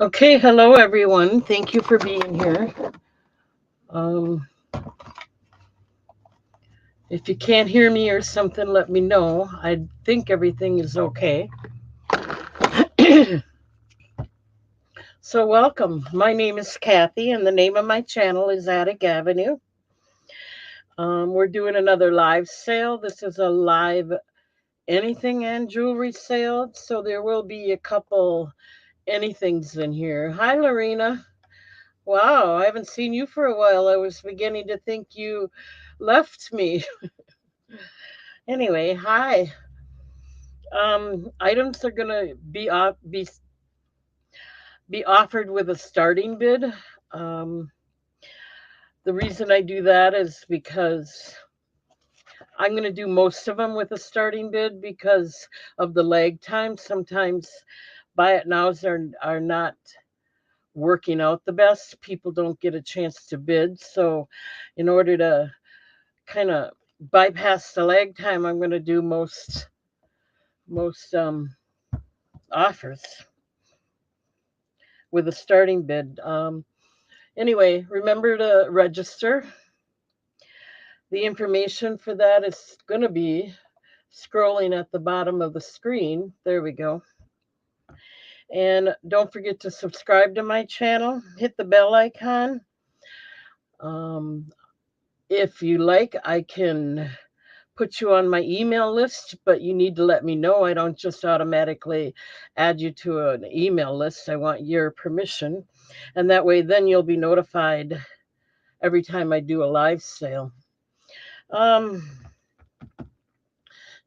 Okay, hello everyone. Thank you for being here. Um, if you can't hear me or something, let me know. I think everything is okay. So, welcome. My name is Kathy, and the name of my channel is Attic Avenue. We're doing another live sale. This is a live anything and jewelry sale, so there will be a couple anythings in here. Hi, Lorena. Wow, I haven't seen you for a while. I was beginning to think you left me. Anyway, hi. Items are gonna be offered with a starting bid. Um, the reason I do that is because I'm gonna do most of them with a starting bid because of the lag time. Sometimes buy it nows are not working out the best. People don't get a chance to bid, so in order to kind of bypass the lag time, I'm gonna do most offers with a starting bid. Anyway, remember to register. The information for that is going to be scrolling at the bottom of the screen. There we go. And don't forget to subscribe to my channel. Hit the bell icon. Um, if you like, I can put you on my email list, but you need to let me know. I don't just automatically add you to an email list. I want your permission. And that way, then you'll be notified every time I do a live sale. Um,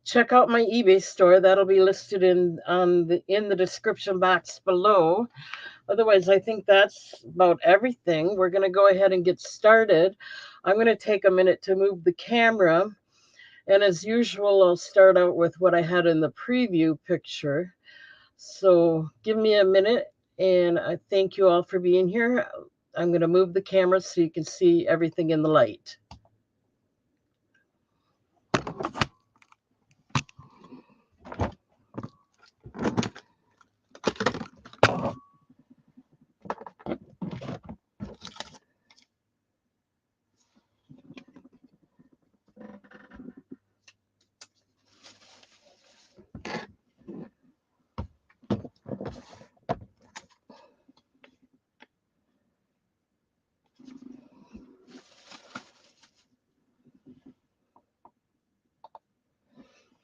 check out my eBay store. That'll be listed in the description box below. Otherwise, I think that's about everything. We're going to go ahead and get started. I'm going to take a minute to move the camera. And as usual, I'll start out with what I had in the preview picture. So give me a minute, and I thank you all for being here. I'm going to move the camera so you can see everything in the light.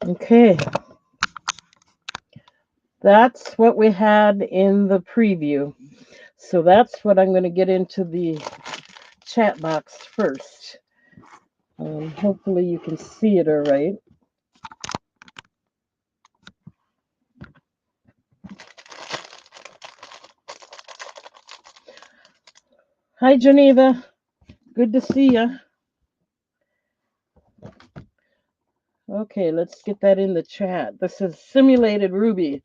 Okay, that's what we had in the preview. So that's what I'm going to get into the chat box first. Hopefully you can see it all right. Hi, Geneva. Good to see you. Okay, let's get that in the chat. This is Simulated Ruby.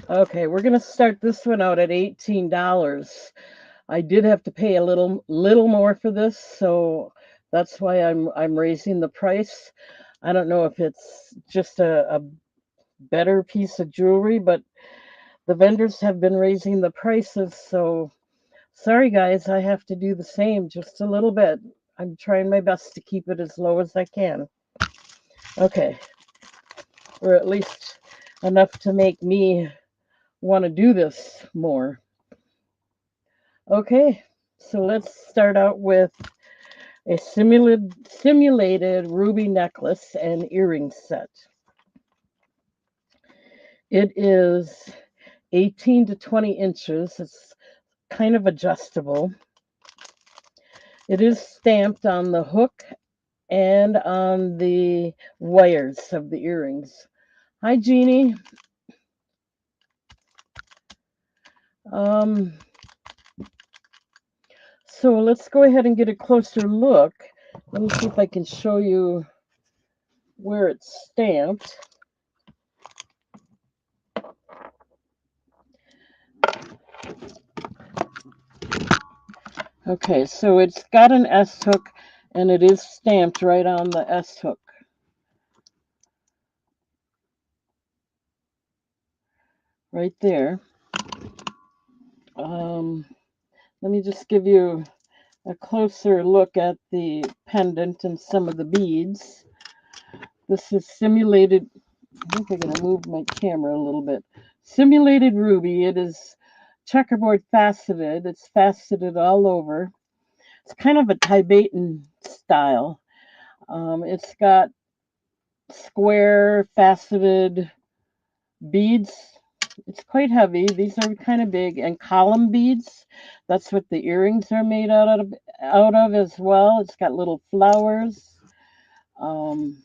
Okay, we're gonna start this one out at $18. I did have to pay a little more for this, so that's why I'm raising the price. I don't know if it's just a better piece of jewelry, but the vendors have been raising the prices, so sorry guys, I have to do the same just a little bit. I'm trying my best to keep it as low as I can. Okay, or at least enough to make me want to do this more. Okay, so let's start out with a simulated ruby necklace and earring set. It is 18 to 20 inches. It's kind of adjustable. It is stamped on the hook and on the wires of the earrings. Hi, Jeannie. Um, so let's go ahead and get a closer look. Let me see if I can show you where it's stamped. Okay, so it's got an S hook and it is stamped right on the S hook. Right there. Let me just give you a closer look at the pendant and some of the beads. This is simulated. I think I'm going to move my camera a little bit. Simulated ruby. It is checkerboard faceted. It's faceted all over. It's kind of a Tibetan style. It's got square faceted beads. It's quite heavy. These are kind of big, and column beads. That's what the earrings are made out of as well. It's got little flowers. Um,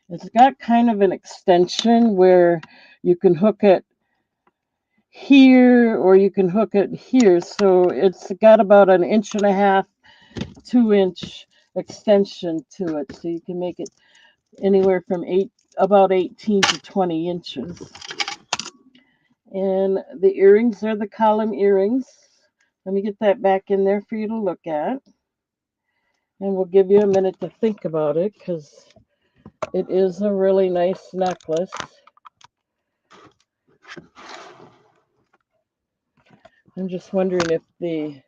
it's got kind of an extension where you can hook it here or you can hook it here. So it's got about an 1.5 inch, 2-inch extension to it. So you can make it anywhere from about 18 to 20 inches. And the earrings are the column earrings. Let me get that back in there for you to look at. And we'll give you a minute to think about it because it is a really nice necklace. I'm just wondering if the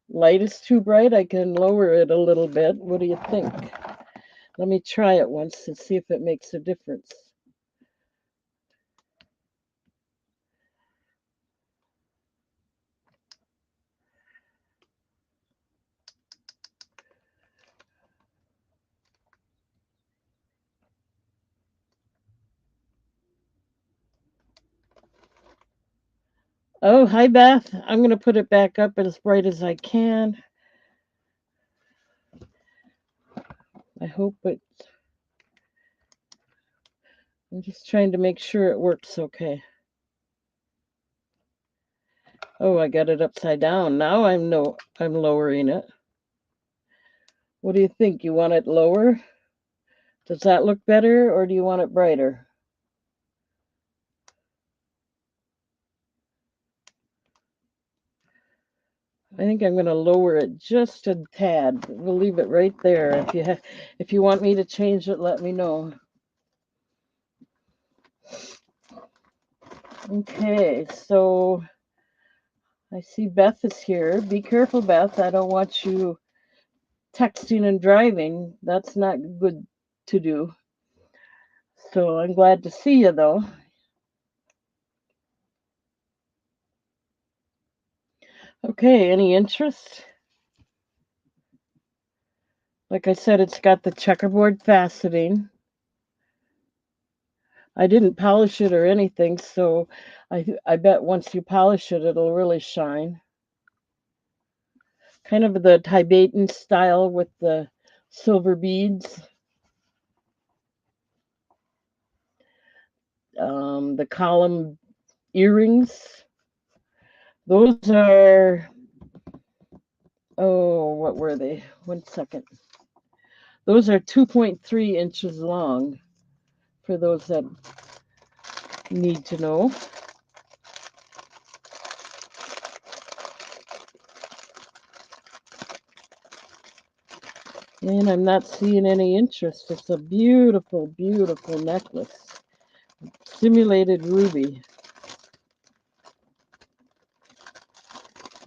light is too bright. I can lower it a little bit. What do you think? Let me try it once and see if it makes a difference. Oh, hi, Beth. I'm going to put it back up as bright as I can. I hope it. I'm just trying to make sure it works okay. Oh, I got it upside down. Now I'm lowering it. What do you think? You want it lower? Does that look better or do you want it brighter? I think I'm going to lower it just a tad. We'll leave it right there. If you want me to change it, let me know. Okay, so I see Beth is here. Be careful, Beth. I don't want you texting and driving. That's not good to do. So I'm glad to see you, though. Okay, any interest? Like I said, it's got the checkerboard faceting. I didn't polish it or anything, so I bet once you polish it, it'll really shine. Kind of the Tibetan style with the silver beads. The column earrings. Those are, oh, what were they? 1 second. Those are 2.3 inches long for those that need to know. And I'm not seeing any interest. It's a beautiful, beautiful necklace. Simulated ruby.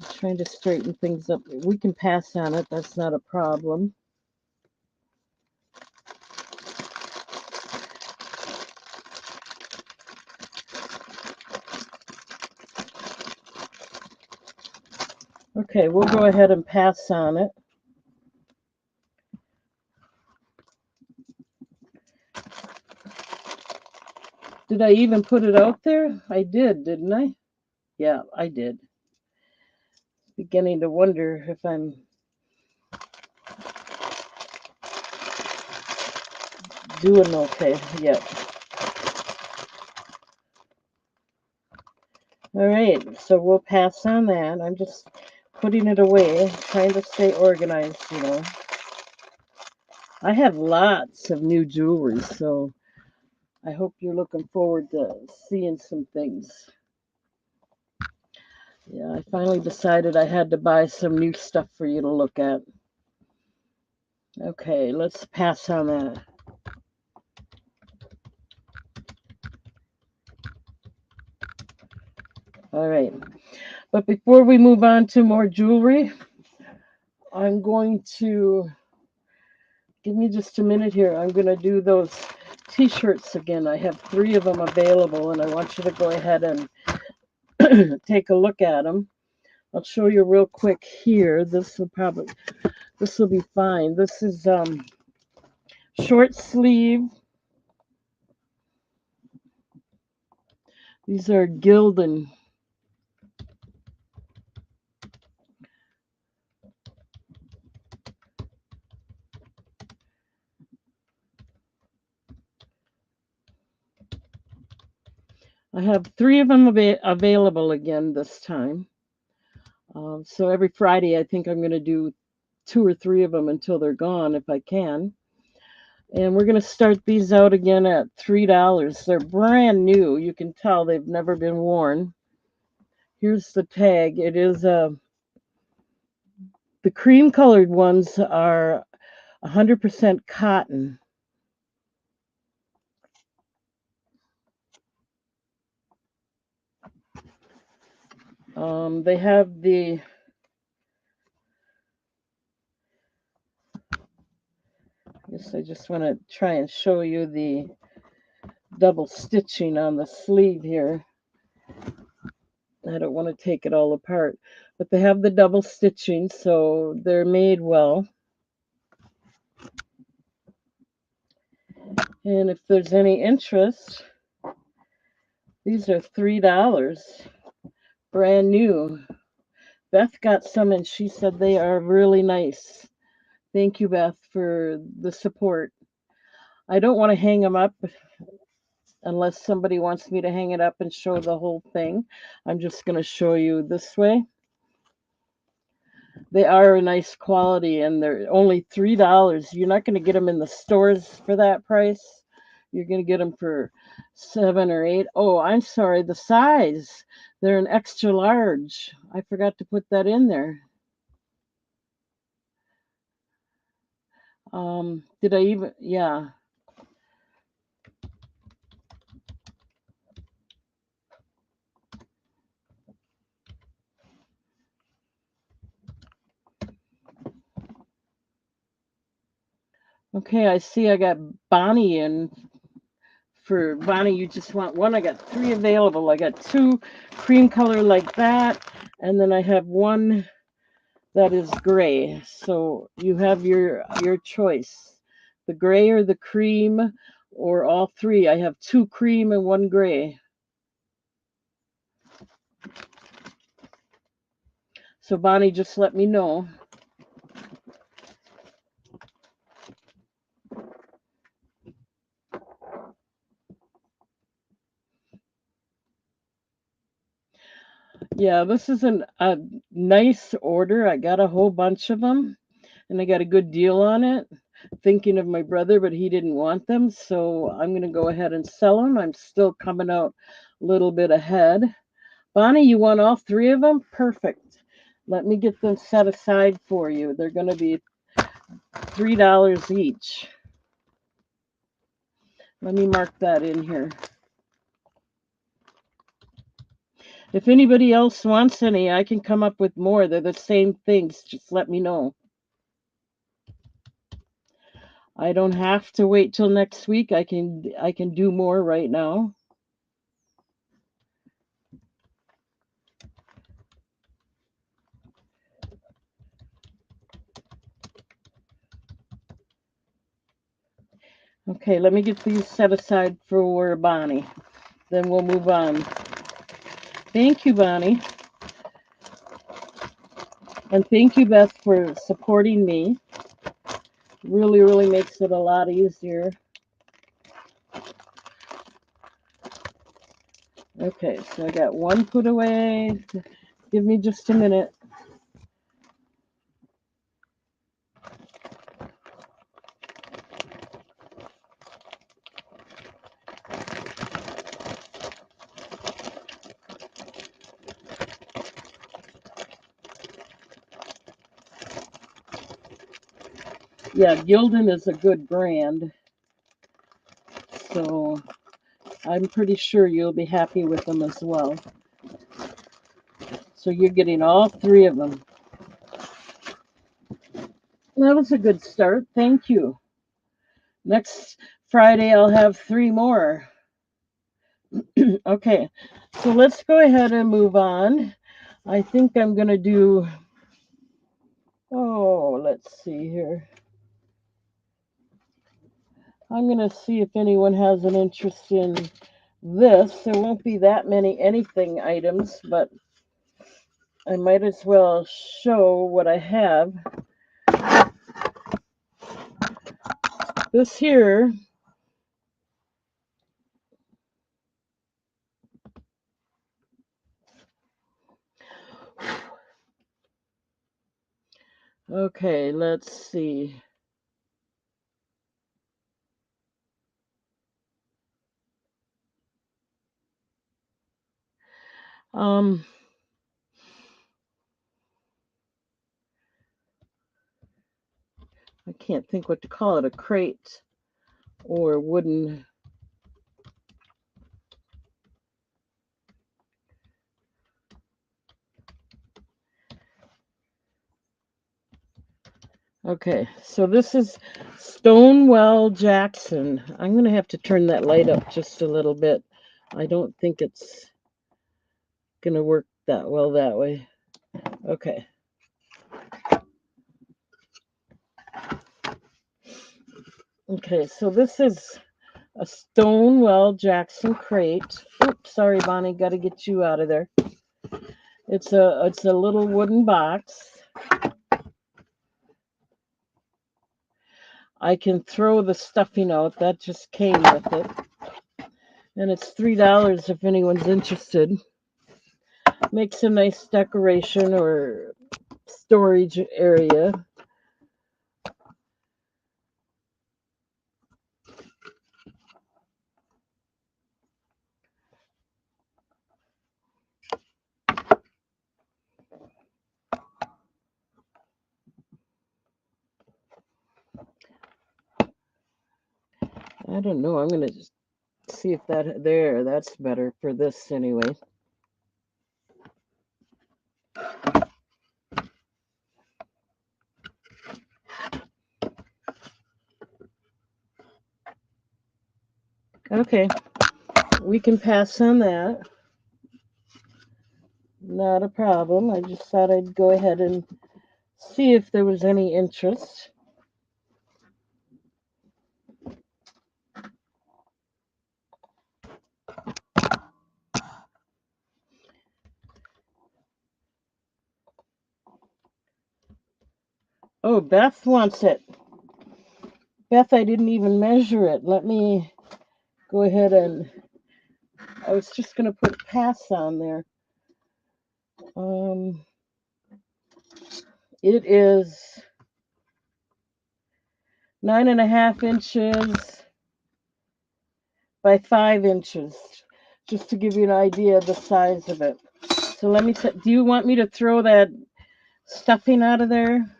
I'm trying to straighten things up. We can pass on it. That's not a problem. Okay, we'll go ahead and pass on it. Did I even put it out there? I did, didn't I? Yeah, I did. Beginning to wonder if I'm doing okay yet. All right, so we'll pass on that. I'm just putting it away, trying to stay organized, you know. I have lots of new jewelry, so I hope you're looking forward to seeing some things. Yeah, I finally decided I had to buy some new stuff for you to look at. Okay, let's pass on that. All right. But before we move on to more jewelry, I'm going to give me just a minute here. I'm going to do those t-shirts again. I have 3 of them available, and I want you to go ahead and take a look at them. I'll show you real quick here. This will be fine. This is short sleeve. These are Gildan. I have 3 of them available again this time. So every Friday, I think I'm going to do 2 or 3 of them until they're gone if I can. And we're going to start these out again at $3. They're brand new. You can tell they've never been worn. Here's the tag. It is the cream colored ones are 100% cotton. They have the I guess I just want to try and show you the double stitching on the sleeve here. I don't want to take it all apart, but they have the double stitching, so they're made well. And if there's any interest, these are $3, brand new. Beth got some and she said they are really nice. Thank you, Beth, for the support. I don't want to hang them up unless somebody wants me to hang it up and show the whole thing. I'm just going to show you this way. They are a nice quality and they're only $3. You're not going to get them in the stores for that price. You're going to get them for 7 or 8. Oh, I'm sorry, the size. They're an extra large. I forgot to put that in there. Did I even? Yeah. Okay, I see I got Bonnie in. For Bonnie, you just want one. I got 3 available. I got 2 cream color like that, and then I have one that is gray. So you have your choice. The gray or the cream or all 3. I have 2 cream and 1 gray. So Bonnie, just let me know. Yeah, this is a nice order. I got a whole bunch of them and I got a good deal on it. Thinking of my brother, but he didn't want them, so I'm going to go ahead and sell them. I'm still coming out a little bit ahead. Bonnie, you want all 3 of them? Perfect. Let me get them set aside for you. They're going to be $3 each. Let me mark that in here. If anybody else wants any, I can come up with more. They're the same things. Just let me know. I don't have to wait till next week. I can do more right now. Okay, let me get these set aside for Bonnie. Then we'll move on. Thank you, Bonnie. And thank you, Beth, for supporting me. Really, really makes it a lot easier. Okay, so I got one put away. Give me just a minute. Yeah, Gildan is a good brand, so I'm pretty sure you'll be happy with them as well. So you're getting all three of them. That was a good start. Thank you. Next Friday, I'll have three more. Okay, so let's go ahead and move on. I think I'm going to do, oh, let's see here. I'm going to see if anyone has an interest in this. There won't be that many anything items, but I might as well show what I have. This here okay, let's see. Um, I can't think what to call it, a crate or wooden. Okay, so this is Stonewell Jackson. I'm going to have to turn that light up just a little bit. I don't think it's going to work that well that way. Okay. Okay, so this is a Stonewell Jackson crate. Oops, sorry, Bonnie, got to get you out of there. It's a little wooden box. I can throw the stuffing out. That just came with it. And it's $3 if anyone's interested. Makes a nice decoration or storage area. I don't know. I'm going to just see if that's better for this anyway. Okay, we can pass on that. Not a problem. I just thought I'd go ahead and see if there was any interest. Oh, Beth wants it. Beth, I didn't even measure it. Let me go ahead and, I was just going to put pass on there. It is 9.5 inches by 5 inches, just to give you an idea of the size of it. So let me, do you want me to throw that stuffing out of there?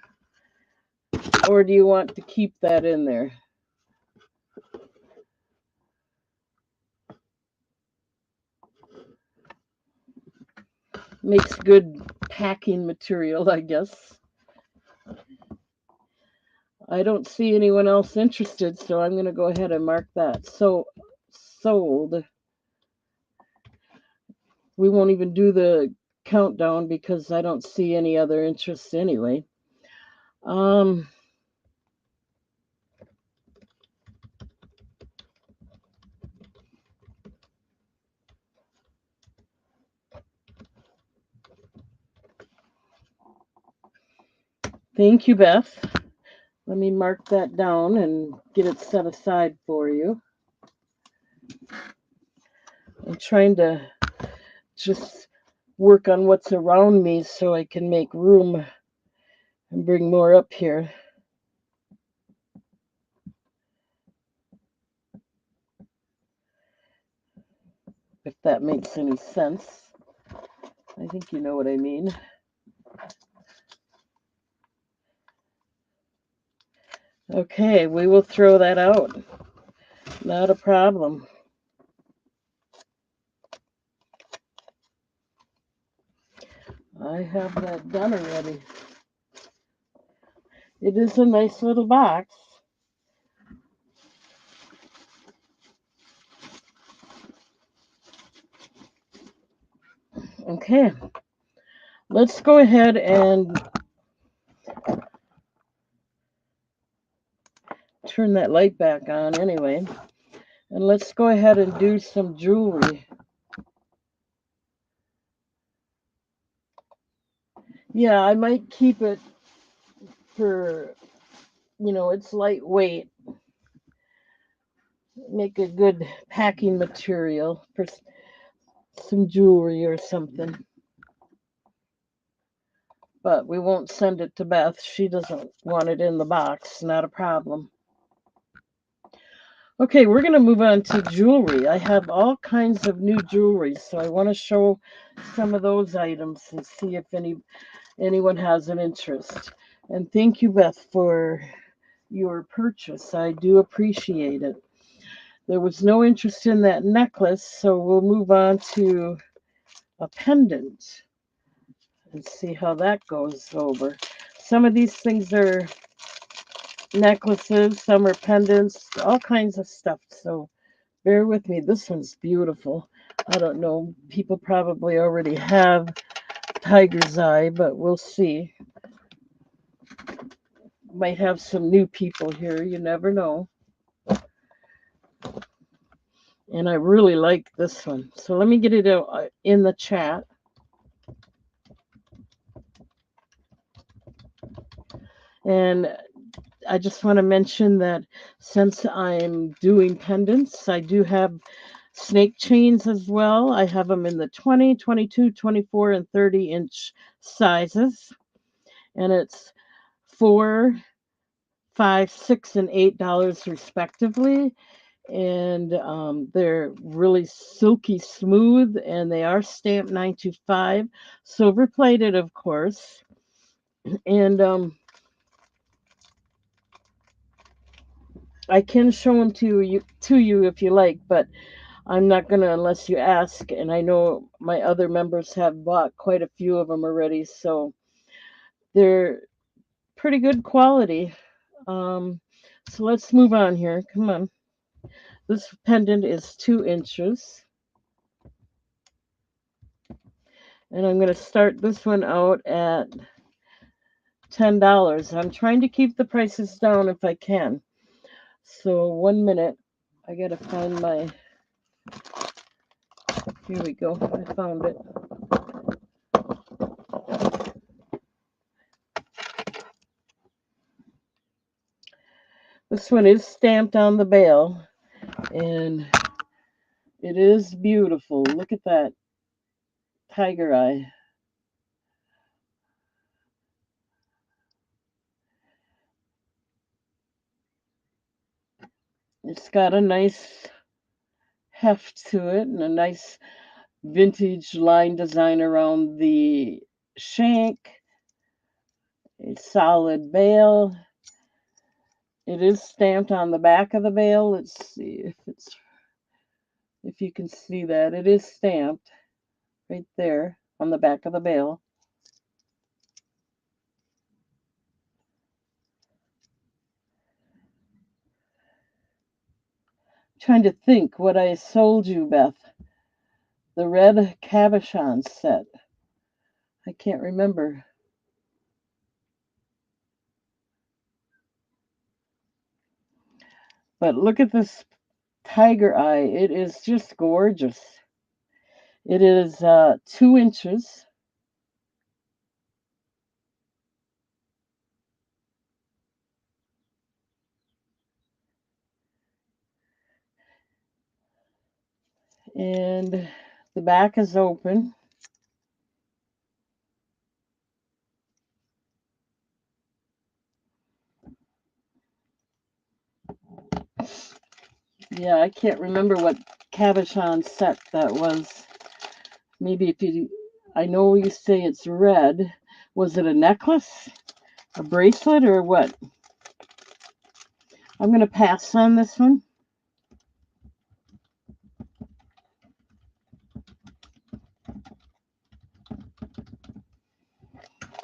Or do you want to keep that in there? Makes good packing material, I guess. I don't see anyone else interested, so I'm going to go ahead and mark that. So, sold. We won't even do the countdown because I don't see any other interest anyway. Thank you, Beth. Let me mark that down and get it set aside for you. I'm trying to just work on what's around me so I can make room and bring more up here. If that makes any sense. I think you know what I mean. Okay, we will throw that out. Not a problem. I have that done already. It is a nice little box. Okay, let's go ahead and turn that light back on anyway. And let's go ahead and do some jewelry. Yeah, I might keep it for, it's lightweight. Make a good packing material for some jewelry or something. But we won't send it to Beth. She doesn't want it in the box. Not a problem. Okay, we're going to move on to jewelry. I have all kinds of new jewelry, so I want to show some of those items and see if anyone has an interest. And thank you, Beth, for your purchase. I do appreciate it. There was no interest in that necklace, so we'll move on to a pendant and see how that goes over. Some of these things are necklaces, some are pendants, all kinds of stuff. So bear with me. This one's beautiful. I don't know. People probably already have tiger's eye, but we'll see. Might have some new people here. You never know. And I really like this one. So let me get it in the chat. And I just want to mention that since I'm doing pendants, I do have snake chains as well. I have them in the 20, 22, 24, and 30-inch sizes. And it's $4, $5, $6, and $8 respectively. And they're really silky smooth, and they are stamped 925, silver plated, of course. And I can show them to you if you like, but I'm not gonna unless you ask. And I know my other members have bought quite a few of them already, so they're pretty good quality. Um, so let's move on here. Come on. This pendant is 2 inches. And I'm going to start this one out at $10. I'm trying to keep the prices down if I can. So 1 minute. I got to find my... Here we go. I found it. This one is stamped on the bail. And it is beautiful. Look at that tiger eye. It's got a nice heft to it and a nice vintage line design around the shank. A solid bail. It is stamped on the back of the bail. Let's see if you can see that. It is stamped right there on the back of the bail. Trying to think what I sold you, Beth. The red cabochon set. I can't remember. But look at this tiger eye. It is just gorgeous. It is 2 inches. And The back is open. Yeah, I can't remember what cabochon set that was. Maybe if you, I know you say it's red. Was it a necklace, a bracelet, or what? I'm going to pass on this one.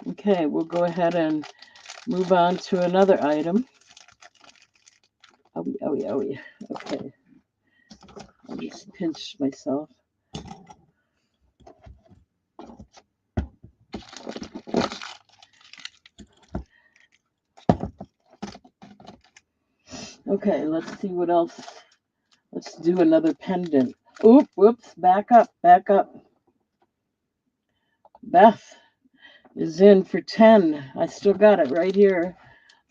Okay, we'll go ahead and move on to another item. Owie, owie, owie. Okay. I just pinched myself. Okay, let's see what else. Let's do another pendant. Oop, whoops, back up, back up. Beth is in for 10. I still got it right here.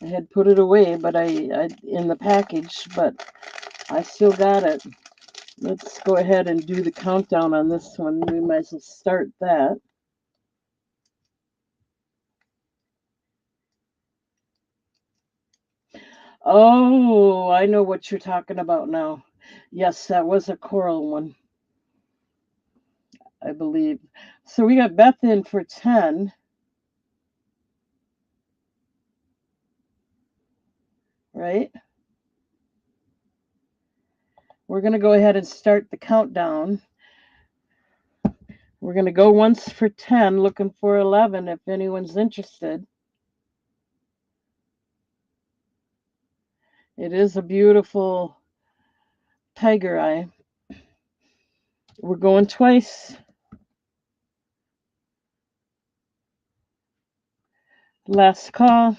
I had put it away, but I in the package, but I still got it. Let's go ahead and do the countdown on this one. We might as well start that. Oh, I know what you're talking about now. Yes, that was a coral one, I believe. So we got Beth in for 10. Right? We're going to go ahead and start the countdown. We're going to go once for 10, looking for 11 if anyone's interested. It is a beautiful tiger eye. We're going twice. Last call.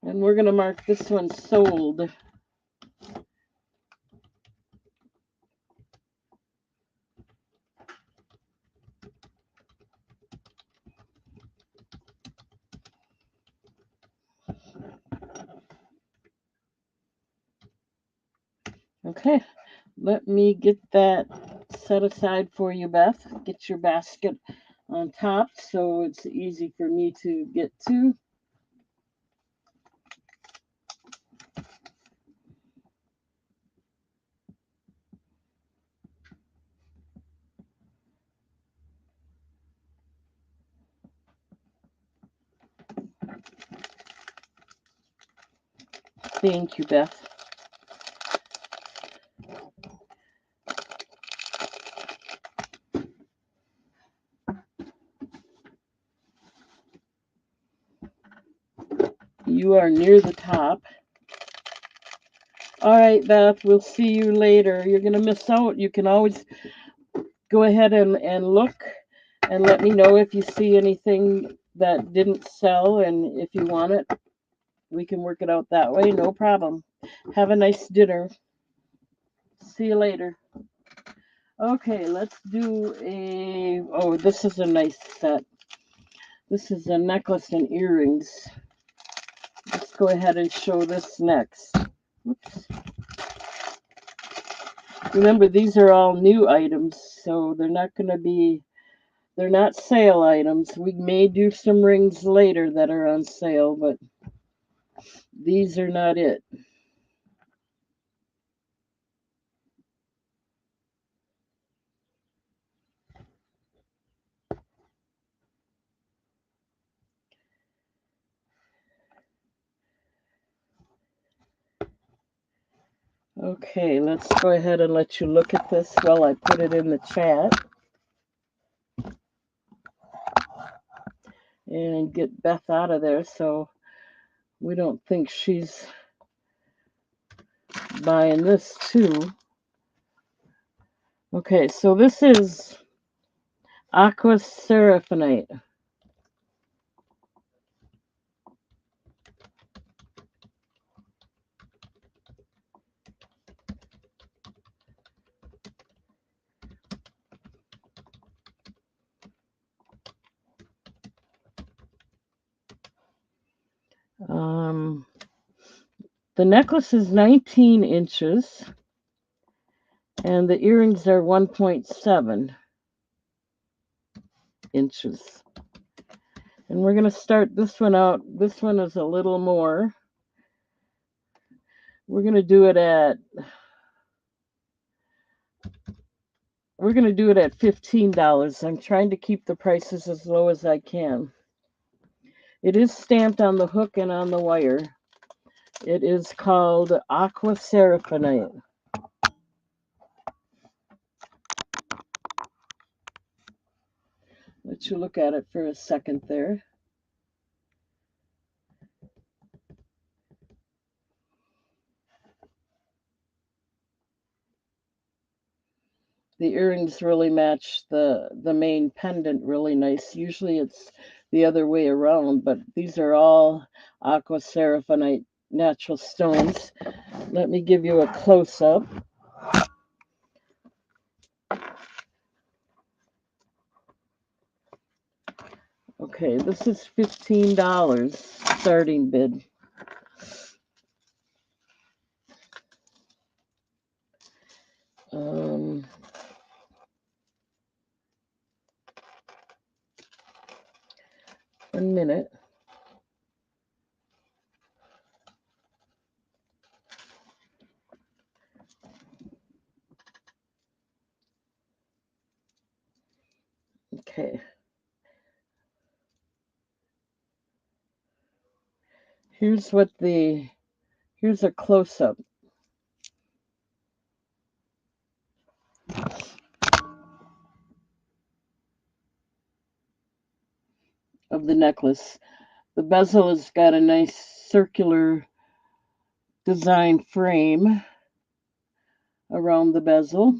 And we're going to mark this one sold. Okay, let me get that set aside for you, Beth. Get your basket on top so it's easy for me to get to. Thank you, Beth. You are near the top. All right, Beth, we'll see you later. You're going to miss out. You can always go ahead and look and let me know if you see anything that didn't sell, and if you want it, we can work it out that way. No problem. Have a nice dinner. See you later. Okay, let's do oh, this is a nice set. This is a necklace and earrings. Let's go ahead and show this next. Oops. Remember, these are all new items, so they're not sale items. We may do some rings later that are on sale, but these are not it. Okay, let's go ahead and let you look at this while I put it in the chat. And get Beth out of there so we don't think she's buying this too. Okay, so this is aqua seraphinite. The necklace is 19 inches And the earrings are 1.7 inches. And we're going to start this one out. This one is a little more. We're going to do it at $15. I'm trying to keep the prices as low as I can. It is stamped on the hook and on the wire. It is called Aqua Seraphinite. Let you look at it for a second there. The earrings really match the main pendant really nice. Usually it's the other way around, but these are all Aqua Seraphinite natural stones. Let me give you a close-up. Okay, this is $15 starting bid. Um, 1 minute. Okay. Here's a close-up of the necklace. The bezel has got a nice circular design frame around the bezel.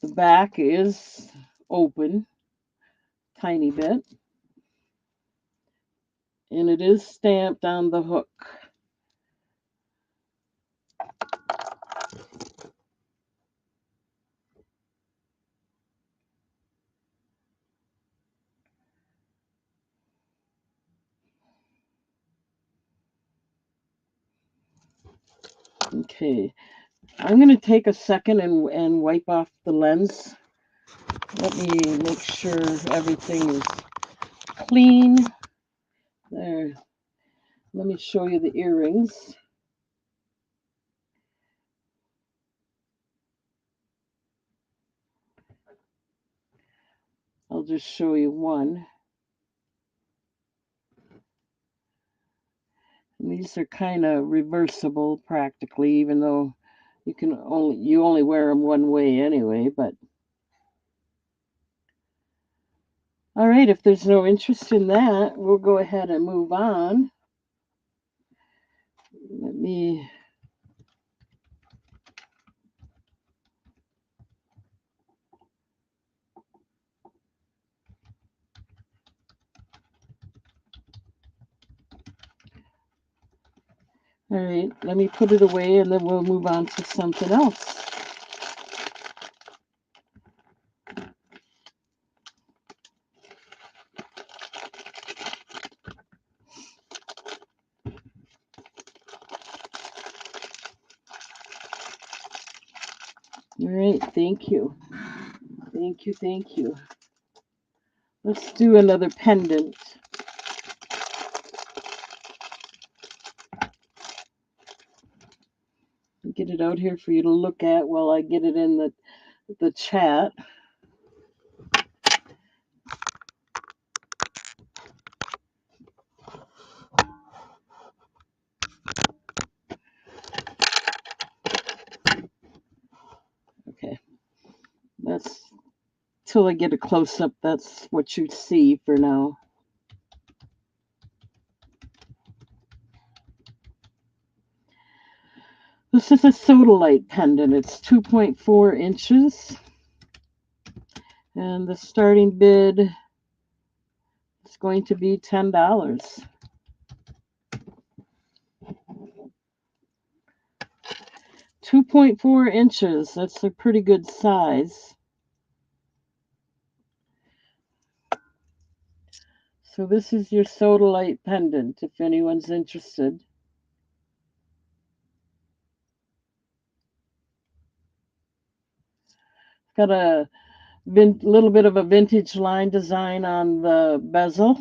The back is open, tiny bit, and it is stamped on the hook. Okay, I'm going to take a second and wipe off the lens. Let me make sure everything is clean. There. Let me show you the earrings. I'll just show you one. And these are kind of reversible practically, even though you only wear them one way anyway, but all right, if there's no interest in that, we'll go ahead and move on. Let me All right, let me put it away and then we'll move on to something else. All right, thank you. Thank you, thank you. Let's do another pendant. Get it out here for you to look at while I get it in the chat. Okay, that's till I get a close-up, that's what you see for now. This is a sodalite pendant. It's 2.4 inches. And the starting bid is going to be $10. 2.4 inches. That's a pretty good size. So this is your sodalite pendant, if anyone's interested. Got a little bit of a vintage line design on the bezel.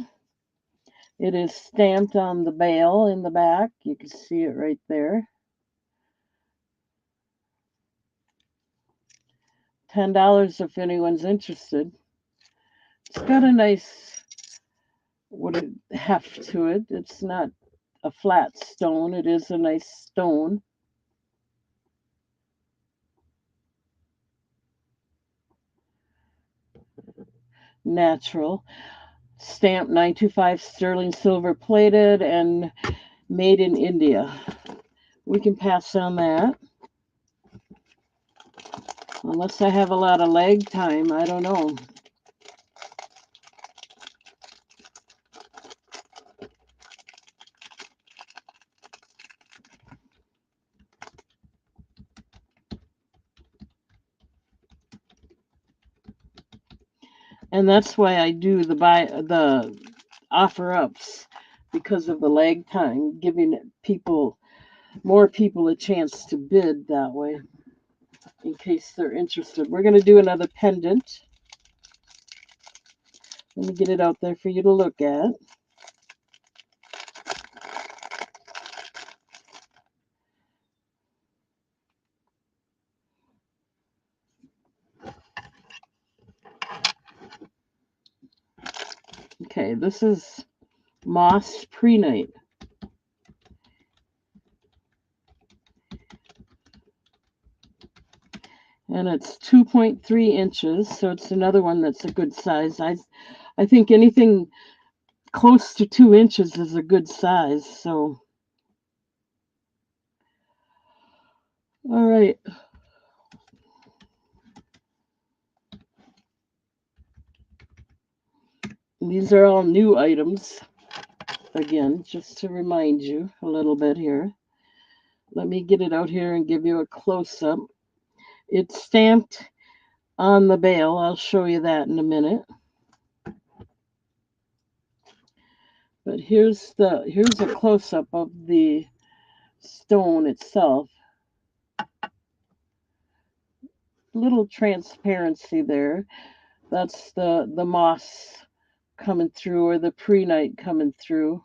It is stamped on the bail in the back. You can see it right there. $10 if anyone's interested. It's got a nice heft to it. It's not a flat stone. It is a nice stone. Natural. Stamped 925 sterling silver plated and made in India. We can pass on that. Unless I have a lot of lag time, I don't know. And that's why I do the offer ups, because of the lag time, giving more people a chance to bid that way in case they're interested. We're going to do another pendant. Let me get it out there for you to look at. Okay, this is Moss Pre-Night. And it's 2.3 inches, so it's another one that's a good size. I think anything close to 2 inches is a good size. So, all right. These are all new items. Again, just to remind you a little bit here. Let me get it out here and give you a close-up. It's stamped on the bail. I'll show you that in a minute. But here's a close-up of the stone itself. Little transparency there. That's the moss coming through, or the pre-night coming through.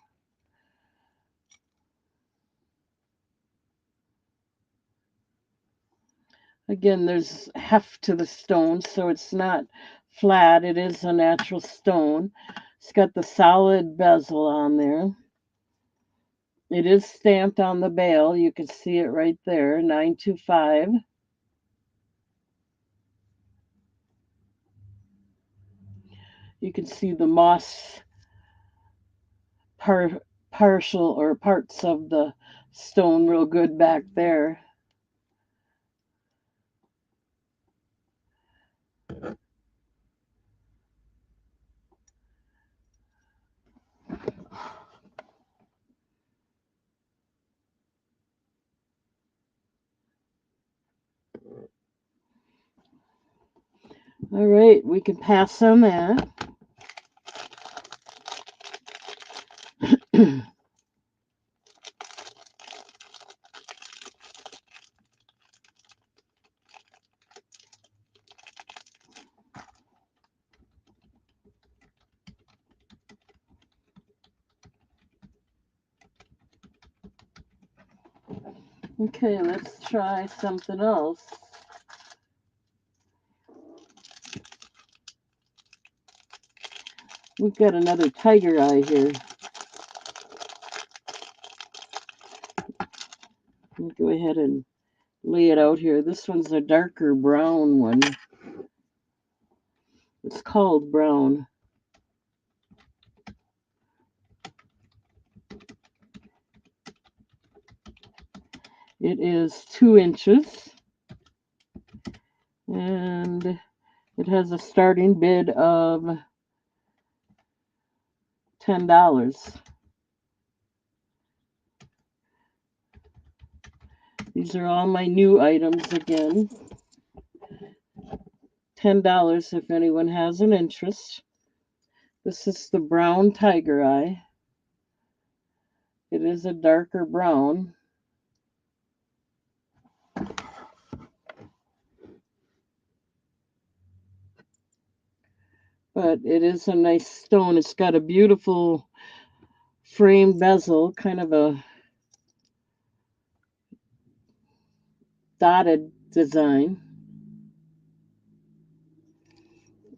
Again, there's heft to the stone, so it's not flat. It is a natural stone. It's got the solid bezel on there. It is stamped on the bail. You can see it right there, 925. You can see the moss partial or parts of the stone real good back there. All right, we can pass on that. Okay, let's try something else. We've got another tiger eye here. Let me go ahead and lay it out here. This one's a darker brown one. It's called brown. It is 2 inches. And it has a starting bid of $10. These are all my new items again. $10 if anyone has an interest. This is the brown tiger eye. It is a darker brown. but it is a nice stone. It's got a beautiful frame bezel, kind of a dotted design.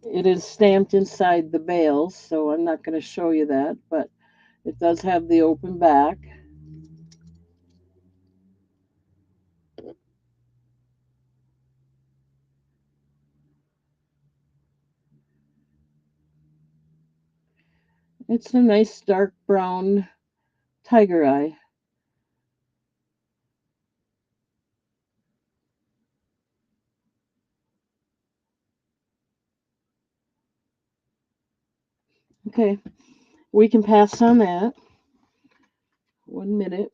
It is stamped inside the bales, so I'm not going to show you that, but it does have the open back. It's a nice dark brown tiger eye. Okay, we can pass on that. 1 minute.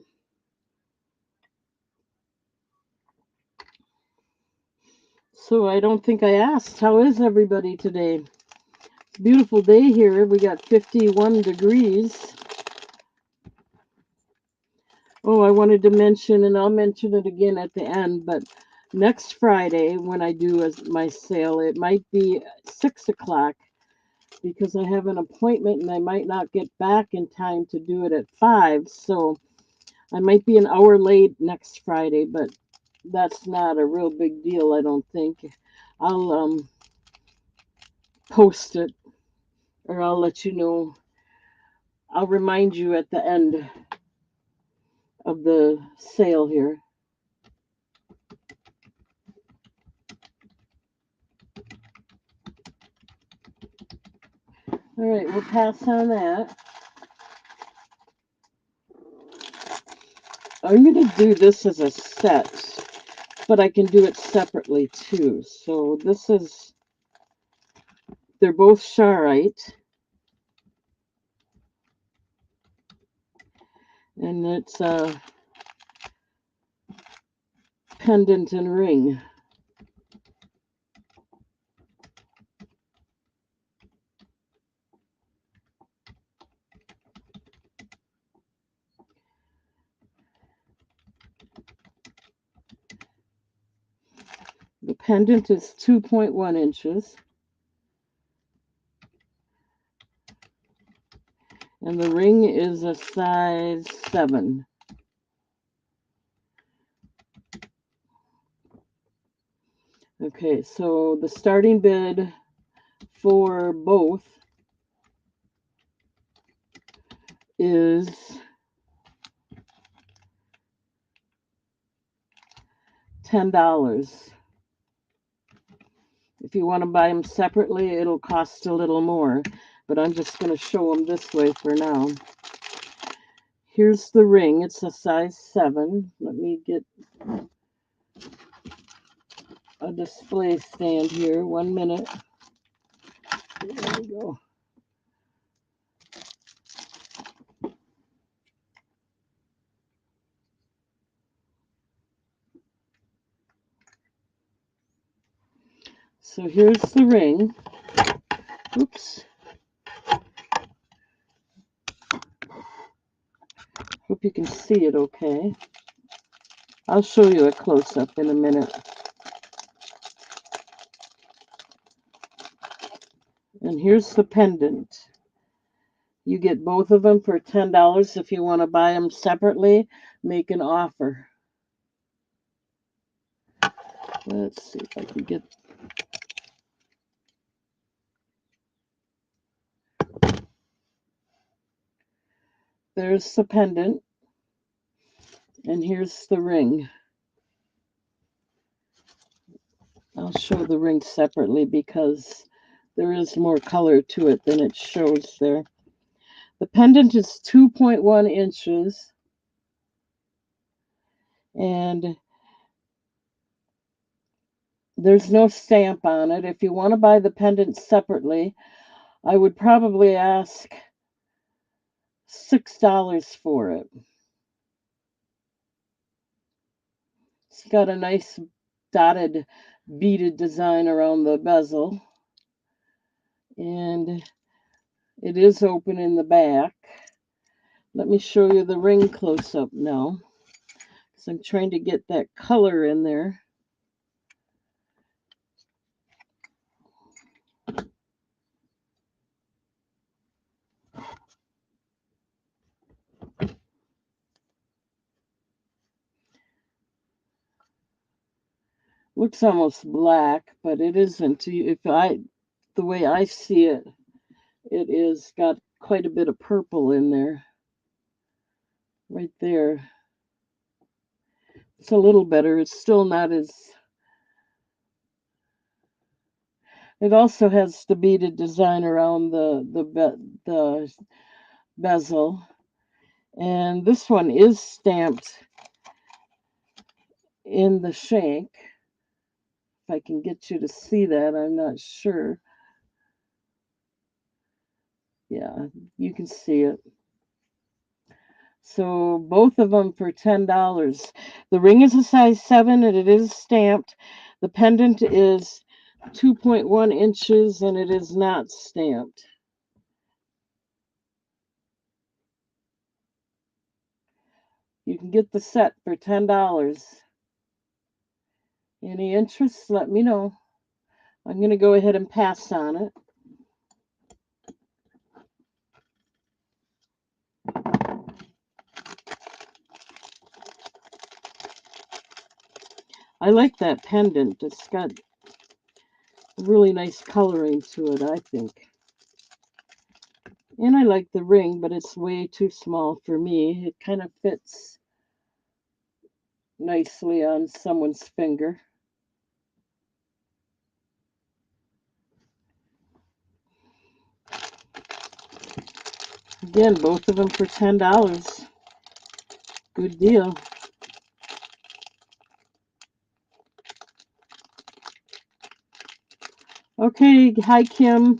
So I don't think I asked, how is everybody today? It's a beautiful day here. We got 51 degrees. Oh, I wanted to mention, and I'll mention it again at the end, but next Friday when I do my sale, it might be 6 o'clock because I have an appointment and I might not get back in time to do it at 5. So I might be an hour late next Friday, but that's not a real big deal, I don't think. I'll post it, or I'll let you know. I'll remind you at the end of the sale here. All right, we'll pass on that. I'm going to do this as a set, but I can do it separately too. So this is, they're both Sharite, and it's a pendant and ring. The pendant is 2.1 inches, and the ring is a size 7. Okay, so the starting bid for both is $10. If you want to buy them separately, it'll cost a little more, but I'm just going to show them this way for now. Here's the ring. It's a size 7. Let me get a display stand here. 1 minute. There we go. So here's the ring. Oops. Hope you can see it okay. I'll show you a close-up in a minute. And here's the pendant. You get both of them for $10. If you want to buy them separately, make an offer. Let's see if I can get... There's the pendant. And here's the ring. I'll show the ring separately because there is more color to it than it shows there. The pendant is 2.1 inches. And there's no stamp on it. If you want to buy the pendant separately, I would probably ask $6 for it. It's got a nice dotted beaded design around the bezel. And it is open in the back. Let me show you the ring close up now, because I'm trying to get that color in there. Looks almost black, but it isn't. The way I see it, it is got quite a bit of purple in there, right there. It's a little better. It's still not as. It also has the beaded design around the bezel, and this one is stamped in the shank. If I can get you to see that, I'm not sure. Yeah, you can see it. So both of them for $10. The ring is a size 7 and it is stamped. The pendant is 2.1 inches and it is not stamped. You can get the set for $10. Any interest, let me know. I'm going to go ahead and pass on it. I like that pendant. It's got really nice coloring to it, I think. And I like the ring, but it's way too small for me. It kind of fits nicely on someone's finger. Again, both of them for $10. Good deal. Okay, hi Kim.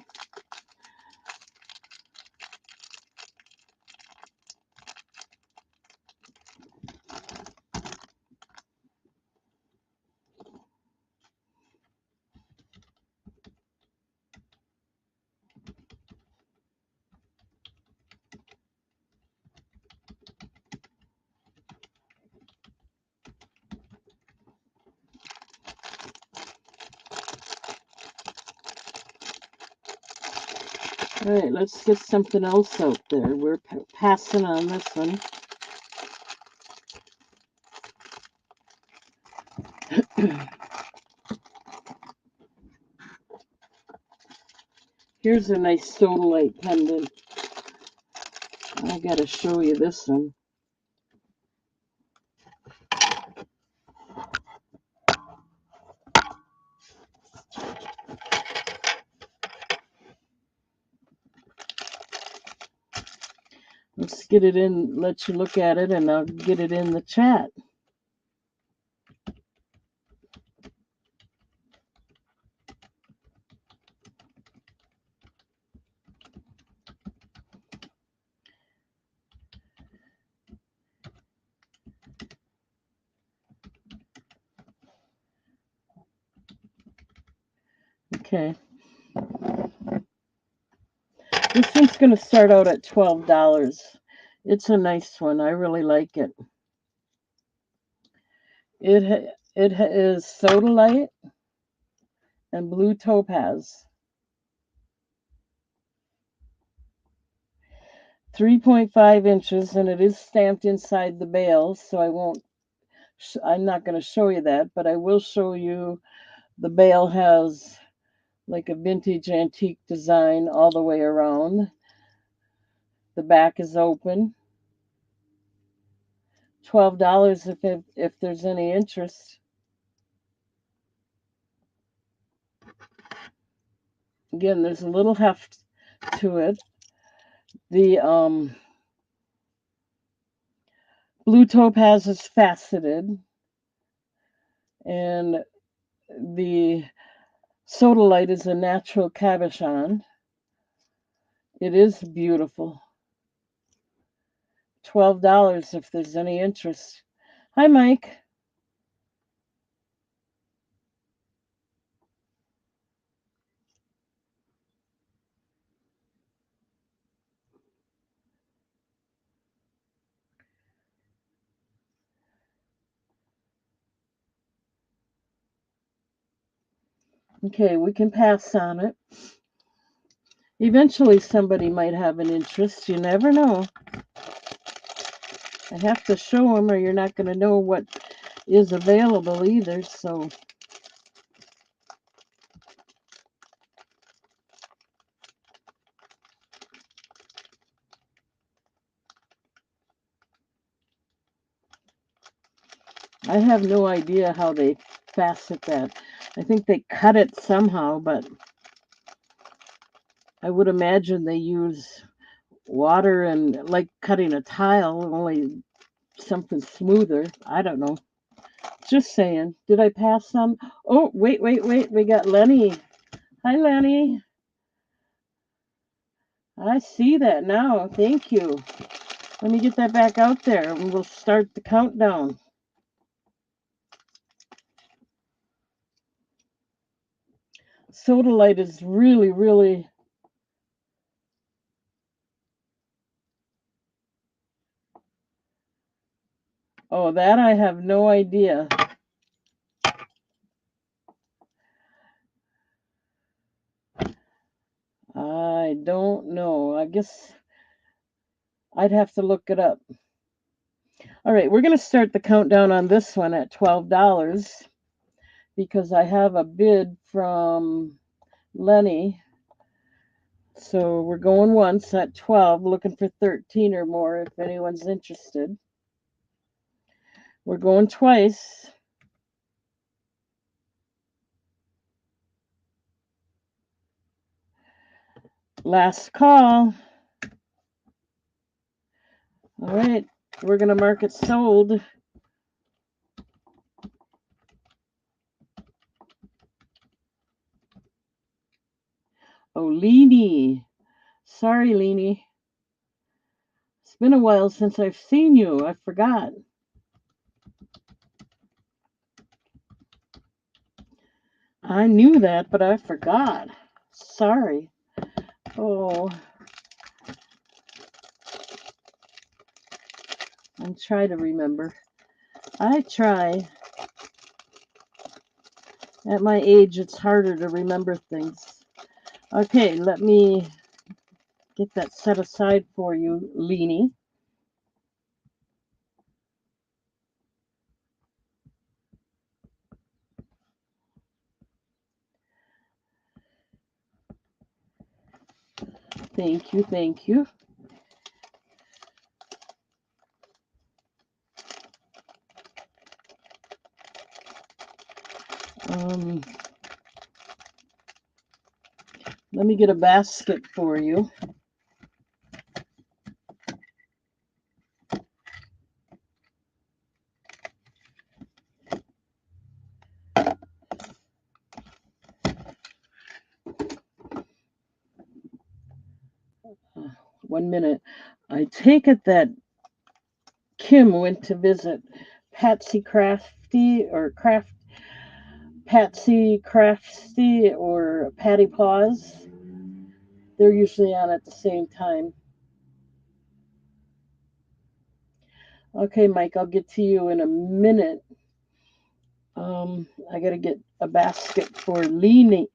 All right, let's get something else out there. We're passing on this one. Here's a nice sodalite pendant. I gotta show you this one. Let's get it in, let you look at it, and I'll get it in the chat. Okay. This one's going to start out at $12. It's a nice one. I really like it. It is sodalite and blue topaz. 3.5 inches, and it is stamped inside the bale, so I'm not going to show you that, but I will show you the bale has like a vintage antique design all the way around. The back is open. $12 if there's any interest. Again, there's a little heft to it. The blue topaz is faceted, and the sodalite is a natural cabochon. It is beautiful. $12 if there's any interest. Hi, Mike. Okay, we can pass on it. Eventually somebody might have an interest. You never know. I have to show them or you're not going to know what is available either. So I have no idea how they facet that. I think they cut it somehow, but I would imagine they use water and like cutting a tile, only something smoother. I don't know. Just saying. Did I pass some? Oh, wait, wait, wait. We got Lenny. Hi, Lenny. I see that now. Thank you. Let me get that back out there and we'll start the countdown. Soda light is really, really. Oh, that I have no idea. I don't know. I guess I'd have to look it up. All right, we're going to start the countdown on this one at $12 because I have a bid from Lenny. So we're going once at 12, looking for 13 or more if anyone's interested. We're going twice. Last call. All right, we're going to mark it sold. Oh, Leanie. Sorry, Leanie. It's been a while since I've seen you. I forgot. I knew that, but I forgot. Sorry. Oh, I'm trying to remember. I try. At my age, it's harder to remember things. Okay, let me get that set aside for you, Leanie. Thank you, thank you. Let me get a basket for you. One minute. I take it that Kim went to visit Patsy Crafty or Patsy Crafty or Patty Paws. They're usually on at the same time. Okay, Mike, I'll get to you in a minute. I gotta get a basket for Leanie.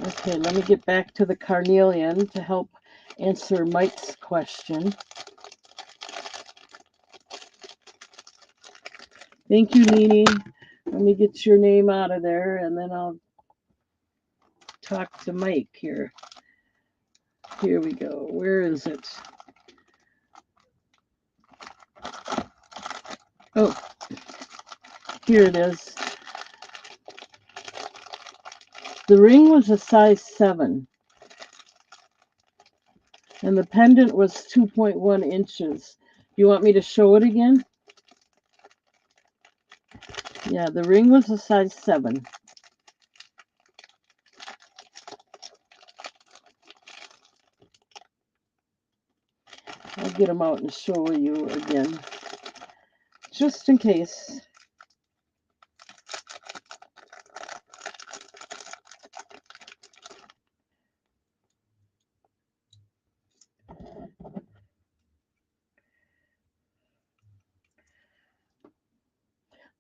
Okay, let me get back to the carnelian to help answer Mike's question. Thank you, Leanie. Let me get your name out of there and then I'll talk to Mike here. Here we go. Where is it? Oh, here it is. The ring was a size 7, and the pendant was 2.1 inches. You want me to show it again? Yeah, the ring was a size 7. I'll get them out and show you again, just in case.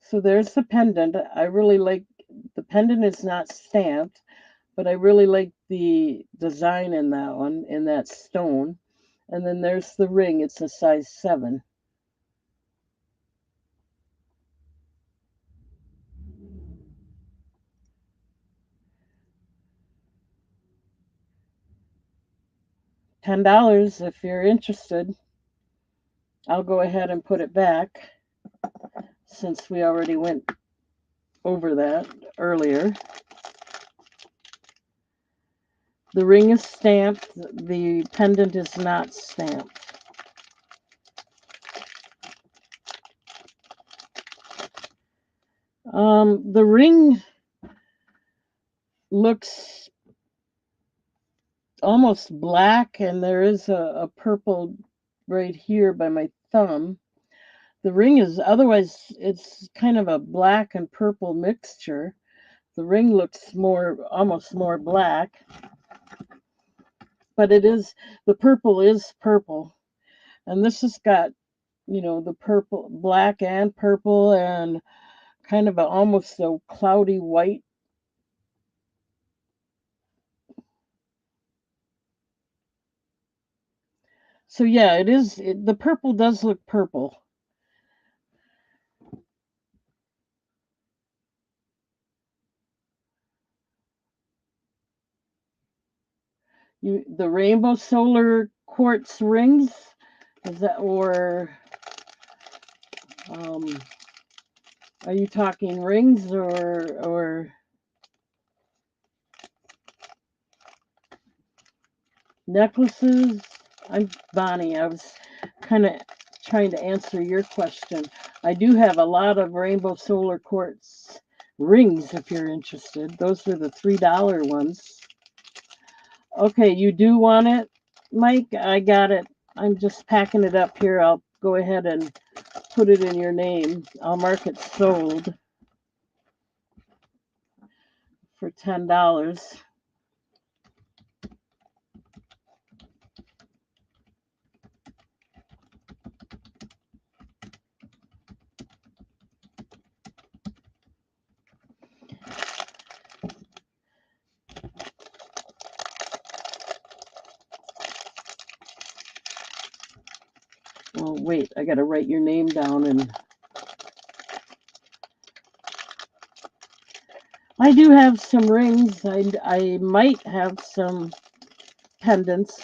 So there's the pendant. I really like the pendant. Is not stamped, but I really like the design in that one, in that stone. And then there's the ring. It's a size 7. $10 if you're interested. I'll go ahead and put it back since we already went over that earlier. The ring is stamped. The pendant is not stamped. The ring looks almost black, and there is a purple right here by my thumb. The ring is otherwise it's kind of a black and purple mixture. The ring looks almost more black, but the purple is purple. And this has got, the purple, black and purple, and kind of almost a cloudy white. So yeah, the purple does look purple. The rainbow solar quartz rings, is that, or are you talking rings or necklaces? I'm Bonnie. I was kind of trying to answer your question. I do have a lot of rainbow solar quartz rings if you're interested. Those are the $3 ones. Okay, you do want it, Mike? I got it. I'm just packing it up here. I'll go ahead and put it in your name. I'll mark it sold for $10. Oh, wait, I got to write your name down. And I do have some rings. I might have some pendants,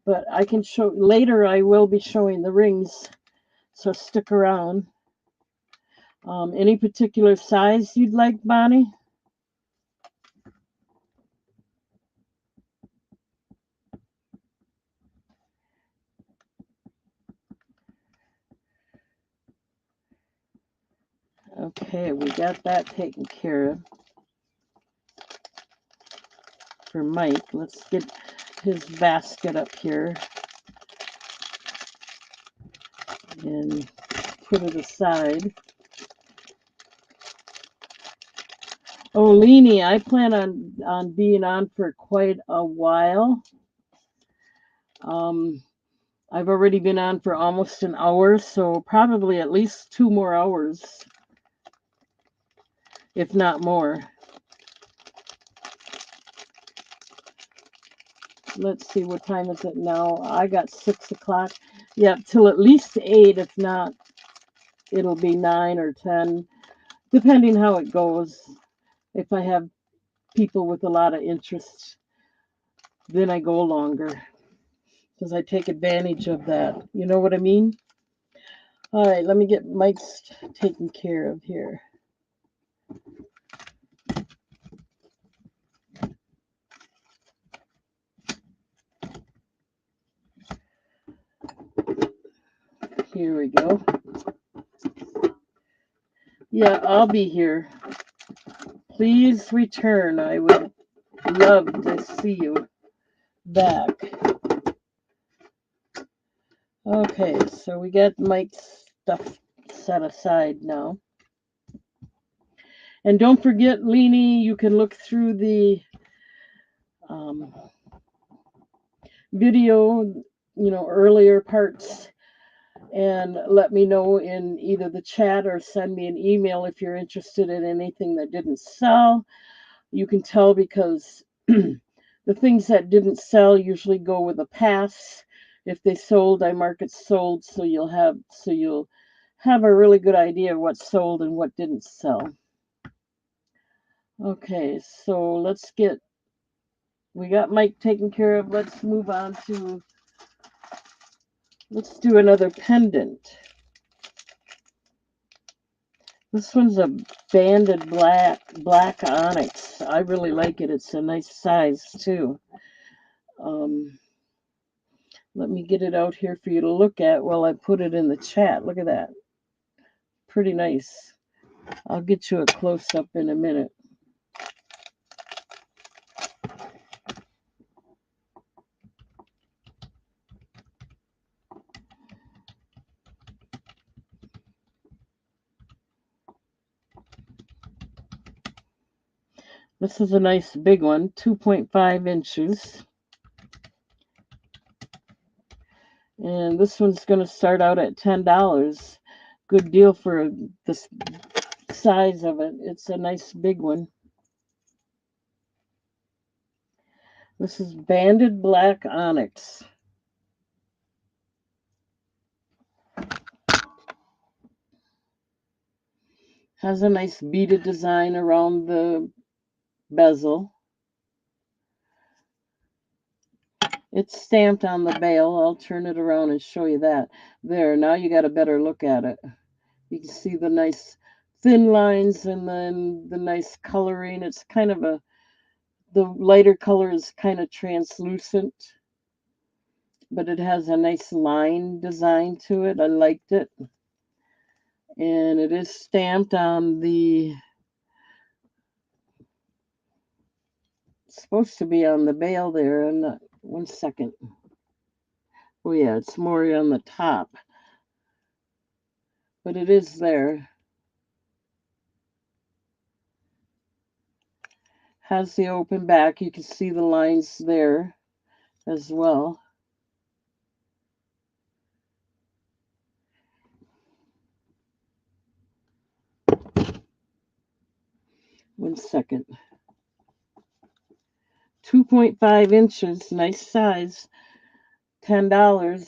but I can show later. I will be showing the rings, so stick around. Any particular size you'd like, Bonnie? Okay, we got that taken care of for Mike. Let's get his basket up here and put it aside. Oh, Leanie, I plan on being on for quite a while. I've already been on for almost an hour, so probably at least 2 more hours, if not more. Let's see, what time is it now? I got 6 o'clock. Yeah, till at least 8. If not, it'll be 9 or 10, depending how it goes. If I have people with a lot of interest, then I go longer because I take advantage of that. You know what I mean? All right, let me get Mike's taken care of here. Here we go. Yeah, I'll be here. Please return. I would love to see you back. Okay, so we got Mike's stuff set aside now. And don't forget, Leanie, you can look through the video, earlier parts, and let me know in either the chat or send me an email if you're interested in anything that didn't sell. You can tell because the things that didn't sell usually go with a pass. If they sold, I mark it sold, so you'll have a really good idea of what sold and what didn't sell. Okay, so let's get we got Mike taken care of. Let's move on to, let's do another pendant. This one's a banded black onyx. I really like it. It's a nice size too. Let me get it out here for you to look at while I put it in the chat. Look at that. Pretty nice. I'll get you a close-up in a minute. This is a nice big one, 2.5 inches. And this one's going to start out at $10. Good deal for the size of it. It's a nice big one. This is banded black onyx. Has a nice beaded design around the bezel. It's stamped on the bail. I'll turn it around and show you that. There, now you got a better look at it. You can see the nice thin lines and then the nice coloring. It's kind of the lighter color is kind of translucent, but it has a nice line design to it. I liked it. And it is stamped on the, it's supposed to be on the bail there. And one second. Oh yeah, it's more on the top, but it is there. Has the open back. You can see the lines there as well. One second. 2.5 inches, nice size, $10.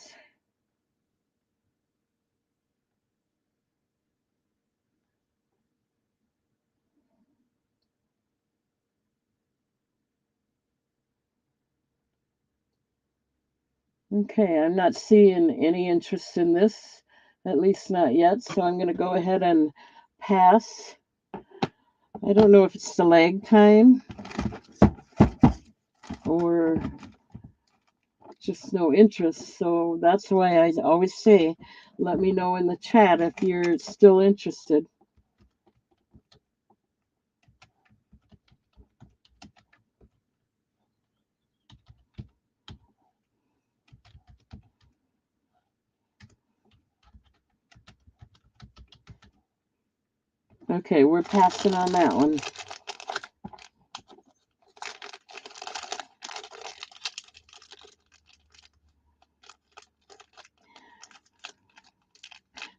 Okay, I'm not seeing any interest in this, at least not yet, so I'm going to go ahead and pass. I don't know if it's the lag time or just no interest, so that's why I always say, let me know in the chat if you're still interested. Okay, we're passing on that one.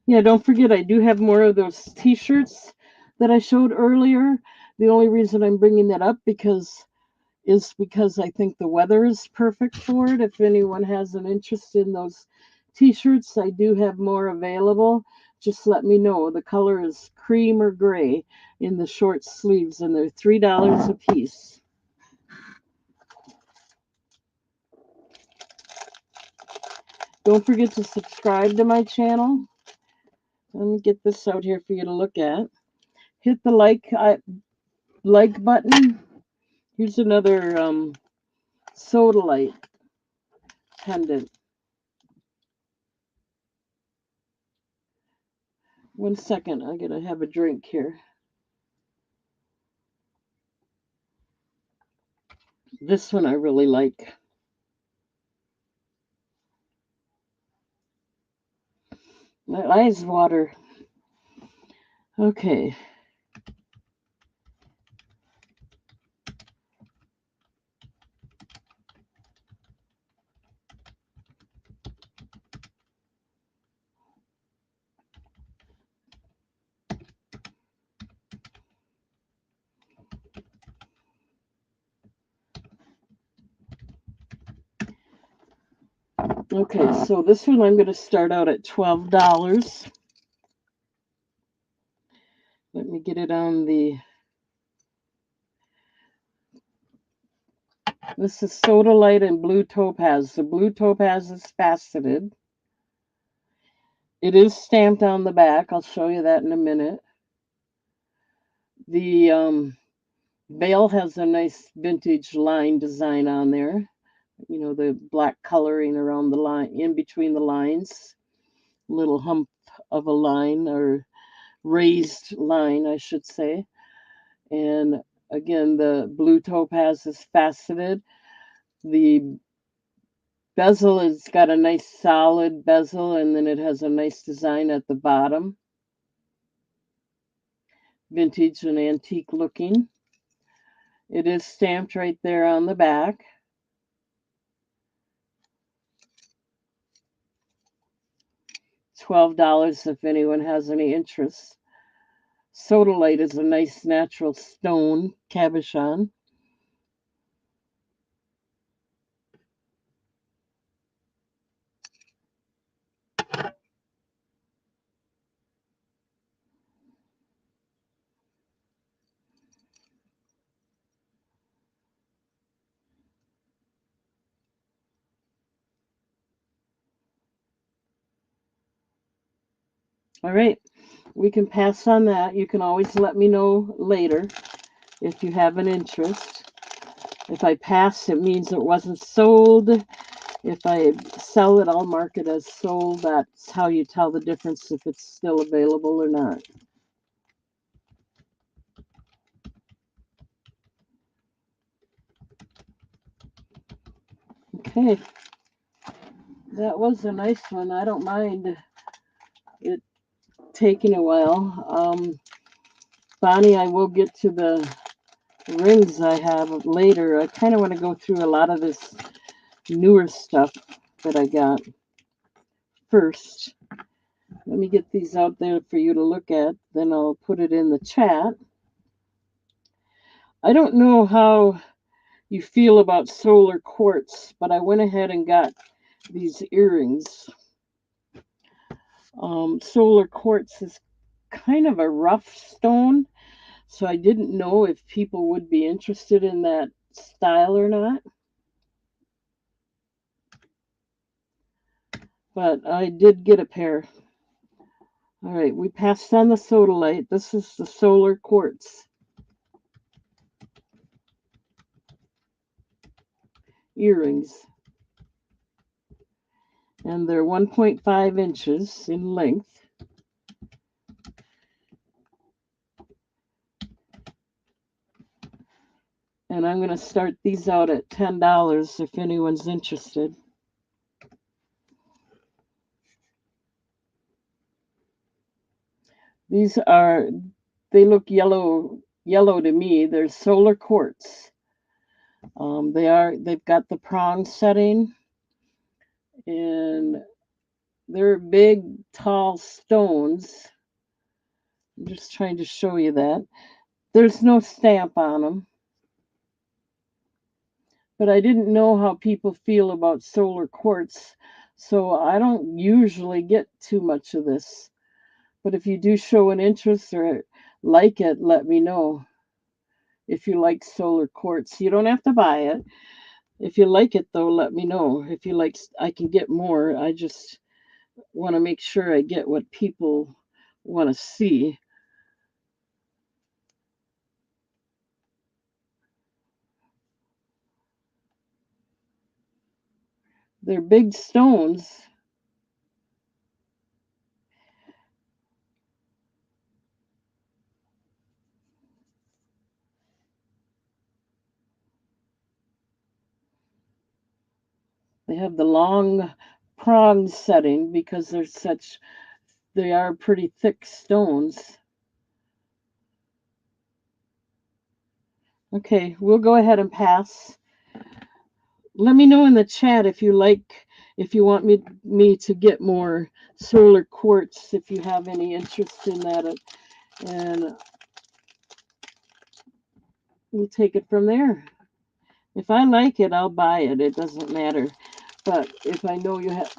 Yeah, don't forget, I do have more of those t-shirts that I showed earlier. The only reason I'm bringing that up is because I think the weather is perfect for it. If anyone has an interest in those t-shirts, I do have more available. Just let me know. The color is cream or gray in the short sleeves, and they're $3 a piece. Don't forget to subscribe to my channel. Let me get this out here for you to look at. Hit the like button. Here's another sodalite pendant. One second, I'm gonna have a drink here. This one I really like. My eyes water. Okay. Okay, so this one I'm going to start out at $12. Let me get it on the This is Sodalite and Blue Topaz. The Blue Topaz is faceted. It is stamped on the back. I'll show you that in a minute. The bail has a nice vintage line design on there. You know, the black coloring around the line, in between the lines. Little hump of a line, or raised line, I should say. And again, the Blue Topaz is faceted. The bezel has got a nice solid bezel, and then it has a nice design at the bottom. Vintage and antique looking. It is stamped right there on the back. $12 if anyone has any interest. Sodalite is a nice natural stone cabochon. All right, we can pass on that. You can always let me know later if you have an interest. If I pass, it means it wasn't sold. If I sell it, I'll mark it as sold. That's how you tell the difference if it's still available or not. Okay, that was a nice one. I don't mind it taking a while. Bonnie, I will get to the rings I have later. I kind of want to go through a lot of this newer stuff that I got first. Let me get these out there for you to look at, then I'll put it in the chat. I don't know how you feel about solar quartz, but I went ahead and got these earrings. Solar quartz is kind of a rough stone, so I didn't know if people would be interested in that style or not. But I did get a pair. All right, we passed on the sodalite. This is the solar quartz earrings. And they're 1.5 inches in length. And I'm going to start these out at $10 if anyone's interested. These are, they look yellow to me. They're solar quartz. They've got the prong setting, and they're big, tall stones. I'm just trying to show you that. There's no stamp on them. But I didn't know how people feel about solar quartz, so I don't usually get too much of this. But if you do show an interest or like it, let me know. If you like solar quartz, you don't have to buy it. If you like it, though, let me know. If you like, I can get more. I just want to make sure I get what people want to see. They're big stones. They have the long prong setting because they are pretty thick stones. Okay, we'll go ahead and pass. Let me know in the chat if you want me to get more solar quartz, if you have any interest in that, and we'll take it from there. If I like it, I'll buy it. It doesn't matter. But if I know you have,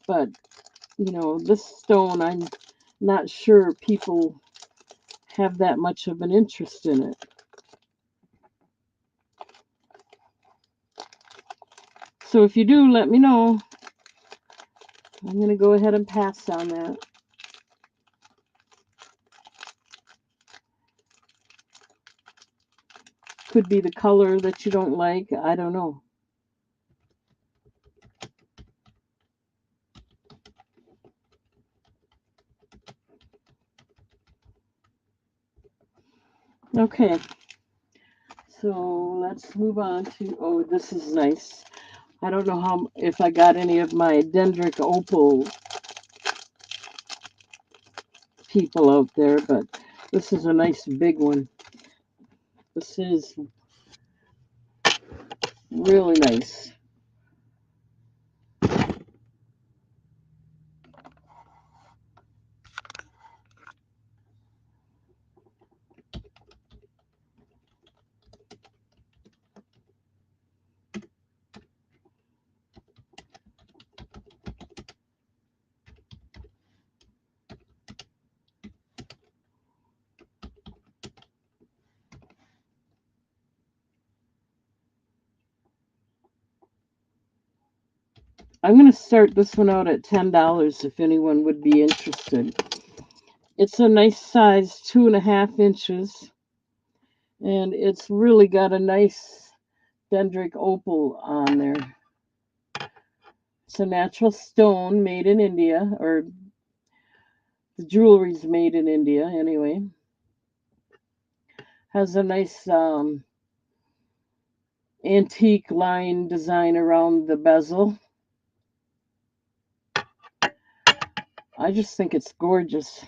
but this stone, I'm not sure people have that much of an interest in it. So if you do, let me know. I'm going to go ahead and pass on that. Could be the color that you don't like. I don't know. Okay. So let's move on to, oh, this is nice. I don't know if I got any of my dendric opal people out there, but this is a nice big one. This is really nice. I'm going to start this one out at $10 if anyone would be interested. It's a nice size, 2.5 inches, and it's really got a nice dendric opal on there. It's a natural stone made in India, or the jewelry's made in India anyway. Has a nice antique line design around the bezel. I just think it's gorgeous.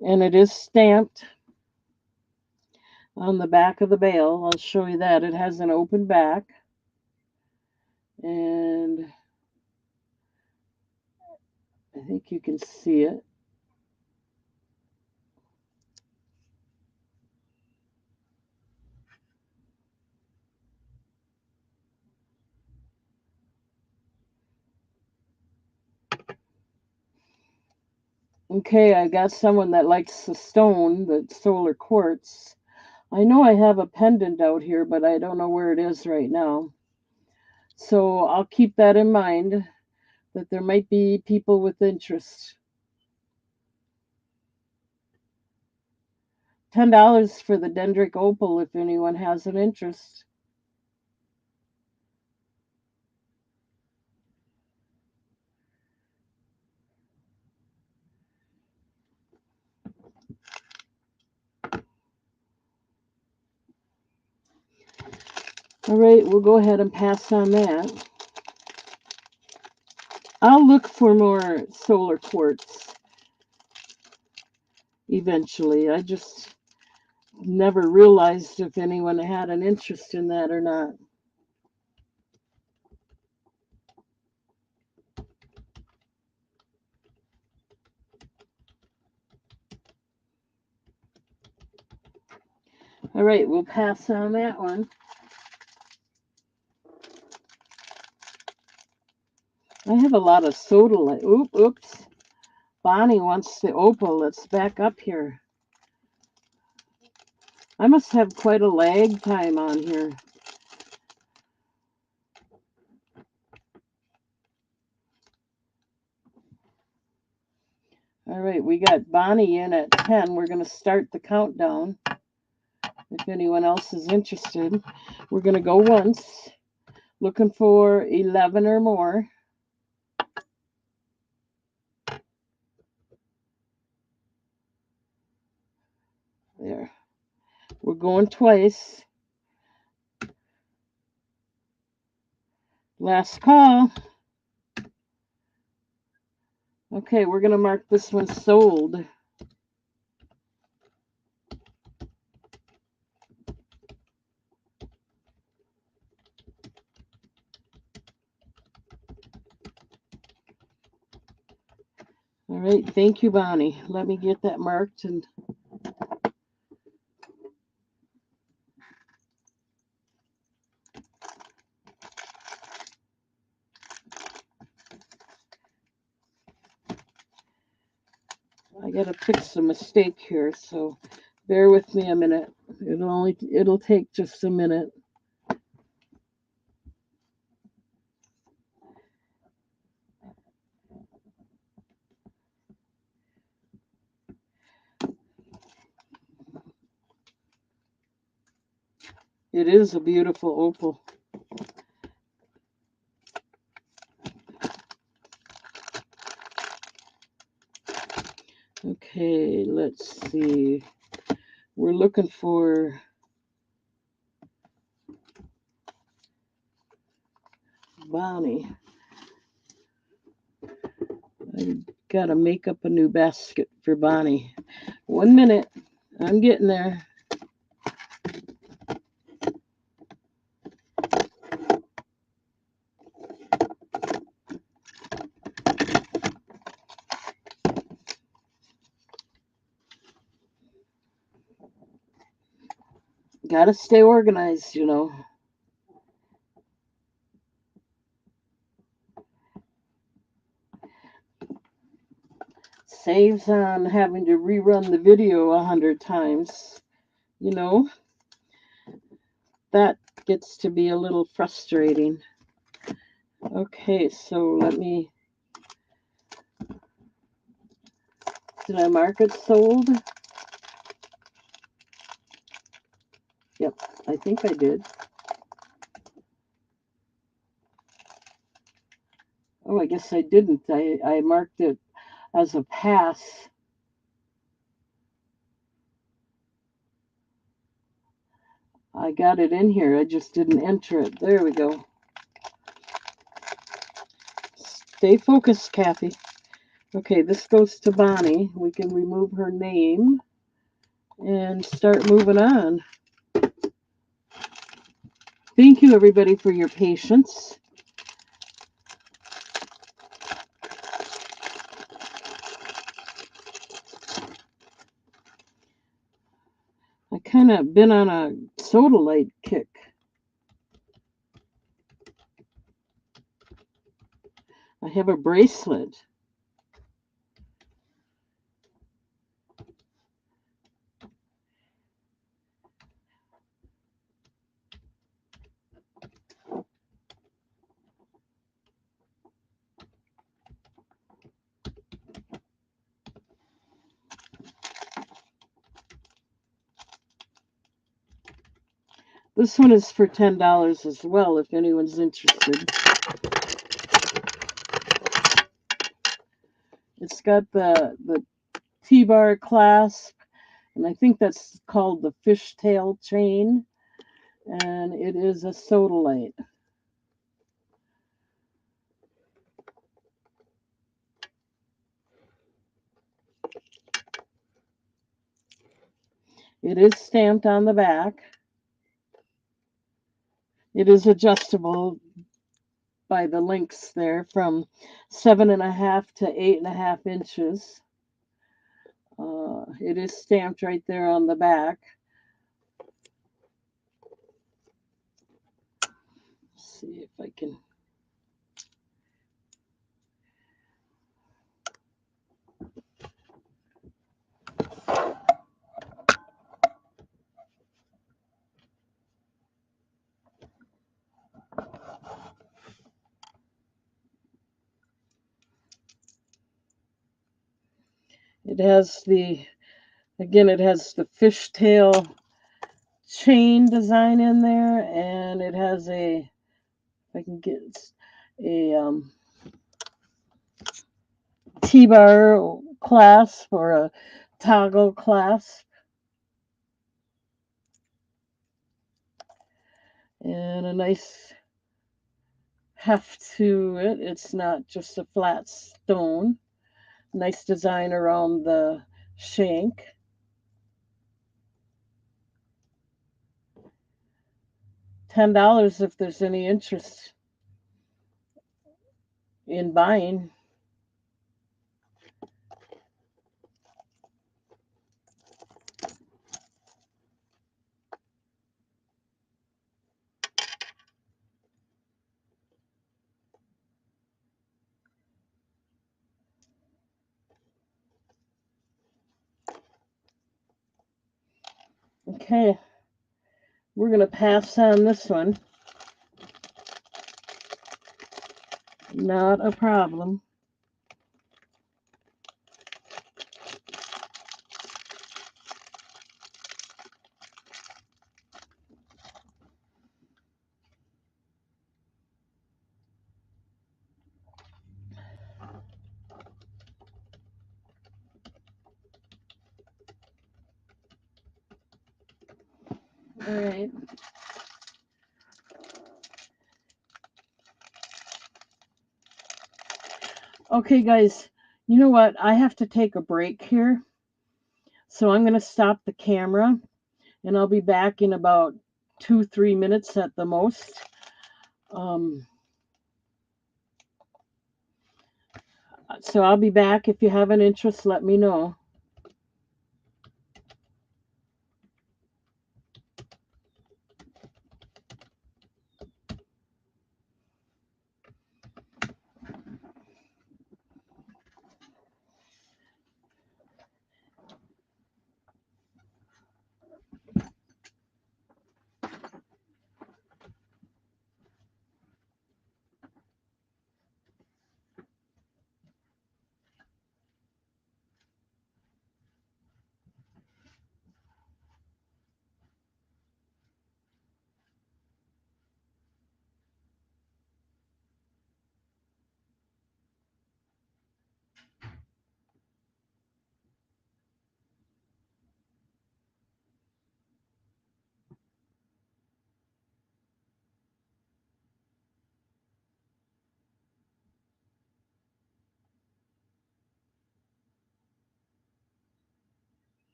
And it is stamped on the back of the bail. I'll show you that. It has an open back. And I think you can see it. Okay, I got someone that likes the stone, the solar quartz. I know I have a pendant out here, but I don't know where it is right now. So I'll keep that in mind, that there might be people with interest. $10 for the dendric opal if anyone has an interest. All right, we'll go ahead and pass on that. I'll look for more solar quartz eventually. I just never realized if anyone had an interest in that or not. All right, we'll pass on that one. I have a lot of sodalite. Oops. Bonnie wants the opal. Let's back up here. I must have quite a lag time on here. All right, we got Bonnie in at 10. We're going to start the countdown. If anyone else is interested, we're going to go once, looking for 11 or more. There. We're going twice. Last call. Okay, we're going to mark this one sold. All right, thank you, Bonnie. Let me get that marked and I gotta fix a mistake here, so bear with me a minute. It'll take just a minute. It is a beautiful opal. Okay, let's see. We're looking for Bonnie. I gotta make up a new basket for Bonnie. 1 minute. I'm getting there. Gotta stay organized, you know. Saves on having to rerun the video 100 times, you know. That gets to be a little frustrating. Okay, so let me. Did I mark it sold? Yep, I think I did. Oh, I guess I didn't. I marked it as a pass. I got it in here. I just didn't enter it. There we go. Stay focused, Kathy. Okay, this goes to Bonnie. We can remove her name and start moving on. Thank you, everybody, for your patience. I kind of been on a sodalite kick. I have a bracelet. This one is for $10 as well, if anyone's interested. It's got the T-bar clasp, and I think that's called the fishtail chain, and it is a sodalite. It is stamped on the back. It is adjustable by the links there from 7.5 to 8.5 inches. It is stamped right there on the back. Let's see if I can. It has the, again, it has the fishtail chain design in there, and it has a, if I can get a T-bar clasp or a toggle clasp, and a nice heft to it. It's not just a flat stone. Nice design around the shank. $10 if there's any interest in buying. Okay, we're going to pass on this one. Not a problem. All right. Okay, guys, you know what? I have to take a break here. So I'm going to stop the camera and I'll be back in about 2-3 minutes at the most. So I'll be back. If you have an interest, let me know.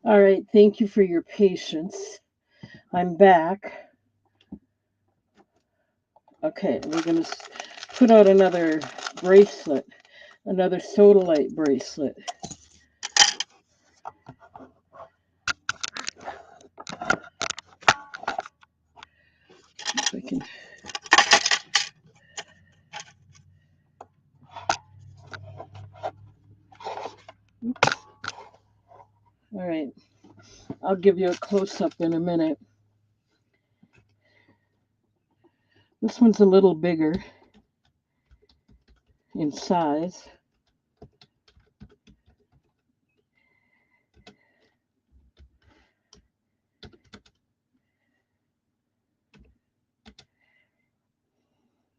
All right, thank you for your patience. I'm back. Okay, we're going to put out another bracelet, another sodalite bracelet. If I can. Oops. All right, I'll give you a close-up in a minute. This one's a little bigger in size.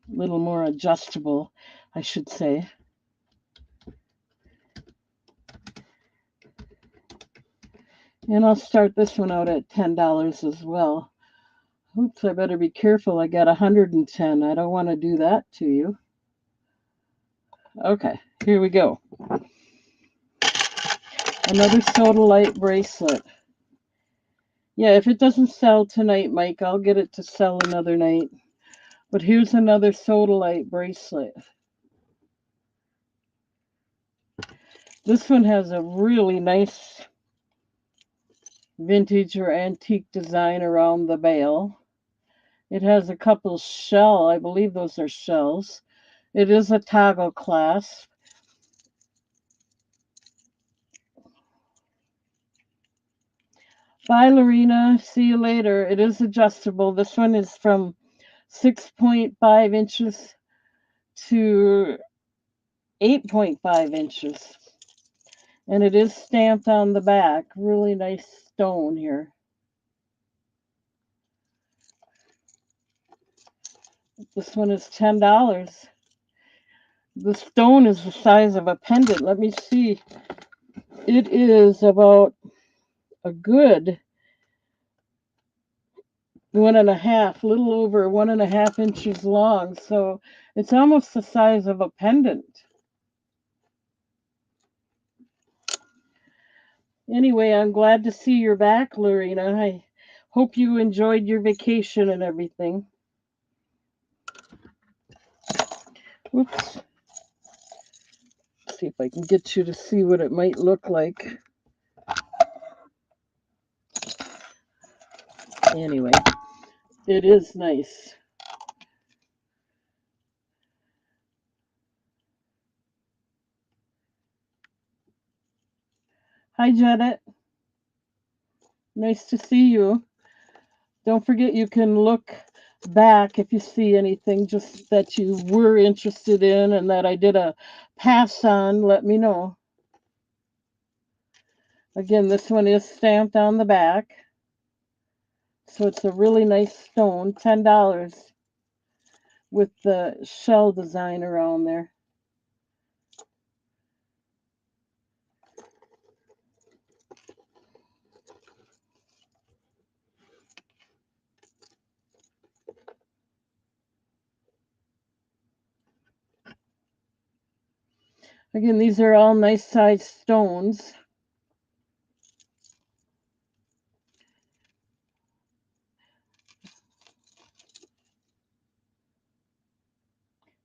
A little more adjustable, I should say. And I'll start this one out at $10 as well. Oops, I better be careful. I got 110. I don't want to do that to you. Okay, here we go. Another sodalite bracelet. Yeah, if it doesn't sell tonight, Mike, I'll get it to sell another night. But here's another sodalite bracelet. This one has a really nice vintage or antique design around the bail. It has a couple shell, I believe those are shells. It is a toggle clasp. Bye, Lorena. See you later. It is adjustable. This one is from 6.5 inches to 8.5 inches. And it is stamped on the back. Really nice stone here. This one is $10. The stone is the size of a pendant. Let me see. It is about a good 1.5, little over 1.5 inches long. So it's almost the size of a pendant. Anyway, I'm glad to see you're back, Lorena. I hope you enjoyed your vacation and everything. Oops. See if I can get you to see what it might look like. Anyway, it is nice. Hi, Janet. Nice to see you. Don't forget you can look back if you see anything just that you were interested in and that I did a pass on, let me know. Again, this one is stamped on the back. So it's a really nice stone, $10 with the shell design around there. Again, these are all nice sized stones.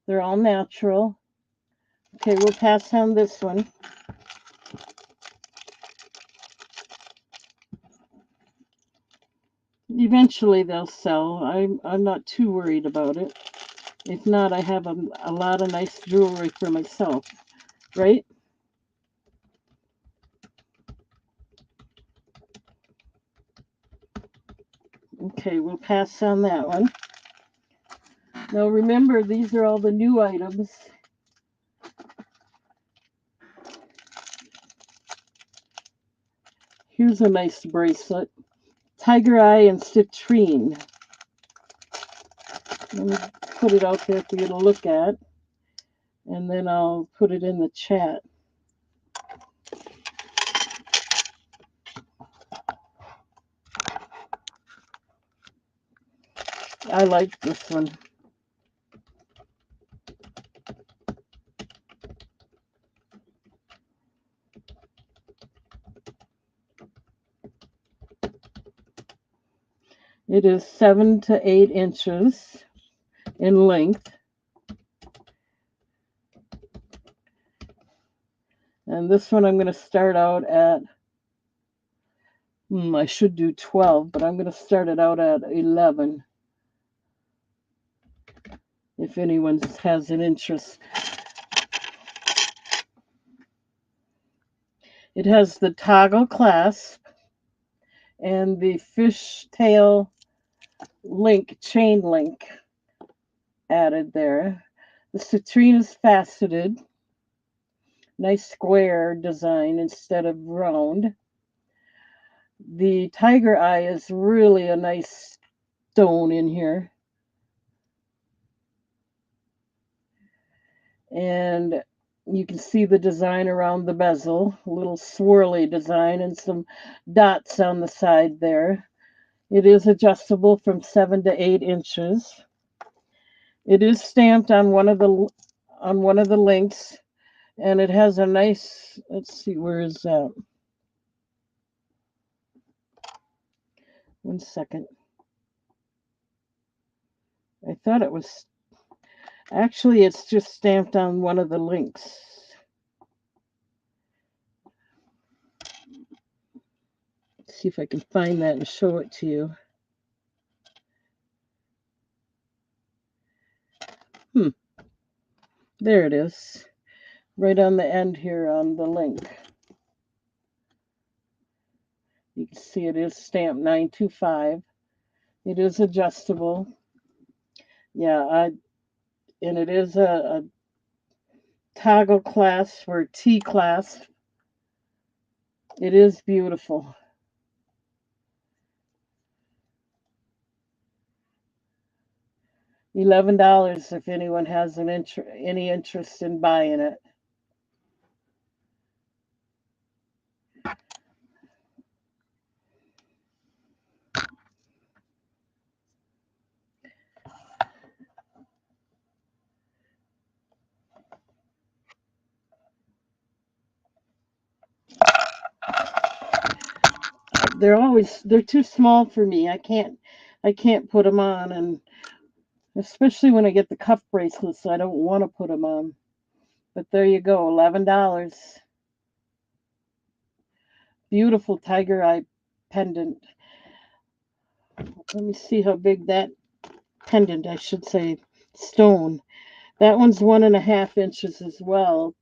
They're all natural. Okay, we'll pass on this one. Eventually they'll sell. I'm not too worried about it. If not, I have a lot of nice jewelry for myself, right? Okay, we'll pass on that one. Now remember, these are all the new items. Here's a nice bracelet. Tiger Eye and Citrine. Let me put it out there for you to look at. And then I'll put it in the chat. I like this one. It is 7 to 8 inches in length. And this one I'm going to start out at, I should do 12, but I'm going to start it out at 11. If anyone has an interest. It has the toggle clasp and the fishtail link, chain link added there. The citrine is faceted. Nice square design instead of round. The tiger eye is really a nice stone in here. And you can see the design around the bezel, a little swirly design and some dots on the side there. It is adjustable from 7 to 8 inches. It is stamped on one of the links, and it has a nice, let's see, where is that? One second. I thought it was, actually it's just stamped on one of the links. Let's see if I can find that and show it to you. There it is. Right on the end here on the link. You can see it is stamped 925. It is adjustable. Yeah, and it is a toggle clasp or T clasp. It is beautiful. $11 if anyone has any interest in buying it. They're too small for me. I can't put them on, and especially when I get the cuff bracelets, I don't want to put them on. But there you go, $11. Beautiful tiger eye pendant. Let me see how big that pendant, I should say, stone. That one's 1.5 inches as well.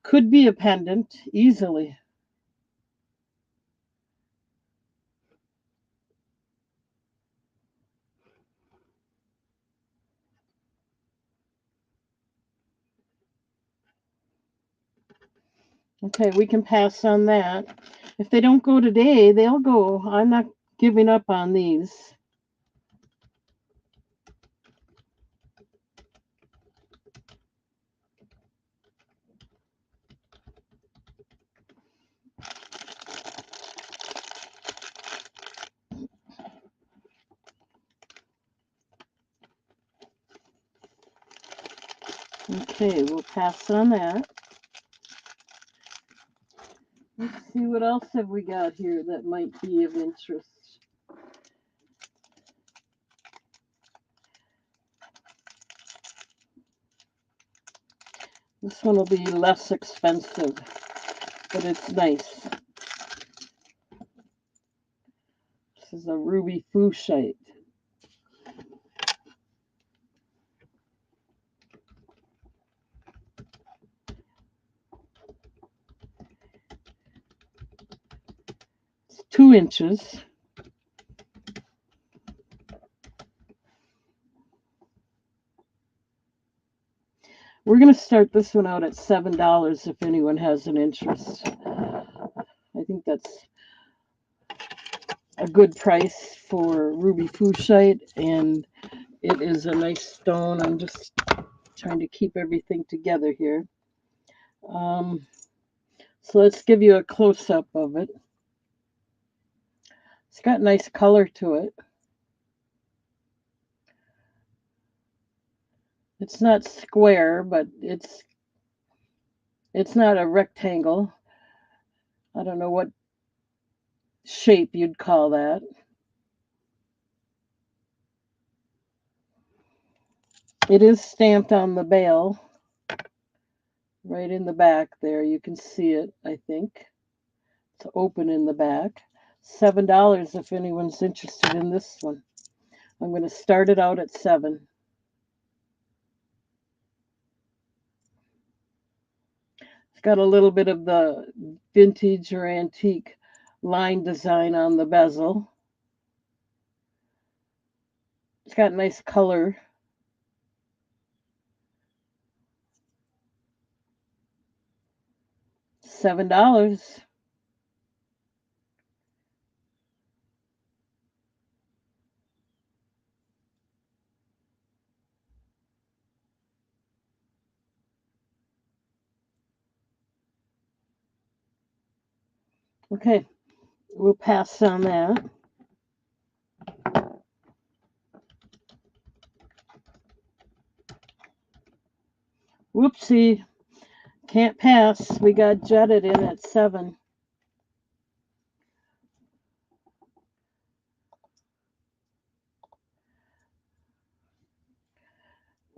Could be a pendant easily. Okay, we can pass on that. If they don't go today, they'll go. I'm not giving up on these. Okay, we'll pass on that. Let's see what else have we got here that might be of interest. This one will be less expensive, but it's nice. This is a ruby fuchsite. It's 2 inches. We're going to start this one out at $7 if anyone has an interest. I think that's a good price for ruby fuchsite, and it is a nice stone. I'm just trying to keep everything together here. So let's give you a close-up of it. It's got nice color to it. It's not square, but it's not a rectangle. I don't know what shape you'd call that. It is stamped on the bail, right in the back there. You can see it, I think. It's open in the back. $7 if anyone's interested in this one. I'm going to start it out at $7. It's got a little bit of the vintage or antique line design on the bezel. It's got nice color. $7. Okay, we'll pass on that. Whoopsie, can't pass. We got jetted in at 7.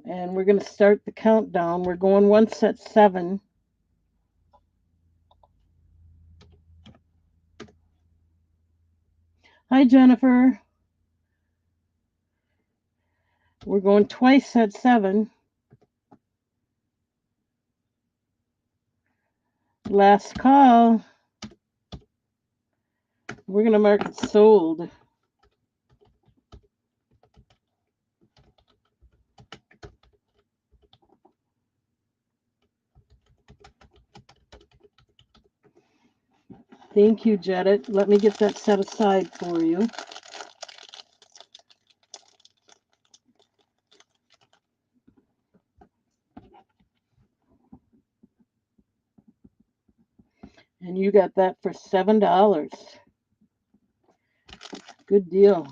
And we're going to start the countdown. We're going once at 7. Hi, Jennifer. We're going twice at 7. Last call. We're going to mark it sold. Thank you, Jetted. Let me get that set aside for you. And you got that for $7. Good deal.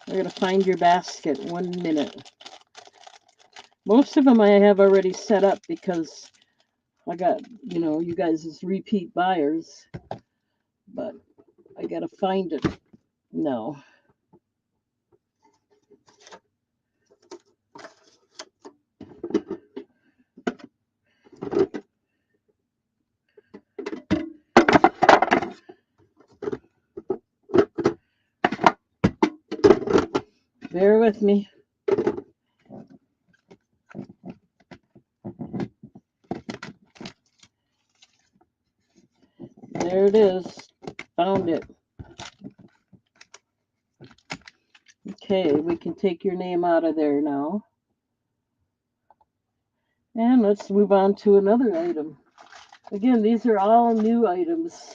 I gotta find your basket. 1 minute. Most of them I have already set up because I got, you guys as repeat buyers. But I gotta find it now. Bear with me. There it is. Found it. Okay, we can take your name out of there now. And let's move on to another item. Again, these are all new items.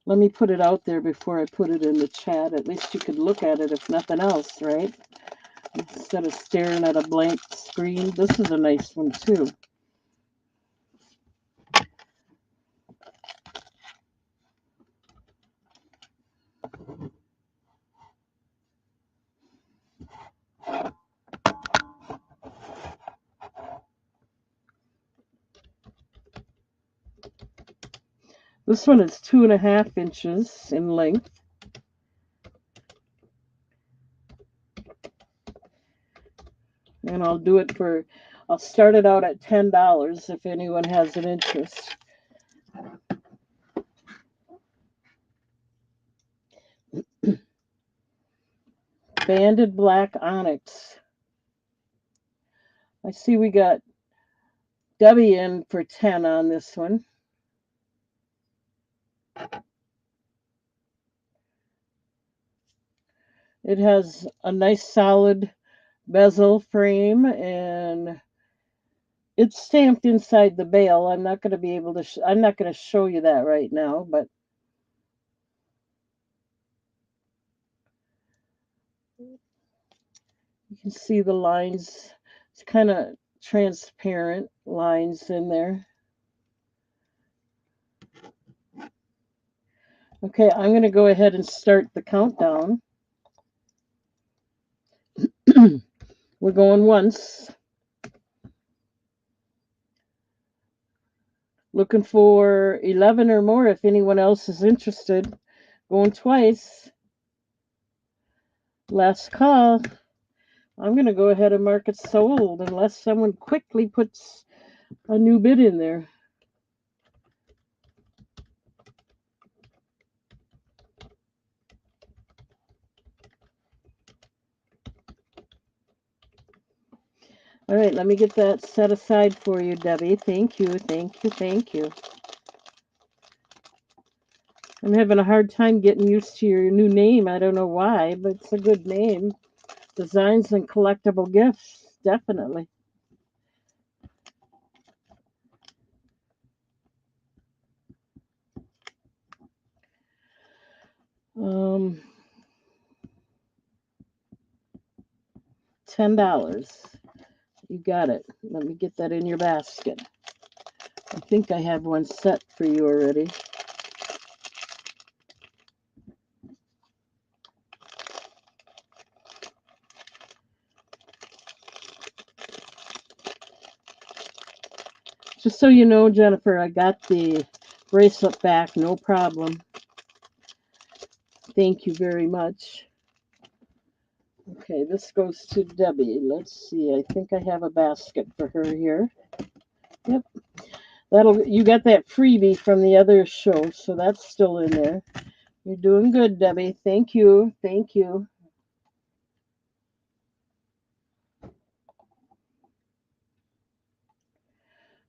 Let me put it out there before I put it in the chat. At least you could look at it if nothing else, right? Instead of staring at a blank screen. This is a nice one too. This one is 2.5 inches in length. And I'll start it out at $10 if anyone has an interest. Banded black onyx. I see we got Debbie in for 10 on this one. It has a nice solid bezel frame and it's stamped inside the bail. I'm not going to be able to I'm not going to show you that right now, but you can see the lines. It's kind of transparent lines in there. Okay, I'm going to go ahead and start the countdown. We're going once. Looking for 11 or more if anyone else is interested. Going twice. Last call. I'm going to go ahead and mark it sold unless someone quickly puts a new bid in there. All right, let me get that set aside for you, Debbie. Thank you, thank you, thank you. I'm having a hard time getting used to your new name. I don't know why, but it's a good name. Designs and collectible gifts, definitely. Um, $10. You got it. Let me get that in your basket. I think I have one set for you already. Just so you know, Jennifer, I got the bracelet back, no problem. Thank you very much. Okay, this goes to Debbie. Let's see. I think I have a basket for her here. Yep. You got that freebie from the other show, so that's still in there. You're doing good, Debbie. Thank you. Thank you.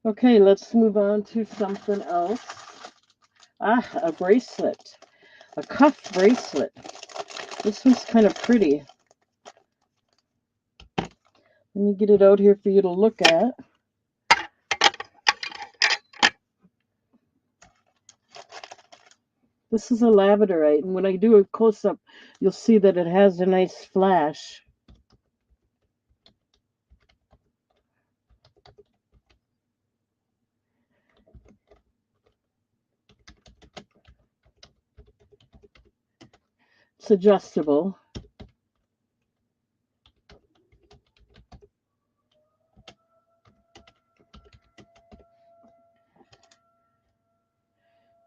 Okay, let's move on to something else. Ah, a bracelet. A cuff bracelet. This one's kind of pretty. Let me get it out here for you to look at. This is a labradorite, and when I do a close-up, you'll see that it has a nice flash. It's adjustable.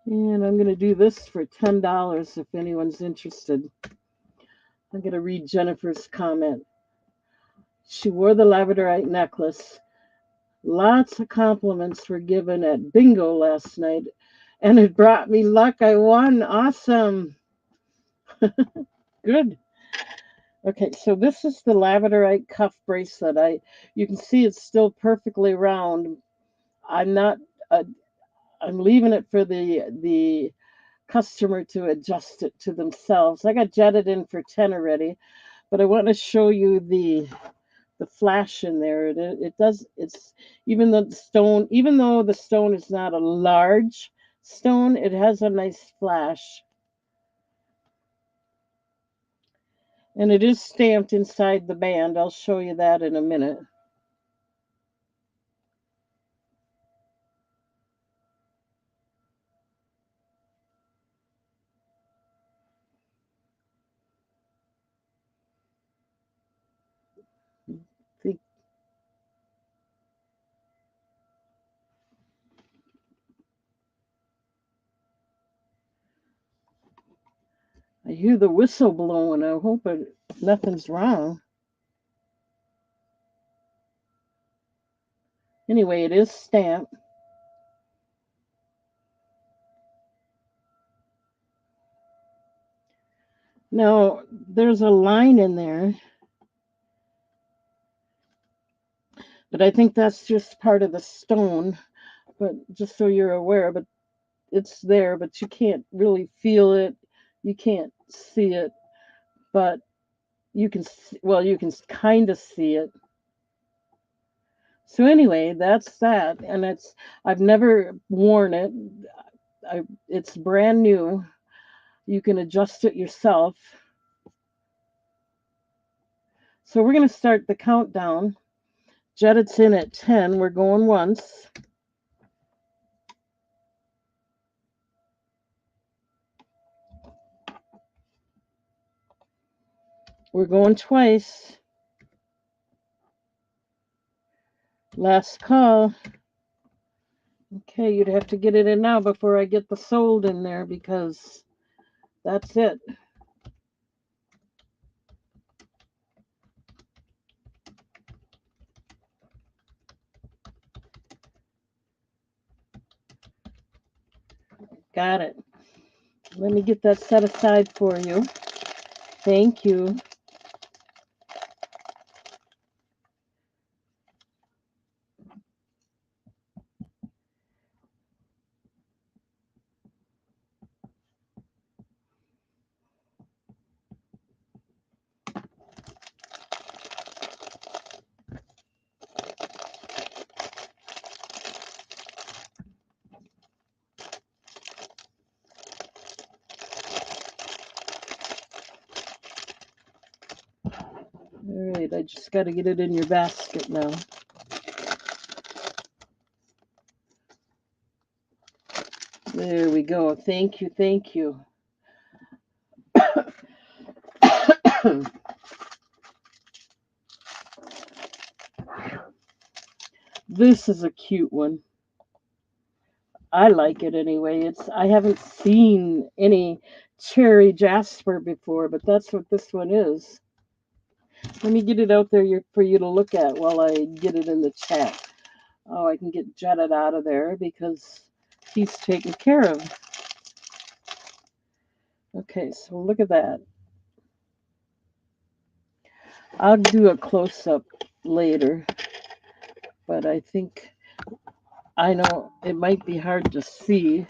And I'm going to do this for $10 if anyone's interested. I'm going to read Jennifer's comment. She wore the labradorite necklace. Lots of compliments were given at bingo last night, and it brought me luck. I won. Awesome. Good. Okay, so this is the labradorite cuff bracelet. You can see it's still perfectly round. I'm not. Uh, I'm leaving it for the customer to adjust it to themselves. I got jetted in for 10 already, but I want to show you the flash in there. It does. It's even though the stone is not a large stone, it has a nice flash. And it is stamped inside the band. I'll show you that in a minute. The- I hear the whistle blowing. I hope nothing's wrong. Anyway, it is stamped. Now, there's a line in there, but I think that's just part of the stone. But just so you're aware, but it's there, but you can't really feel it. You can't see it, but you can kind of see it. So anyway, that's that, and I've never worn it. It's brand new. You can adjust it yourself. So we're going to start the countdown. Jedit's in at 10. We're going once. We're going twice. Last call. Okay, you'd have to get it in now before I get the sold in there because that's it. Got it. Let me get that set aside for you. Thank you. All right, I just got to get it in your basket now. There we go. Thank you, thank you. This is a cute one. I like it anyway. I haven't seen any cherry jasper before, but that's what this one is. Let me get it out there for you to look at while I get it in the chat. Oh, I can get jetted out of there because he's taken care of. Okay, so look at that. I'll do a close-up later, but I know it might be hard to see.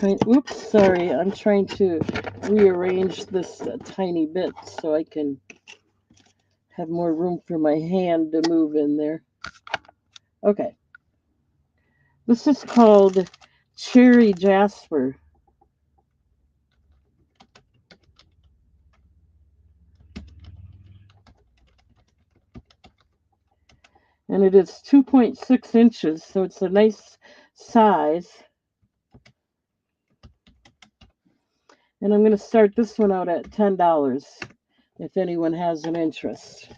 Oops, sorry. I'm trying to rearrange this a tiny bit so I can have more room for my hand to move in there. Okay. This is called Cherry Jasper. And it is 2.6 inches, so it's a nice size. And I'm going to start this one out at $10 if anyone has an interest.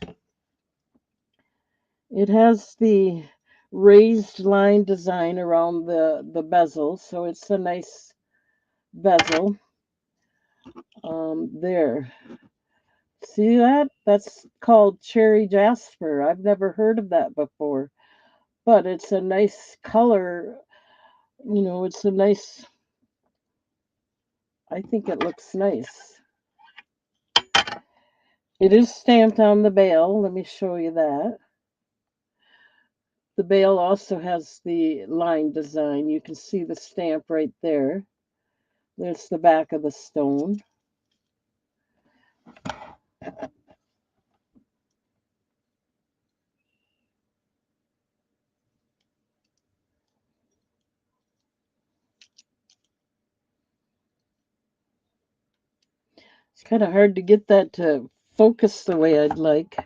It has the raised line design around the bezel, so it's a nice bezel. There. See that? That's called cherry jasper. I've never heard of that before, but it's a nice color. It's a nice, I think it looks nice. It is stamped on the bail. Let me show you that. The bail also has the line design. You can see the stamp right there. There's the back of the stone. It's kind of hard to get that to focus the way I'd like.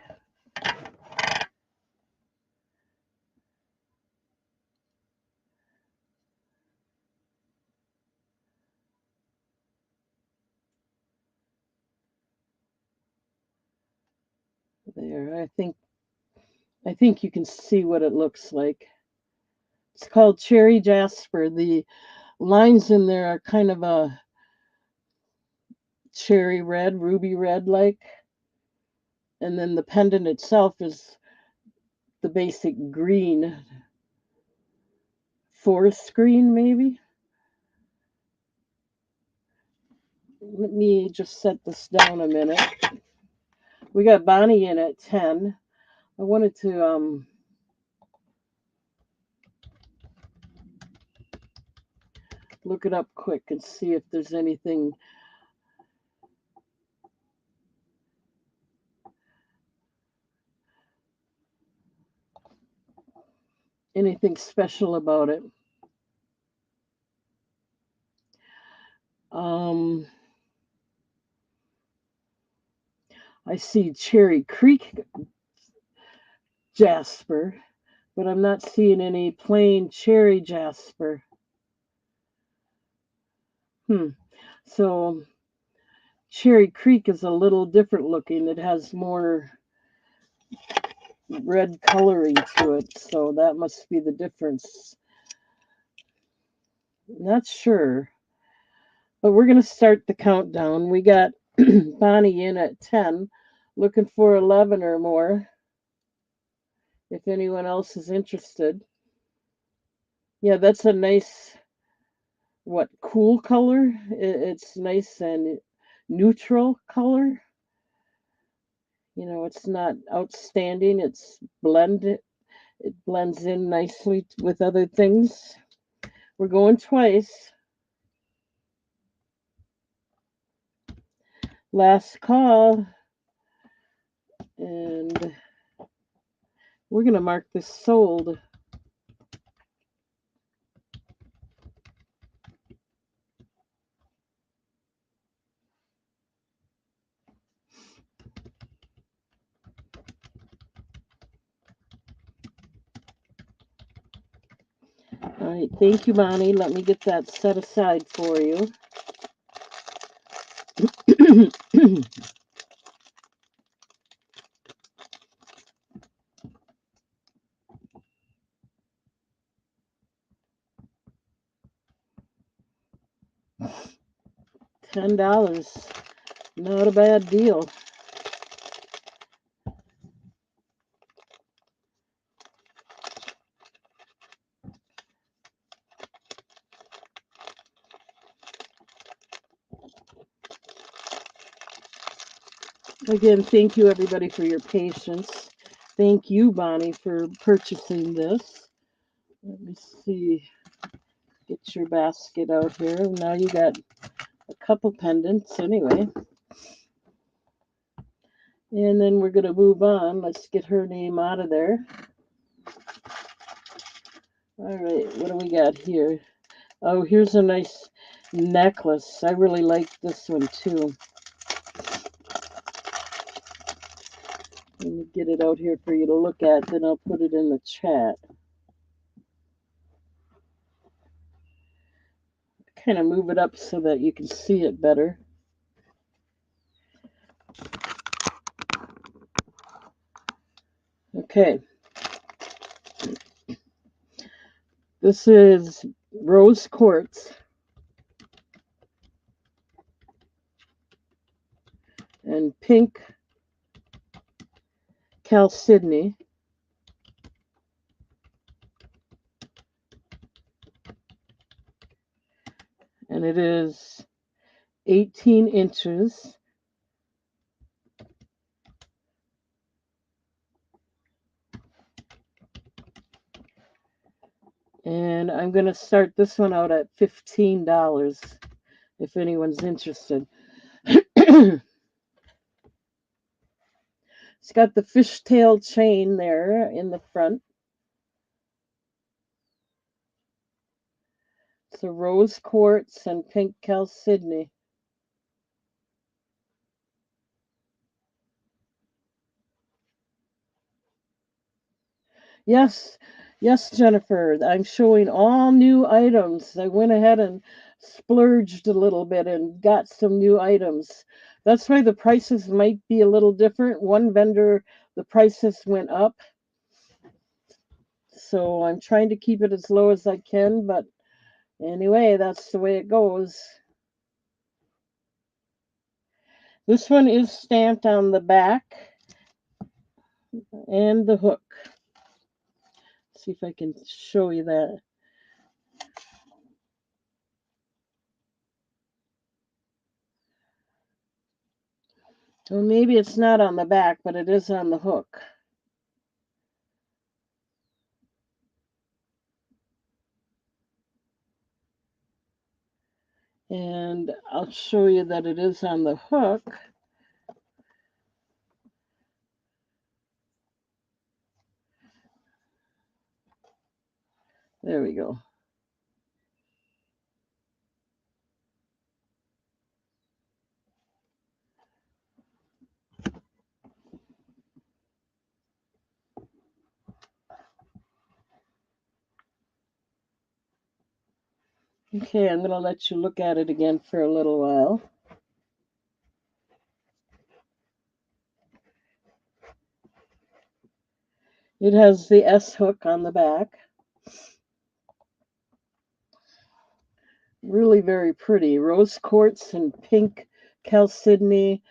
There, I think you can see what it looks like. It's called cherry jasper. The lines in there are kind of a cherry red, ruby red like. And then the pendant itself is the basic green, forest green maybe. Let me just set this down a minute. We got Bonnie in at 10. I wanted to look it up quick and see if there's anything special about it. I see Cherry Creek jasper, but I'm not seeing any plain cherry jasper. So Cherry Creek is a little different looking. It has more red coloring to it, so that must be the difference. Not sure, but we're going to start the countdown. We got Bonnie in at 10, looking for 11 or more, if anyone else is interested. Yeah, that's a nice, cool color. It's nice and neutral color. It's not outstanding. It blends in nicely with other things. We're going twice. Last call. And we're going to mark this sold. All right, thank you, Bonnie. Let me get that set aside for you. $10. Not a bad deal. Again, thank you everybody for your patience. Thank you, Bonnie, for purchasing this. Let me see. Get your basket out here. Now you got a couple pendants anyway. And then we're going to move on. Let's get her name out of there. All right, what do we got here? Oh, here's a nice necklace. I really like this one too. Let me get it out here for you to look at, then I'll put it in the chat. Kind of move it up so that you can see it better. Okay. This is rose quartz and pink chalcedony. And it is 18 inches. And I'm going to start this one out at $15 if anyone's interested. It's got the fishtail chain there in the front. It's a rose quartz and pink chalcedony. Yes, yes, Jennifer. I'm showing all new items. I went ahead and splurged a little bit and got some new items. That's why the prices might be a little different. One vendor, the prices went up. So I'm trying to keep it as low as I can, but anyway, that's the way it goes. This one is stamped on the back and the hook. See if I can show you that. Well, maybe it's not on the back, but it is on the hook. And I'll show you that it is on the hook. There we go. Okay, I'm going to let you look at it again for a little while. It has the S hook on the back. Really very pretty. Rose quartz and pink chalcedony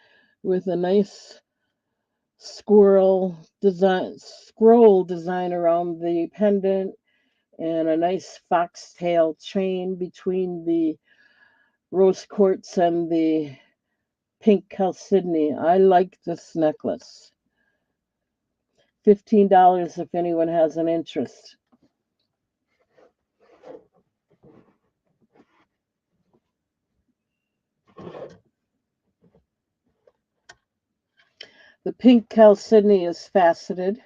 with a nice scroll design around the pendant and a nice foxtail chain between the rose quartz and the pink chalcedony. I like this necklace. $15 if anyone has an interest. The pink chalcedony is faceted.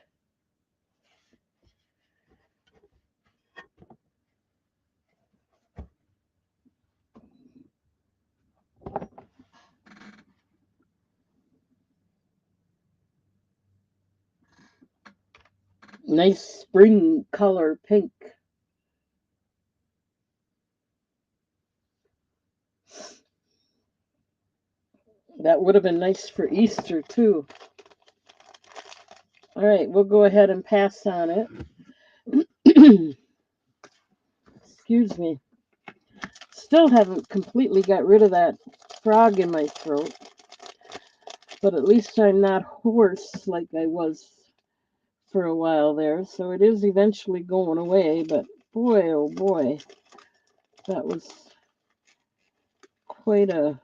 Nice spring color pink. That would have been nice for Easter too. All right, we'll go ahead and pass on it. Excuse me. Still haven't completely got rid of that frog in my throat, but at least I'm not hoarse like I was for a while there. So it is eventually going away, but boy, oh boy, that was quite a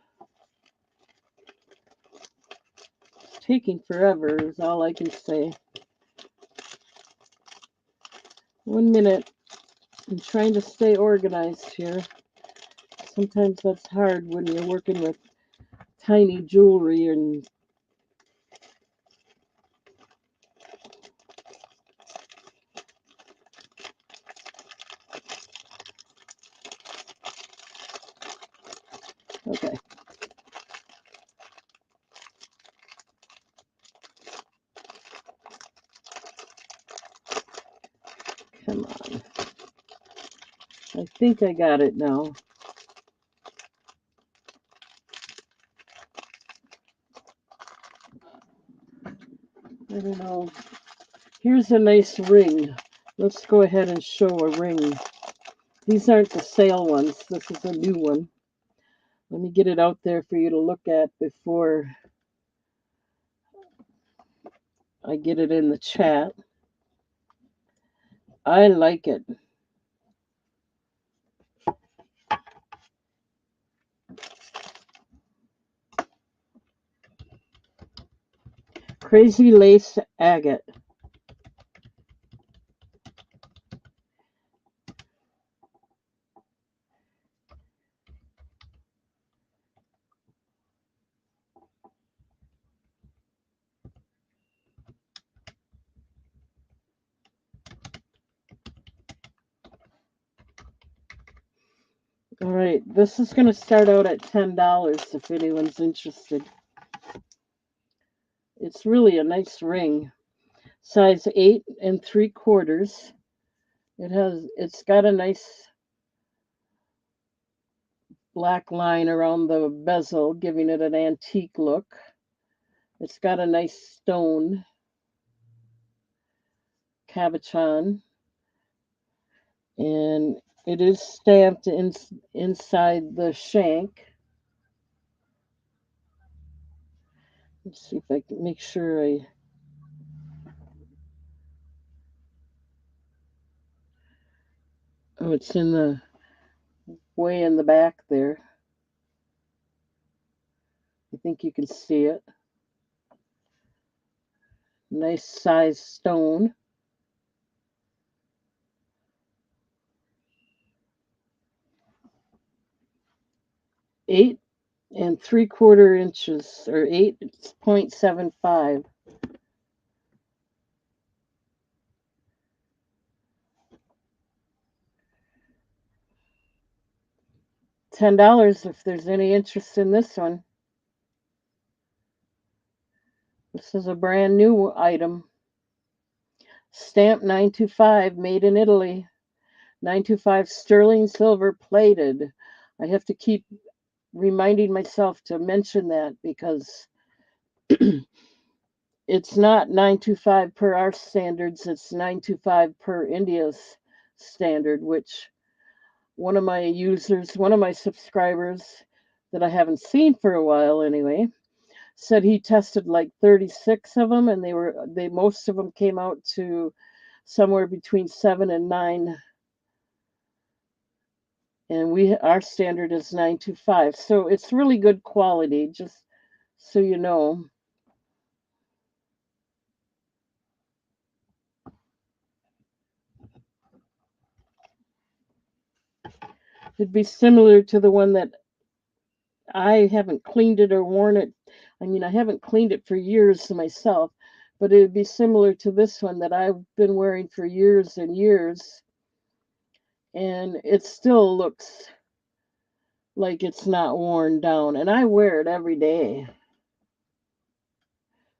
taking forever is all I can say. 1 minute. I'm trying to stay organized here. Sometimes that's hard when you're working with tiny jewelry and okay. Come on. I think I got it now. I don't know. Here's a nice ring. Let's go ahead and show a ring. These aren't the sale ones. This is a new one. Let me get it out there for you to look at before I get it in the chat. I like it. Crazy lace agate. All right, this is going to start out at $10 if anyone's interested. It's really a nice ring. Size 8 3/4. It's got a nice black line around the bezel, giving it an antique look. It's got a nice stone cabochon, and it is stamped inside the shank. Let's see if I can make sure I. Oh, it's in the way in the back there. I think you can see it. Nice size stone. 8 3/4 inches, or 8.75. $10 if there's any interest in this one. This is a brand new item. Stamp 925, made in Italy. 925 sterling silver plated. I have to keep reminding myself to mention that because it's not 925 per our standards, it's 925 per India's standard, which one of my subscribers that I haven't seen for a while anyway, said he tested like 36 of them and they most of them came out to somewhere between 7 and 9, and our standard is 925. So it's really good quality, just so you know. It'd be similar to the one that I haven't cleaned it or worn it. I mean, I haven't cleaned it for years myself, but it would be similar to this one that I've been wearing for years and years, and it still looks like it's not worn down, and I wear it every day.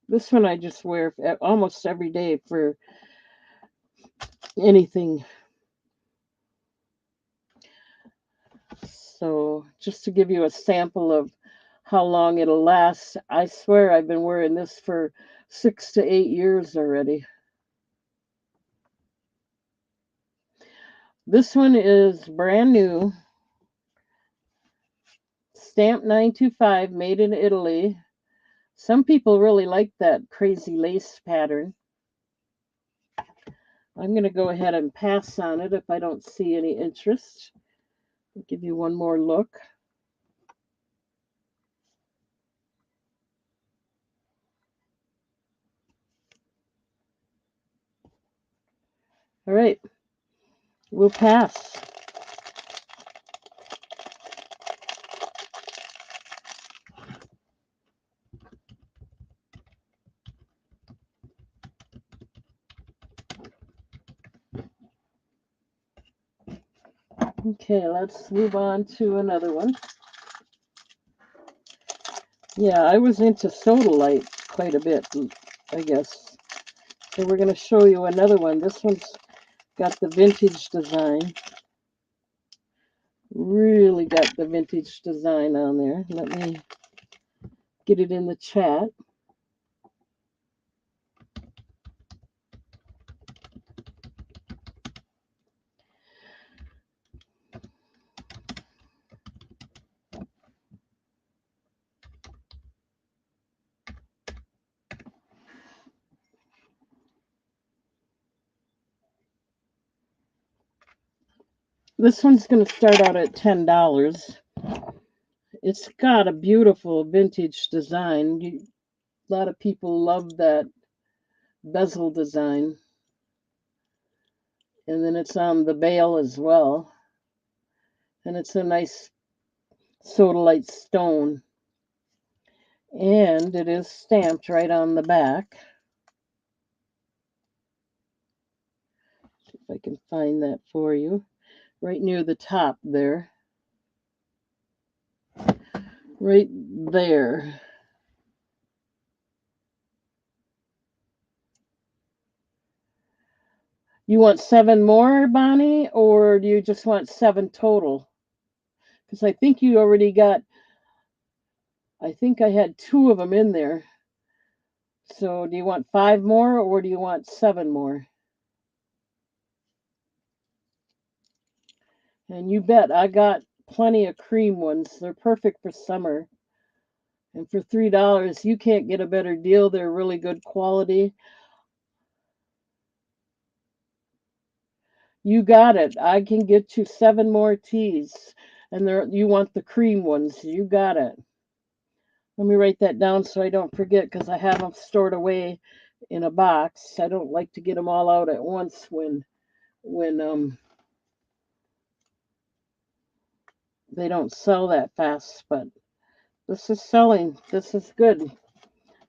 This one I just wear almost every day for anything. So just to give you a sample of how long it'll last, I swear I've been wearing this for 6 to 8 years already. This one is brand new, stamp 925, made in Italy. Some people really like that crazy lace pattern. I'm going to go ahead and pass on it if I don't see any interest. I'll give you one more look. All right, we'll pass. Okay, let's move on to another one. Yeah, I was into Sodalite quite a bit, I guess. So we're going to show you another one. This one's got the vintage design. Really got the vintage design on there. Let me get it in the chat. This one's going to start out at $10. It's got a beautiful vintage design. A lot of people love that bezel design. And then it's on the bail as well. And it's a nice sodalite stone. And it is stamped right on the back. See if I can find that for you. Right near the top there. Right there. You want 7 more, Bonnie, or do you just want 7 total? Because I think you already got, I think I had 2 of them in there. So do you want 5 more or do you want 7 more? And you bet I got plenty of cream ones. They're perfect for summer. And for $3, you can't get a better deal. They're really good quality. You got it. I can get you 7 more teas. And you want the cream ones. You got it. Let me write that down so I don't forget because I have them stored away in a box. I don't like to get them all out at once when they don't sell that fast, but this is selling. This is good.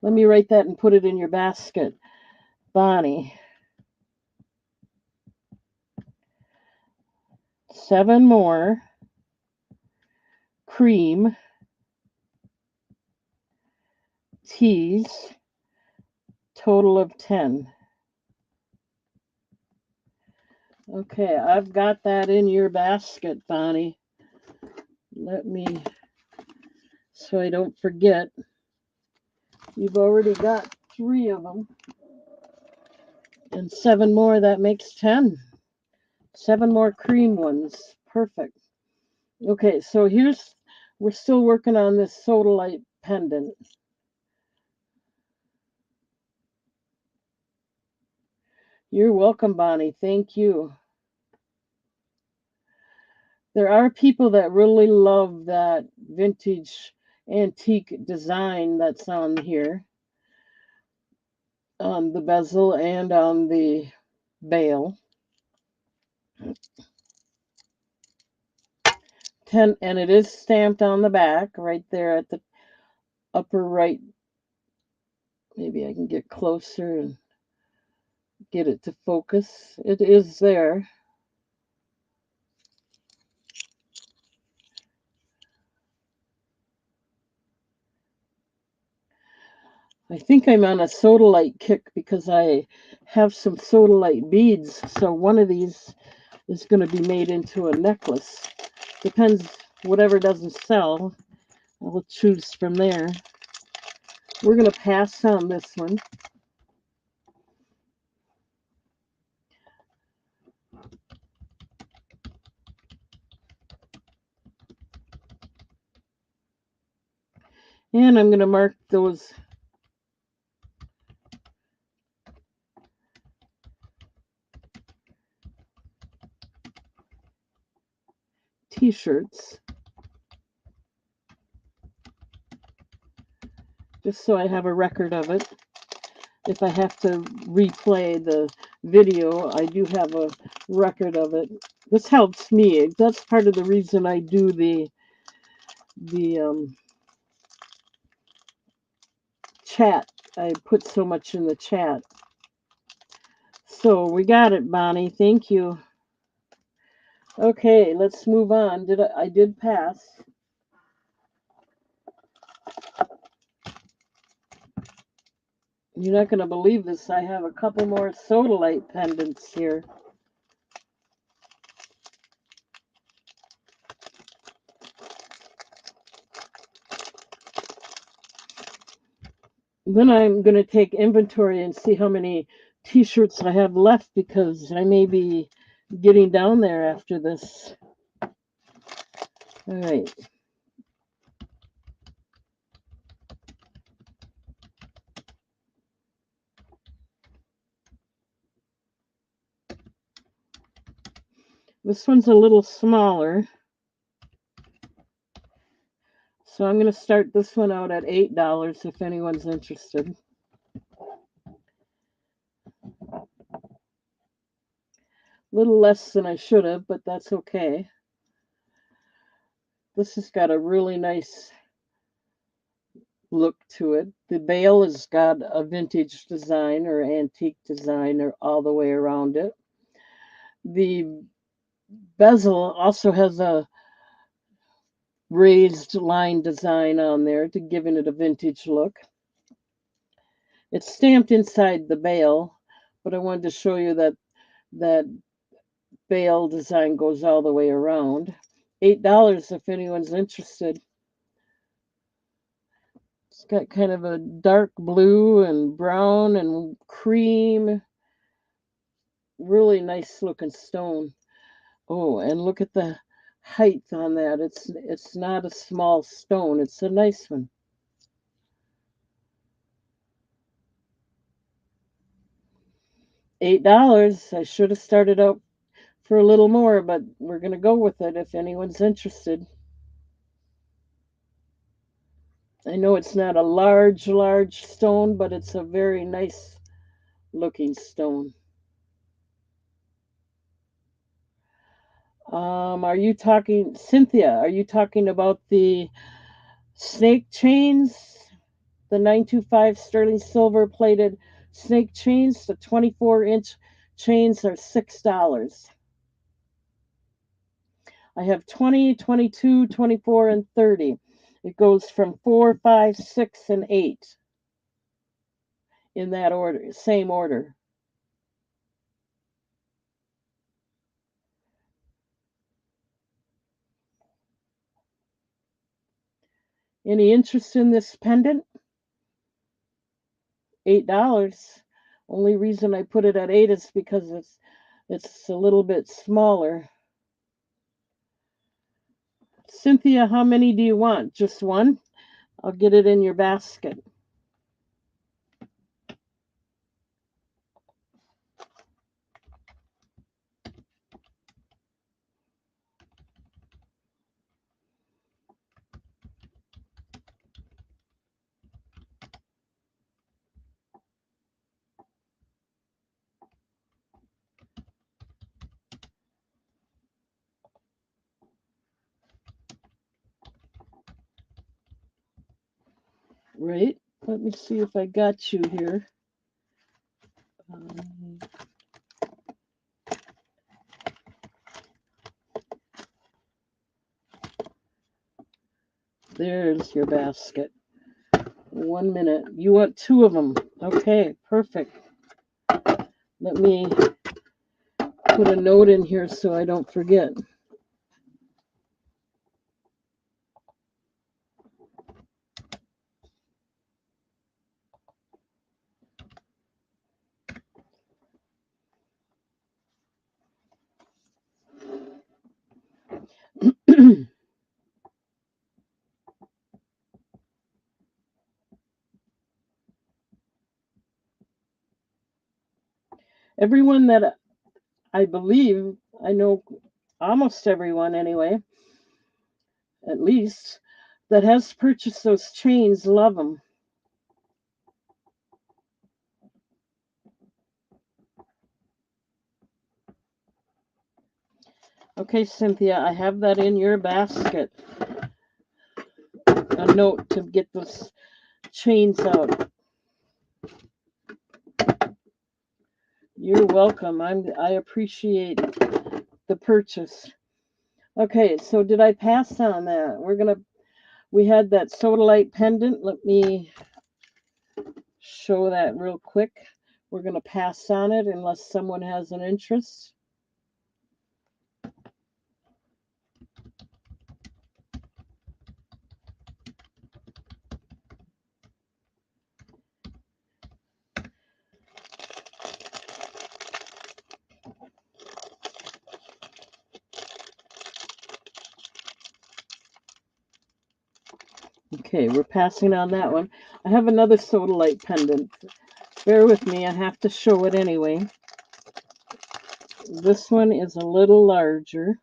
Let me write that and put it in your basket. Bonnie. 7 more cream teas, total of 10. Okay, I've got that in your basket, Bonnie. Let me, so I don't forget. You've already got 3 of them. And 7 more, that makes 10. 7 more cream ones. Perfect. Okay, so we're still working on this sodalite pendant. You're welcome, Bonnie. Thank you. There are people that really love that vintage antique design that's on here, on the bezel and on the bail. And it is stamped on the back right there at the upper right. Maybe I can get closer and get it to focus. It is there. I think I'm on a sodalite kick because I have some sodalite beads. So one of these is going to be made into a necklace. Depends, whatever doesn't sell, I'll choose from there. We're going to pass on this one. And I'm going to mark those t-shirts just so I have a record of it. If I have to replay the video, I do have a record of it. This helps me. That's part of the reason I do the chat. I put so much in the chat. So we got it, Bonnie. Thank you. Okay, let's move on. I did pass. You're not going to believe this. I have a couple more sodalite pendants here. Then I'm going to take inventory and see how many t-shirts I have left because I may be getting down there after this. All right. This one's a little smaller. So I'm going to start this one out at $8 if anyone's interested. A little less than I should have, but that's okay. This has got a really nice look to it. The bail has got a vintage design or antique design all the way around it. The bezel also has a raised line design on there to giving it a vintage look. It's stamped inside the bail, but I wanted to show you that bail design goes all the way around. $8 if anyone's interested. It's got kind of a dark blue and brown and cream. Really nice looking stone. Oh, and look at the height on that. It's not a small stone. It's a nice one. $8. I should have started out for a little more, but we're going to go with it if anyone's interested. I know it's not a large stone, but it's a very nice looking stone. Are you talking, Cynthia? Are you talking about the snake chains? The 925 sterling silver plated snake chains, the 24-inch chains are $6. I have 20, 22, 24, and 30. It goes from 4, 5, 6, and 8 in that order, same order. Any interest in this pendant? $8. Only reason I put it at 8 is because it's a little bit smaller. Cynthia, how many do you want? Just one? I'll get it in your basket. Right? Let me see if I got you here. Um, there's your basket. 1 minute. You want 2 of them. Okay, perfect. Let me put a note in here so I don't forget. Everyone that I believe, I know almost everyone anyway, at least, that has purchased those chains love them. Okay, Cynthia, I have that in your basket. A note to get those chains out. You're welcome. I appreciate the purchase. Okay, so did I pass on that? We had that sodalite pendant. Let me show that real quick. We're gonna pass on it unless someone has an interest. Okay, we're passing on that one. I have another sodalite pendant. Bear with me, I have to show it anyway. This one is a little larger.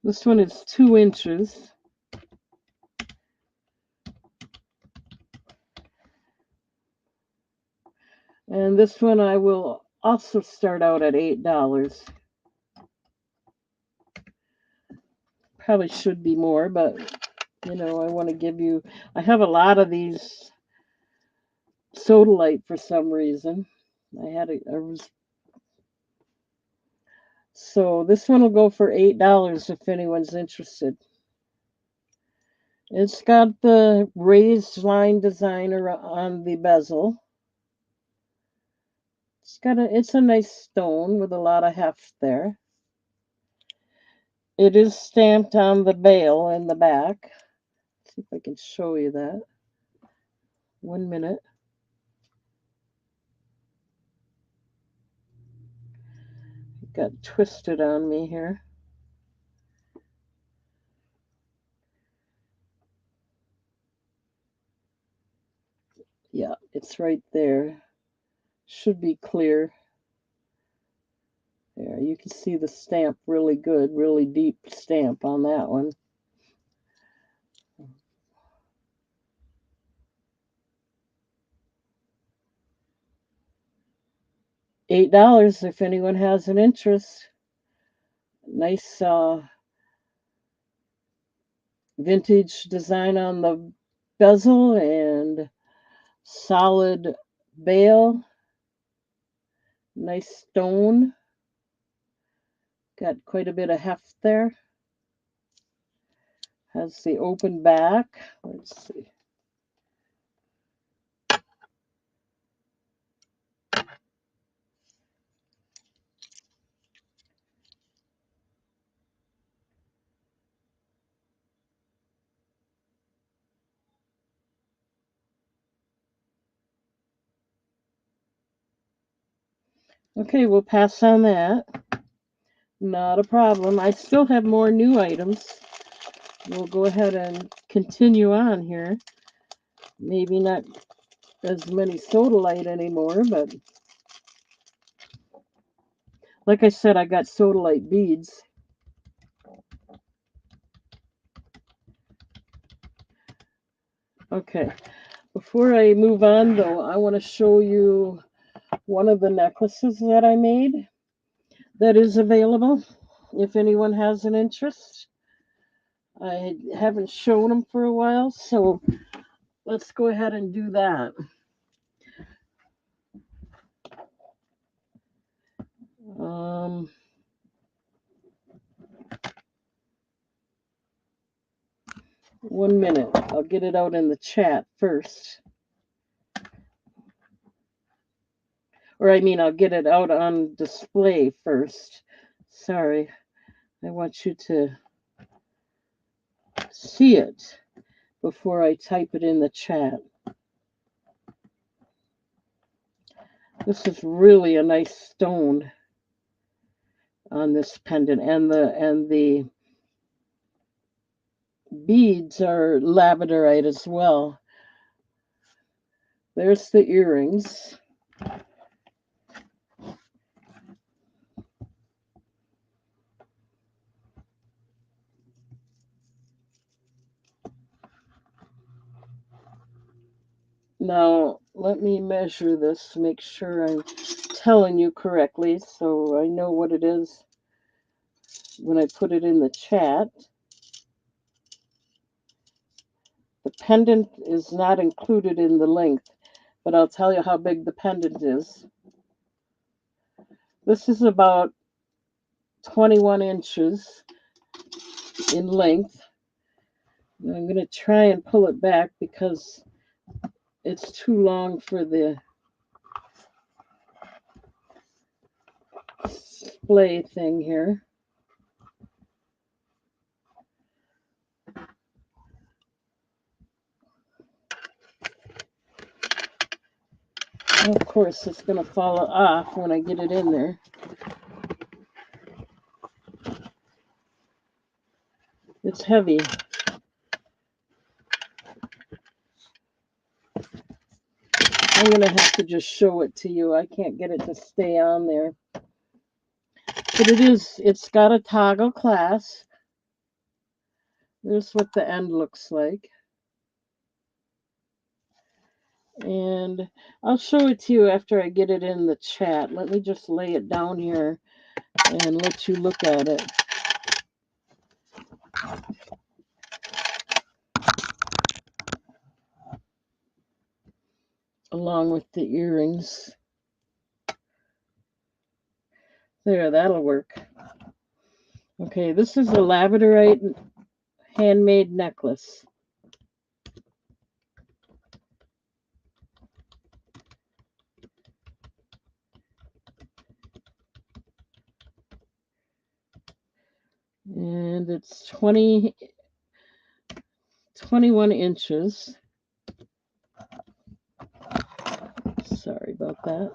This one is 2 inches. And this one I will also start out at $8. Probably should be more, but I want to give you. I have a lot of these sodalite for some reason. So this one will go for $8 if anyone's interested. It's got the raised line design on the bezel. It's a nice stone with a lot of heft there. It is stamped on the bail in the back. Let's see if I can show you that. 1 minute. It got twisted on me here. Yeah, it's right there. Should be clear. There, you can see the stamp really good, really deep stamp on that one. $8 if anyone has an interest. Nice vintage design on the bezel and solid bail. Nice stone. Got quite a bit of heft there. Has the open back. Let's see. Okay, we'll pass on that. Not a problem. I still have more new items. We'll go ahead and continue on here. Maybe not as many sodalite anymore, but like I said, I got sodalite beads. Okay, before I move on though, I want to show you one of the necklaces that I made that is available if anyone has an interest. I haven't shown them for a while, so let's go ahead and do that. Um, 1 minute. I'll get it out in the chat first. Or I mean, I'll get it out on display first. Sorry. I want you to see it before I type it in the chat. This is really a nice stone on this pendant, and the beads are labradorite as well. There's the earrings. Now, let me measure this, make sure I'm telling you correctly so I know what it is when I put it in the chat. The pendant is not included in the length, but I'll tell you how big the pendant is. This is about 21 inches in length. And I'm going to try and pull it back because it's too long for the display thing here. And of course, it's going to fall off when I get it in there. It's heavy. I'm going to have to just show it to you. I can't get it to stay on there. But it's got a toggle clasp. There's what the end looks like. And I'll show it to you after I get it in the chat. Let me just lay it down here and let you look at it. Along with the earrings. There, that'll work. Okay, this is a labradorite handmade necklace. And it's 21 inches. Sorry about that.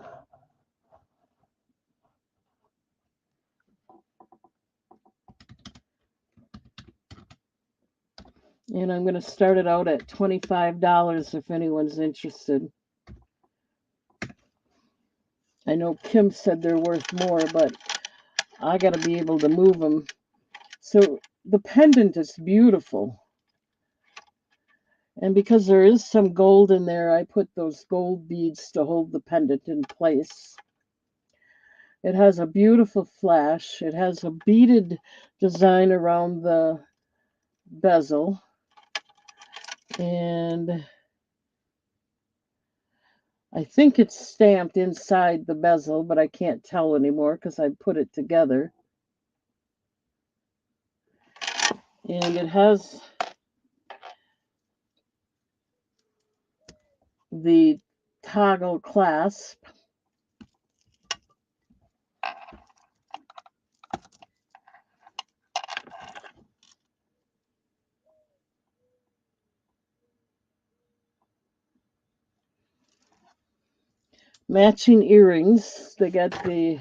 And I'm going to start it out at $25 if anyone's interested. I know Kim said they're worth more, but I got to be able to move them. So the pendant is beautiful. And because there is some gold in there, I put those gold beads to hold the pendant in place. It has a beautiful flash. It has a beaded design around the bezel. And I think it's stamped inside the bezel, but I can't tell anymore because I put it together. And it has the toggle clasp. Matching earrings. They got the,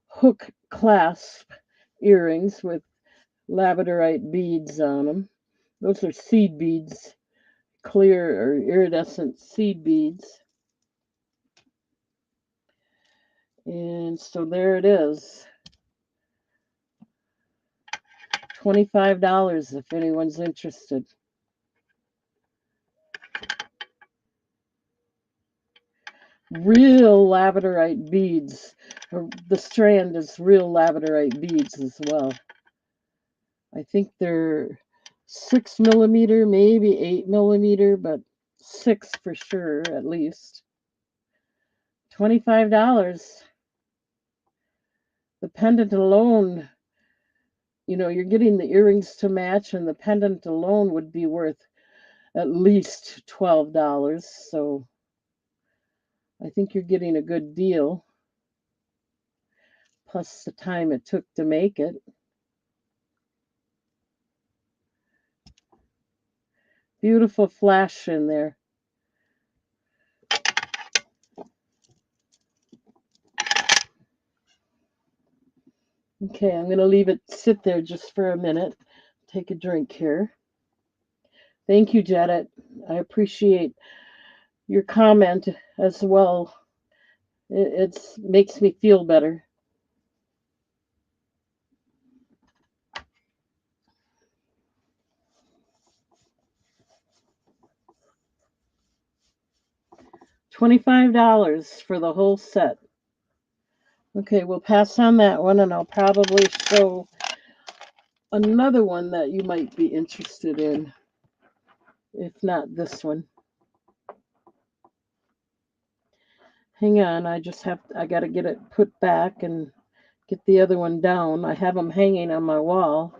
hook clasp earrings with labradorite beads on them. Those are seed beads, clear or iridescent seed beads. And so there it is. $25 if anyone's interested. Real labradorite beads. The strand is real labradorite beads as well. I think they're 6 millimeter, maybe 8 millimeter, but 6 for sure at least. $25. The pendant alone, you're getting the earrings to match, and the pendant alone would be worth at least $12. So I think you're getting a good deal, plus the time it took to make it. Beautiful flash in there. Okay, I'm going to leave it sit there just for a minute. Take a drink here. Thank you, Janet. I appreciate your comment as well. It makes me feel better. $25 for the whole set. Okay, we'll pass on that one, and I'll probably show another one that you might be interested in, if not this one. Hang on, I got to get it put back and get the other one down. I have them hanging on my wall.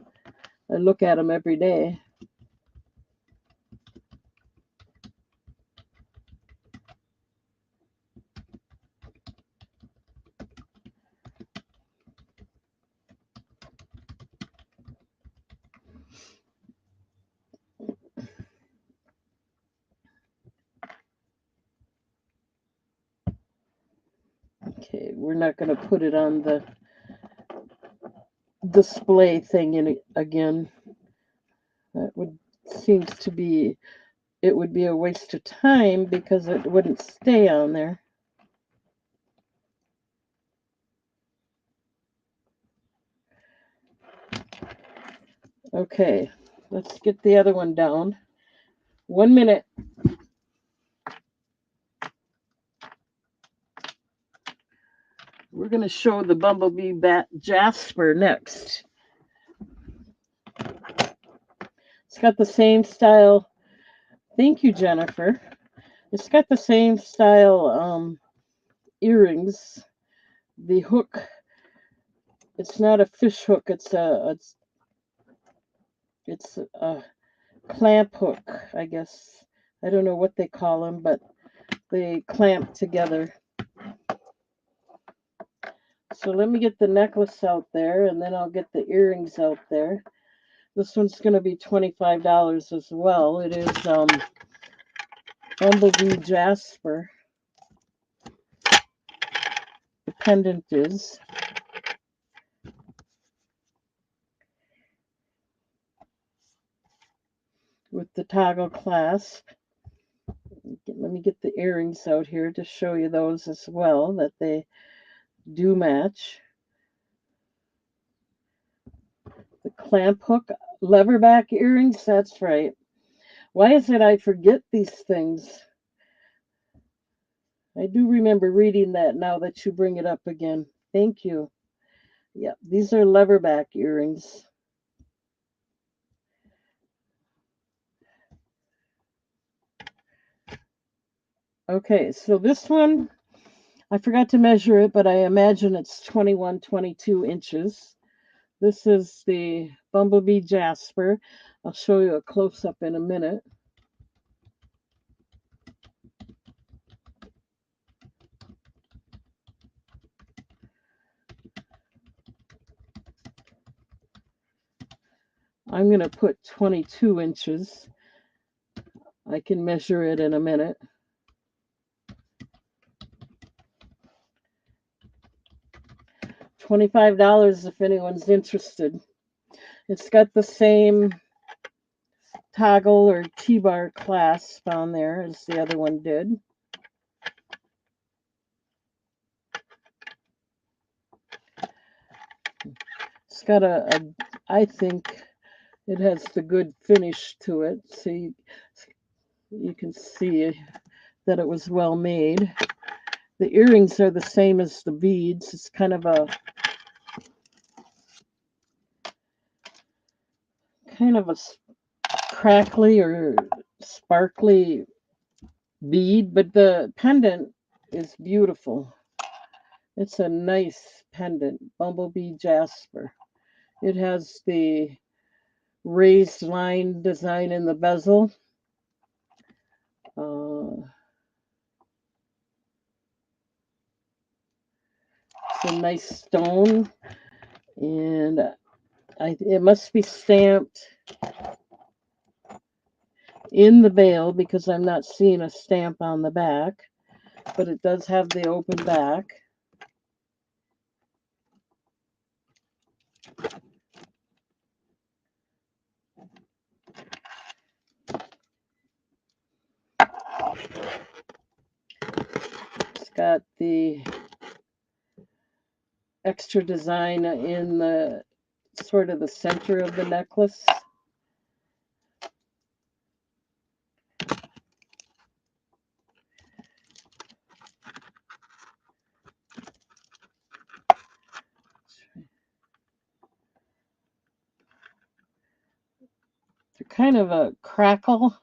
I look at them every day. Okay, we're not going to put it on the display thing again. That it would be a waste of time because it wouldn't stay on there. Okay, let's get the other one down. 1 minute. We're going to show the Bumblebee Jasper next. It's got the same style. Thank you, Jennifer. It's got the same style earrings. The hook, it's not a fish hook. It's a clamp hook, I guess. I don't know what they call them, but they clamp together. So let me get the necklace out there, and then I'll get the earrings out there. This one's going to be $25 as well. It is Bumblebee Jasper. The pendant is. With the toggle clasp. Let me get the earrings out here to show you those as well, that they do match. The clamp hook, leverback earrings, that's right. Why is it I forget these things? I do remember reading that now that you bring it up again. Thank you. Yeah, these are leverback earrings. Okay, so this one, I forgot to measure it, but I imagine it's 21, 22 inches. This is the Bumblebee Jasper. I'll show you a close-up in a minute. I'm going to put 22 inches. I can measure it in a minute. $25 if anyone's interested. It's got the same toggle or T-bar clasp on there as the other one did. It's got I think it has the good finish to it. So you can see that it was well made. The earrings are the same as the beads. It's kind of a crackly or sparkly bead, but the pendant is beautiful. It's a nice pendant, Bumblebee Jasper. It has the raised line design in the bezel. It's a nice stone, and it must be stamped in the bail because I'm not seeing a stamp on the back, but it does have the open back. It's got the extra design in the sort of the center of the necklace. They're kind of a crackle.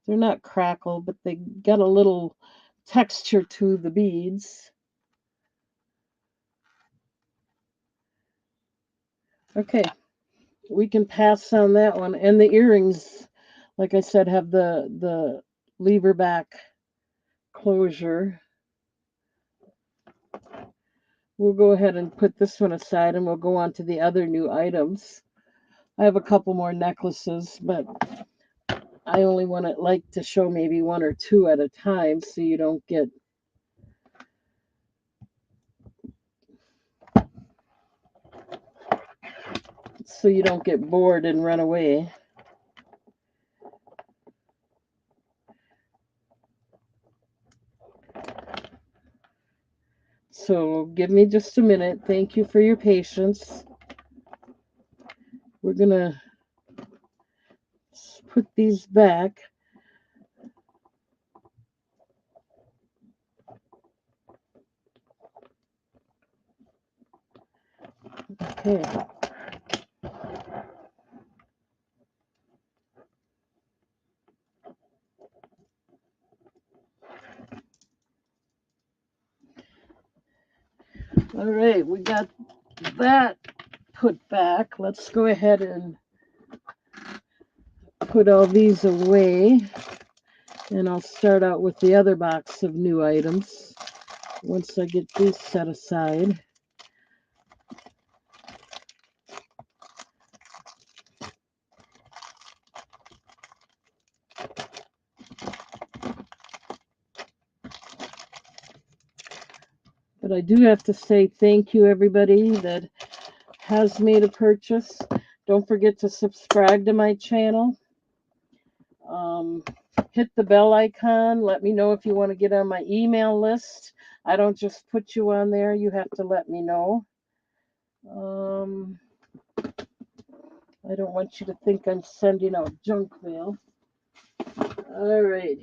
They're not crackle, but they get a little texture to the beads. Okay, we can pass on that one. And the earrings, like I said, have the lever back closure. We'll go ahead and put this one aside and we'll go on to the other new items. I have a couple more necklaces, but I only like to show maybe one or two at a time so you don't get bored and run away. So give me just a minute. Thank you for your patience. We're going to put these back. Okay. All right, we got that put back. Let's go ahead and put all these away. And I'll start out with the other box of new items once I get these set aside. But I do have to say thank you, everybody that has made a purchase. Don't forget to subscribe to my channel. Hit the bell icon. Let me know if you want to get on my email list. I don't just put you on there. You have to let me know. I don't want you to think I'm sending out junk mail. All right,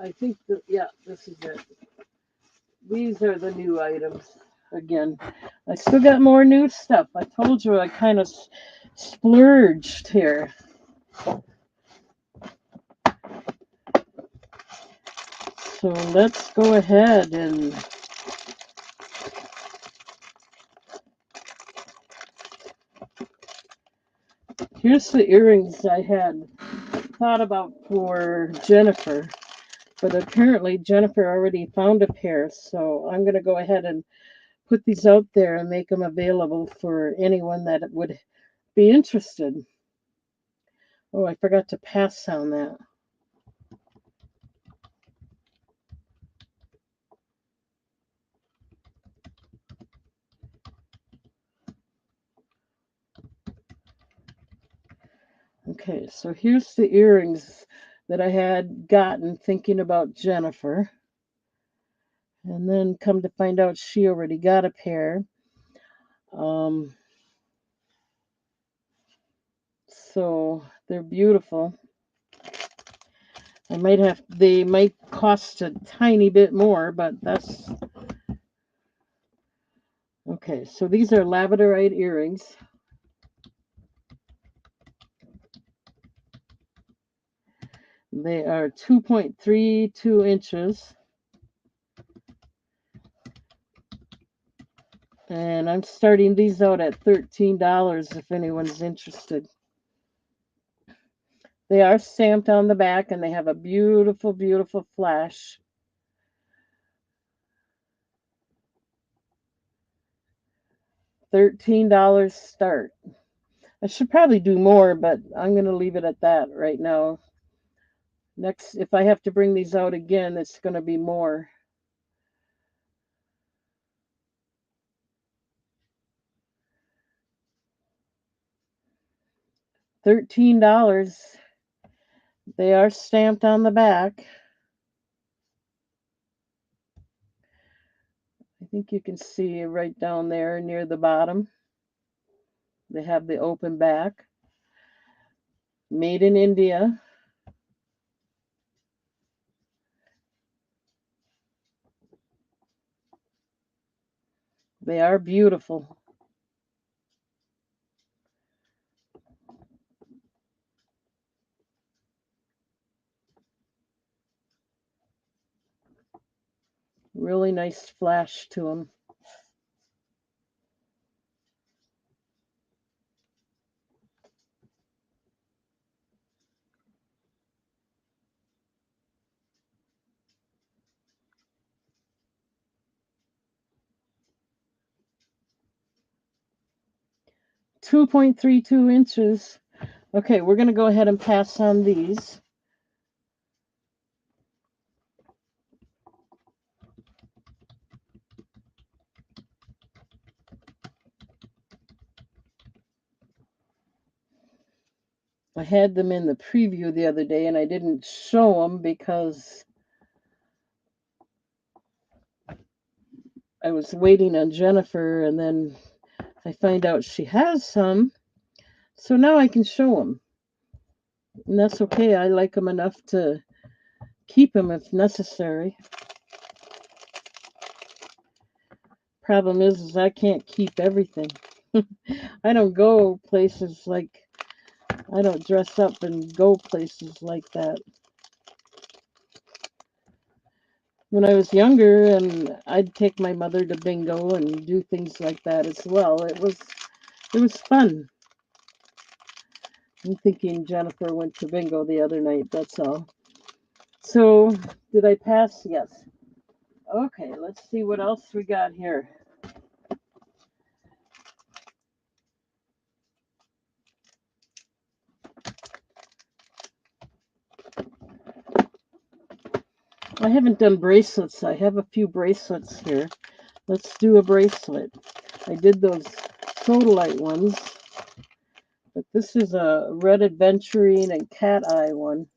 I think, this is it. These are the new items. Again, I still got more new stuff. I told you I kind of splurged here. So let's go ahead and Here's the earrings I had thought about for Jennifer, but apparently Jennifer already found a pair, so I'm going to go ahead and put these out there and make them available for anyone that would be interested. Oh, I forgot to pass on that. Okay, so here's the earrings that I had gotten thinking about Jennifer. And then come to find out she already got a pair. Um, so they're beautiful. They might cost a tiny bit more, but that's okay. So these are labradorite earrings. They are 2.32 inches. And I'm starting these out at $13 if anyone's interested. They are stamped on the back and they have a beautiful, beautiful flash. $13 start. I should probably do more, but I'm going to leave it at that right now. Next, if I have to bring these out again, it's going to be more. $13. They are stamped on the back. I think you can see right down there near the bottom. They have the open back. Made in India. They are beautiful. Really nice flash to them. $2.32. Okay, we're going to go ahead and pass on these. I had them in the preview the other day and I didn't show them because I was waiting on Jennifer and then I find out she has some. So now I can show them. And that's okay. I like them enough to keep them if necessary. Problem is I can't keep everything. I don't go places like I don't dress up and go places like that. When I was younger and I'd take my mother to bingo and do things like that as well. It was fun. I'm thinking Jennifer went to bingo the other night, that's all. So, did I pass? Yes. Okay, let's see what else we got here. I haven't done bracelets. I have a few bracelets here. Let's do a bracelet. I did those sodalite ones, but this is a red aventurine and cat eye one.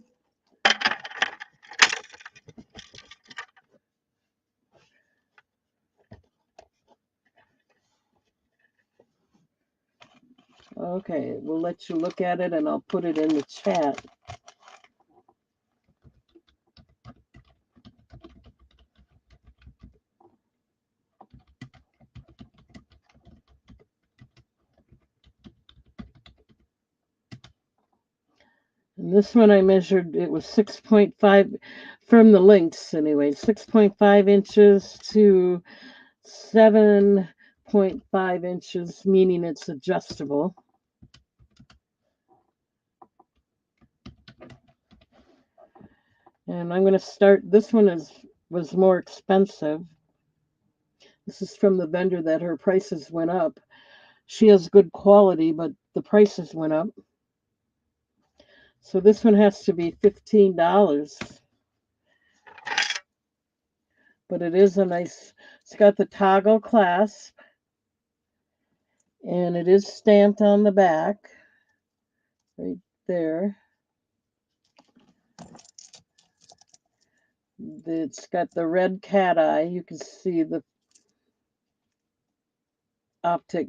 Okay, we'll let you look at it and I'll put it in the chat. And this one I measured, it was 6.5 from the links anyway, 6.5 inches to 7.5 inches, meaning it's adjustable. And I'm going to start, this one was more expensive. This is from the vendor that her prices went up. She has good quality, but the prices went up. So this one has to be $15. But it is a nice, it's got the toggle clasp, and it is stamped on the back right there. It's got the red cat eye. You can see the optic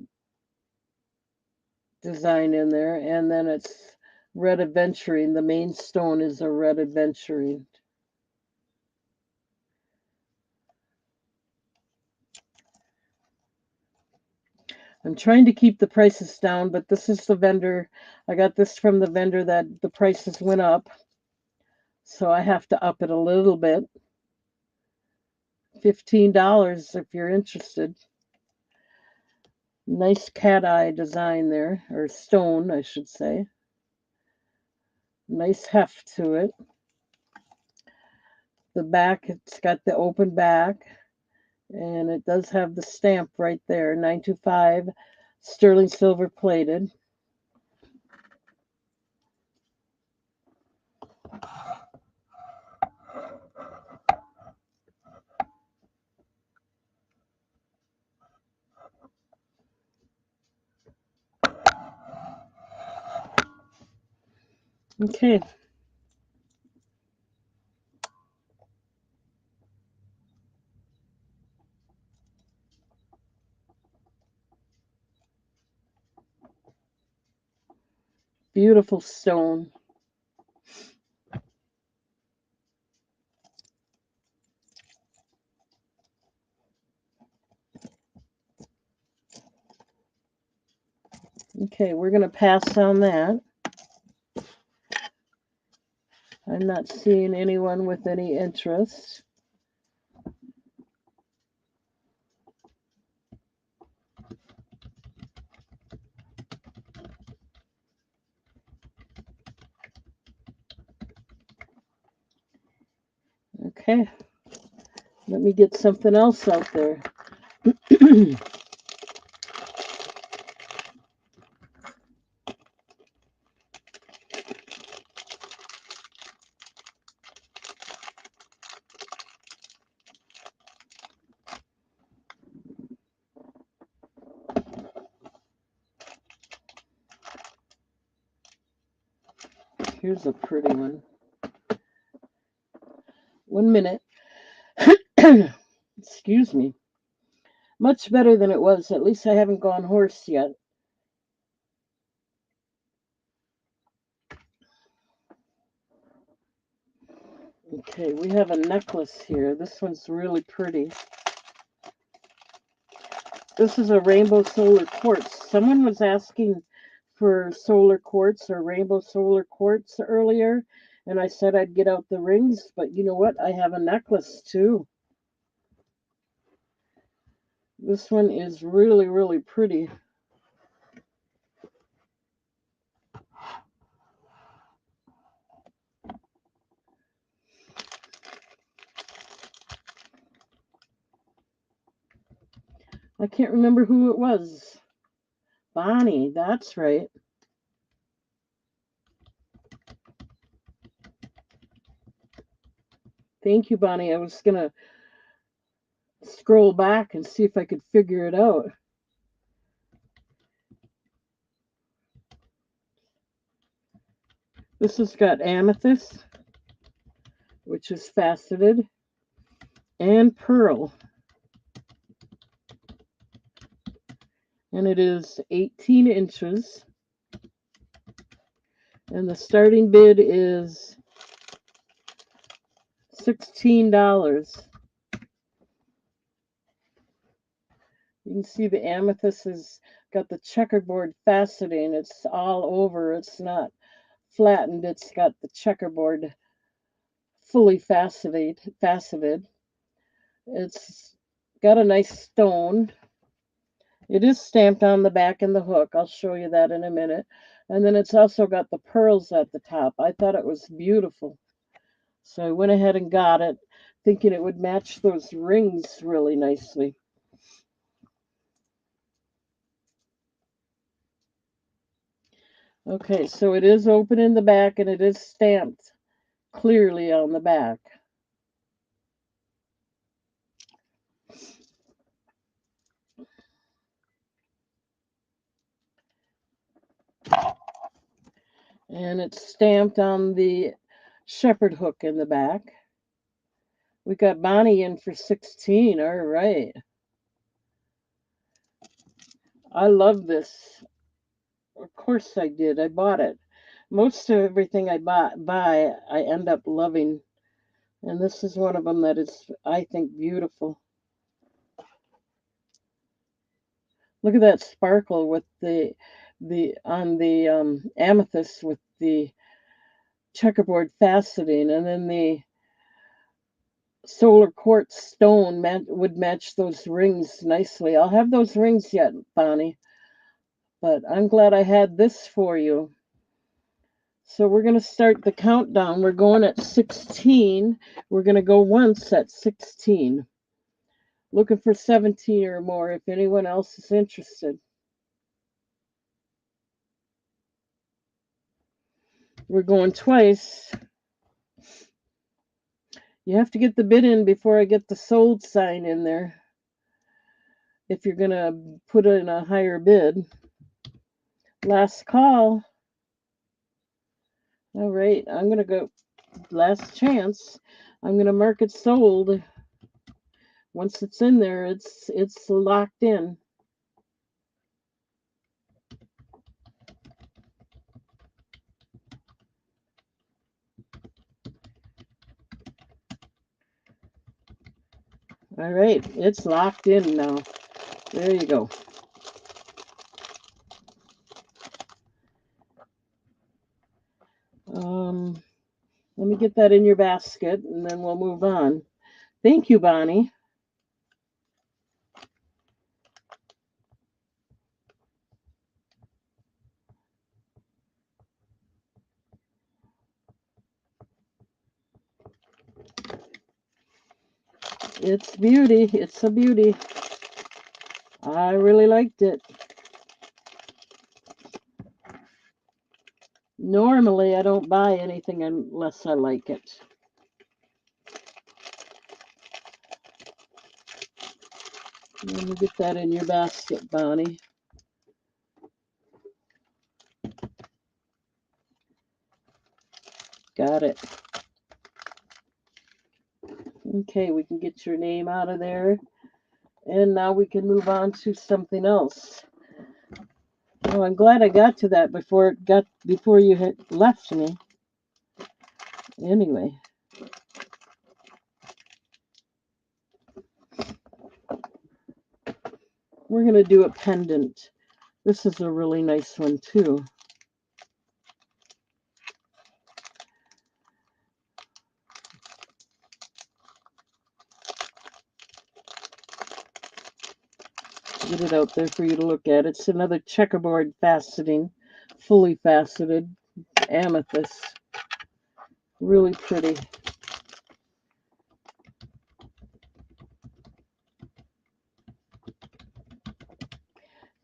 design in there, and then it's red aventurine. The main stone is a red aventurine. I'm trying to keep the prices down, but this is the vendor. I got this from the vendor that the prices went up, so I have to up it a little bit. $15 if you're interested. Nice cat eye design there, or stone, I should say. Nice heft to it. The back, it's got the open back, and it does have the stamp right there, 925 sterling silver plated. Okay. Beautiful stone. Okay, we're going to pass on that. I'm not seeing anyone with any interest. Okay, let me get something else out there. Here's a pretty one. 1 minute. Excuse me. Much better than it was. At least I haven't gone hoarse yet. Okay, we have a necklace here. This one's really pretty. This is a rainbow solar quartz. Someone was asking for solar quartz or rainbow solar quartz earlier, and I said I'd get out the rings, but you know what? I have a necklace too. This one is really, really pretty. I can't remember who it was. Bonnie, that's right. Thank you, Bonnie. I was going to scroll back and see if I could figure it out. This has got amethyst, which is faceted, and pearl. And it is 18 inches. And the starting bid is $16. You can see the amethyst has got the checkerboard faceting. It's all over. It's not flattened. It's got the checkerboard fully faceted. It's got a nice stone. It is stamped on the back and the hook. I'll show you that in a minute. And then it's also got the pearls at the top. I thought it was beautiful. So I went ahead and got it, thinking it would match those rings really nicely. Okay, so it is open in the back and it is stamped clearly on the back. And it's stamped on the shepherd hook in the back. We got Bonnie in for 16. All right. I love this. Of course I did. I bought it. Most of everything I buy, I end up loving. And this is one of them that is, I think, beautiful. Look at that sparkle with the on the amethyst with the checkerboard faceting, and then the solar quartz stone would match those rings nicely. I'll have those rings yet, Bonnie, but I'm glad I had this for you. So we're going to start the countdown. We're going at 16. We're going to go once at 16. Looking for 17 or more if anyone else is interested. We're going twice. You have to get the bid in before I get the sold sign in there. If you're going to put in a higher bid. Last call. All right, I'm going to go last chance. I'm going to mark it sold. Once it's in there, it's locked in. All right, it's locked in now. There you go. Let me get that in your basket, and then we'll move on. Thank you, Bonnie. It's beauty. It's a beauty. I really liked it. Normally, I don't buy anything unless I like it. Let me get that in your basket, Bonnie. Got it. Okay, we can get your name out of there. And now we can move on to something else. Oh, I'm glad I got to that before you had left me. Anyway. We're going to do a pendant. This is a really nice one, too. Get it out there for you to look at. It's another checkerboard faceting, fully faceted amethyst. Really pretty.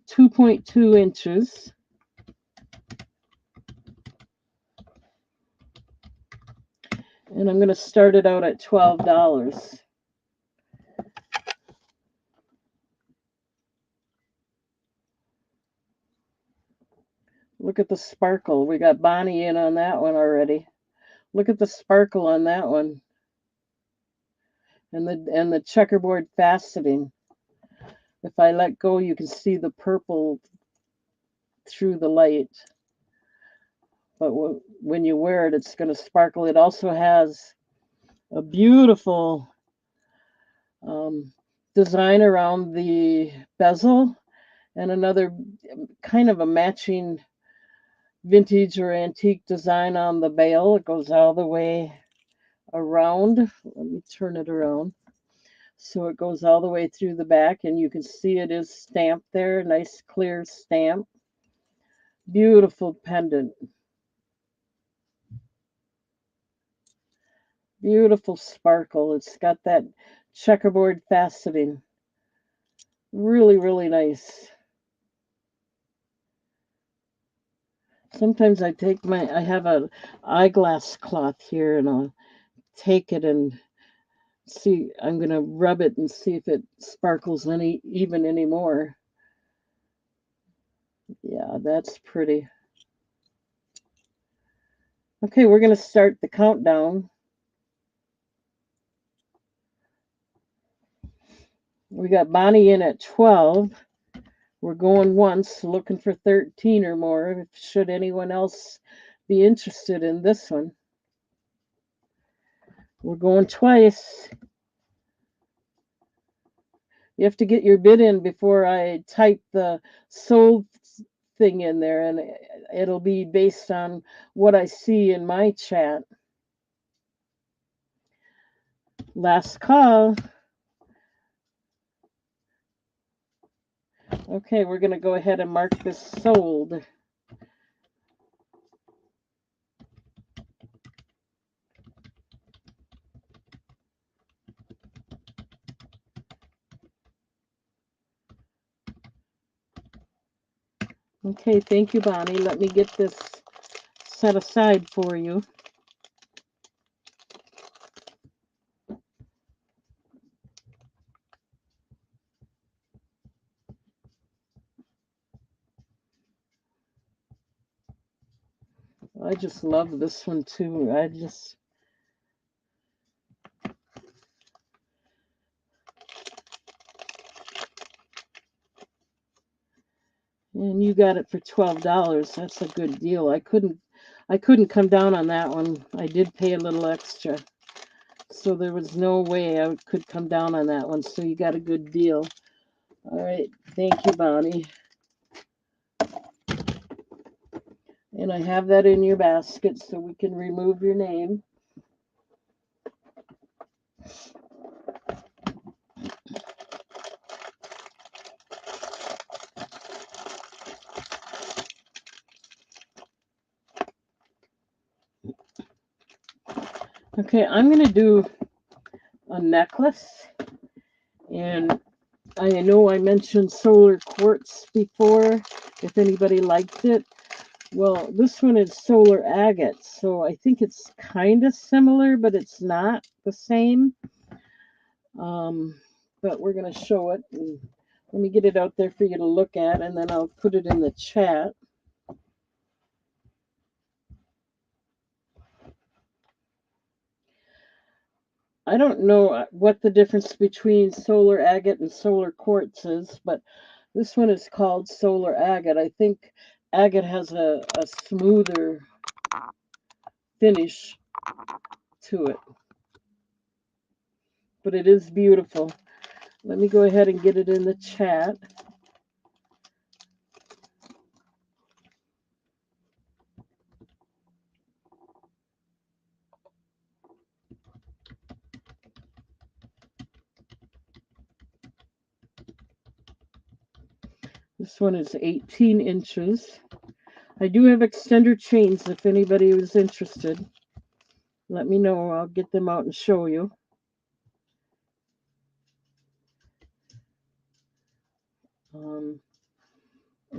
2.2 inches. And I'm going to start it out at $12. Look at the sparkle. We got Bonnie in on that one already. Look at the sparkle on that one. And the checkerboard faceting. If I let go, you can see the purple through the light. But when you wear it, it's going to sparkle. It also has a beautiful design around the bezel and another kind of a matching vintage or antique design on the bail. It goes all the way around. Let me turn it around. So it goes all the way through the back, and you can see it is stamped there. Nice clear stamp. Beautiful pendant. Beautiful sparkle. It's got that checkerboard faceting. Really, really nice. Sometimes I have a eyeglass cloth here and I'll take it and see, I'm going to rub it and see if it sparkles even anymore. Yeah, that's pretty. Okay, we're going to start the countdown. We got Bonnie in at 12. We're going once, looking for 13 or more. Should anyone else be interested in this one? We're going twice. You have to get your bid in before I type the sold thing in there, and it'll be based on what I see in my chat. Last call. Okay, we're going to go ahead and mark this sold. Okay, thank you, Bonnie. Let me get this set aside for you. I just love this one too. And you got it for $12. That's a good deal. I couldn't come down on that one. I did pay a little extra. So there was no way I could come down on that one. So you got a good deal. All right. Thank you, Bonnie. And I have that in your basket so we can remove your name. Okay, I'm going to do a necklace. And I know I mentioned solar quartz before, if anybody liked it. Well, this one is solar agate, so I think it's kind of similar, but it's not the same. But we're going to show it. And let me get it out there for you to look at, and then I'll put it in the chat. I don't know what the difference between solar agate and solar quartz is, but this one is called solar agate. I think agate has a smoother finish to it, but it is beautiful. Let me go ahead and get it in the chat. This one is 18 inches. I do have extender chains if anybody was interested. Let me know. I'll get them out and show you.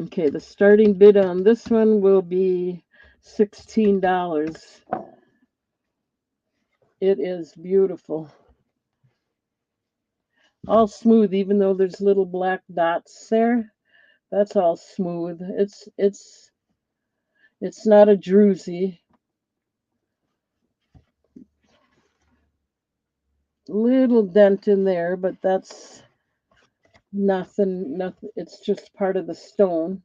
Okay, the starting bid on this one will be $16. It is beautiful. All smooth, even though there's little black dots there. That's all smooth. It's not a druzy. Little dent in there, but that's nothing. It's just part of the stone.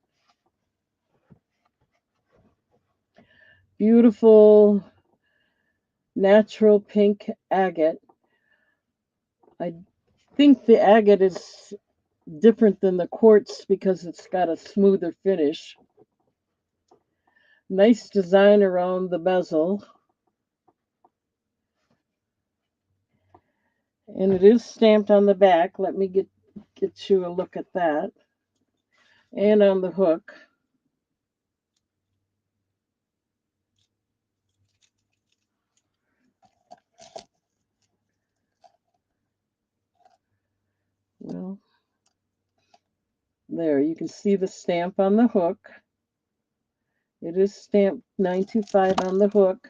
Beautiful natural pink agate. I think the agate is different than the quartz because it's got a smoother finish. Nice design around the bezel. And it is stamped on the back. Let me get you a look at that. And on the hook. Well, there, you can see the stamp on the hook. It is stamped 925 on the hook,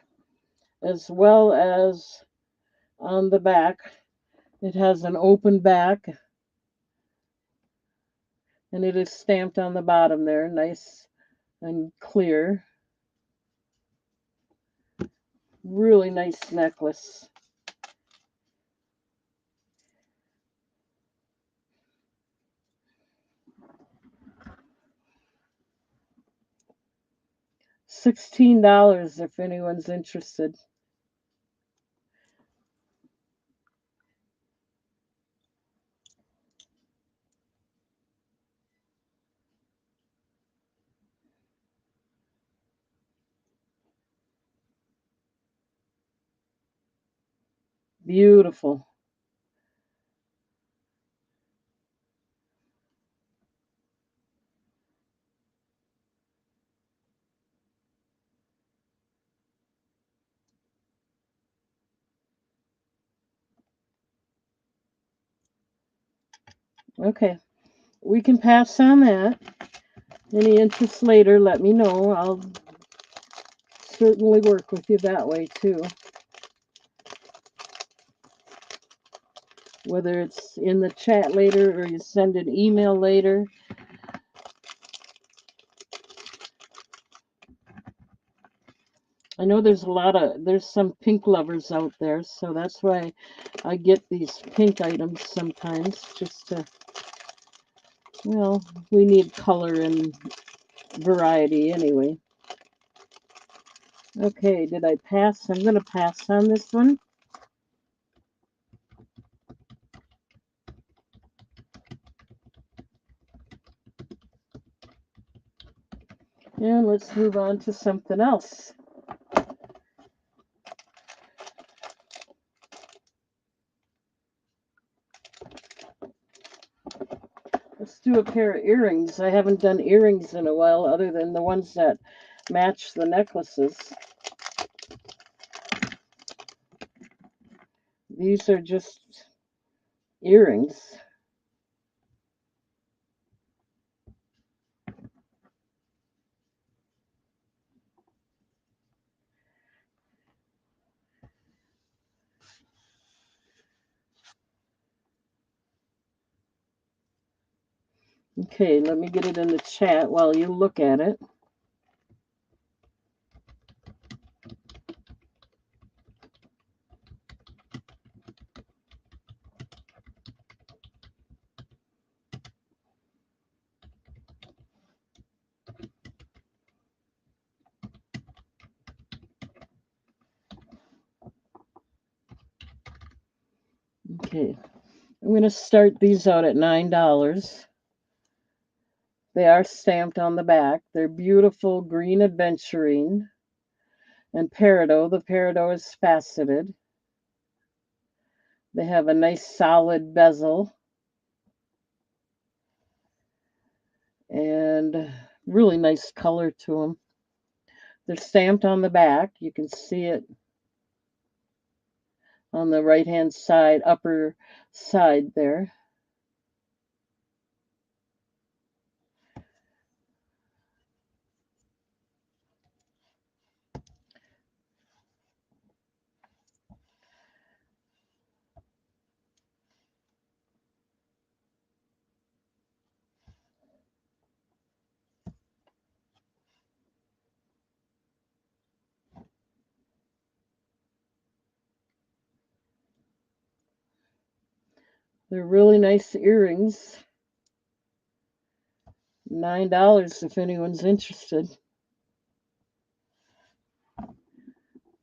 as well as on the back. It has an open back, and it is stamped on the bottom there, nice and clear. Really nice necklace. $16 if anyone's interested. Beautiful. Okay, we can pass on that. Any interest later, let me know. I'll certainly work with you that way too. Whether it's in the chat later or you send an email later. I know there's some pink lovers out there, so that's why I get these pink items sometimes, just to, well, we need color and variety anyway. Okay, did I pass? I'm going to pass on this one. And let's move on to something else. Let's do a pair of earrings. I haven't done earrings in a while other than the ones that match the necklaces. These are just earrings. Okay, let me get it in the chat while you look at it. Okay, I'm going to start these out at $9. They are stamped on the back. They're beautiful green aventurine and peridot. The peridot is faceted. They have a nice solid bezel and really nice color to them. They're stamped on the back. You can see it on the right hand side, upper side there. They're really nice earrings. $9 if anyone's interested.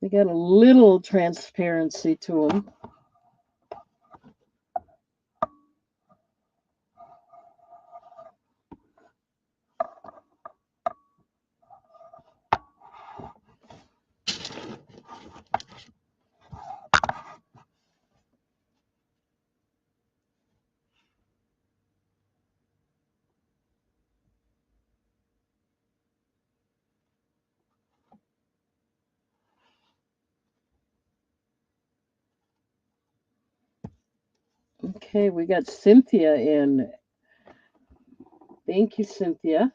They got a little transparency to them. Okay, we got Cynthia in. Thank you, Cynthia.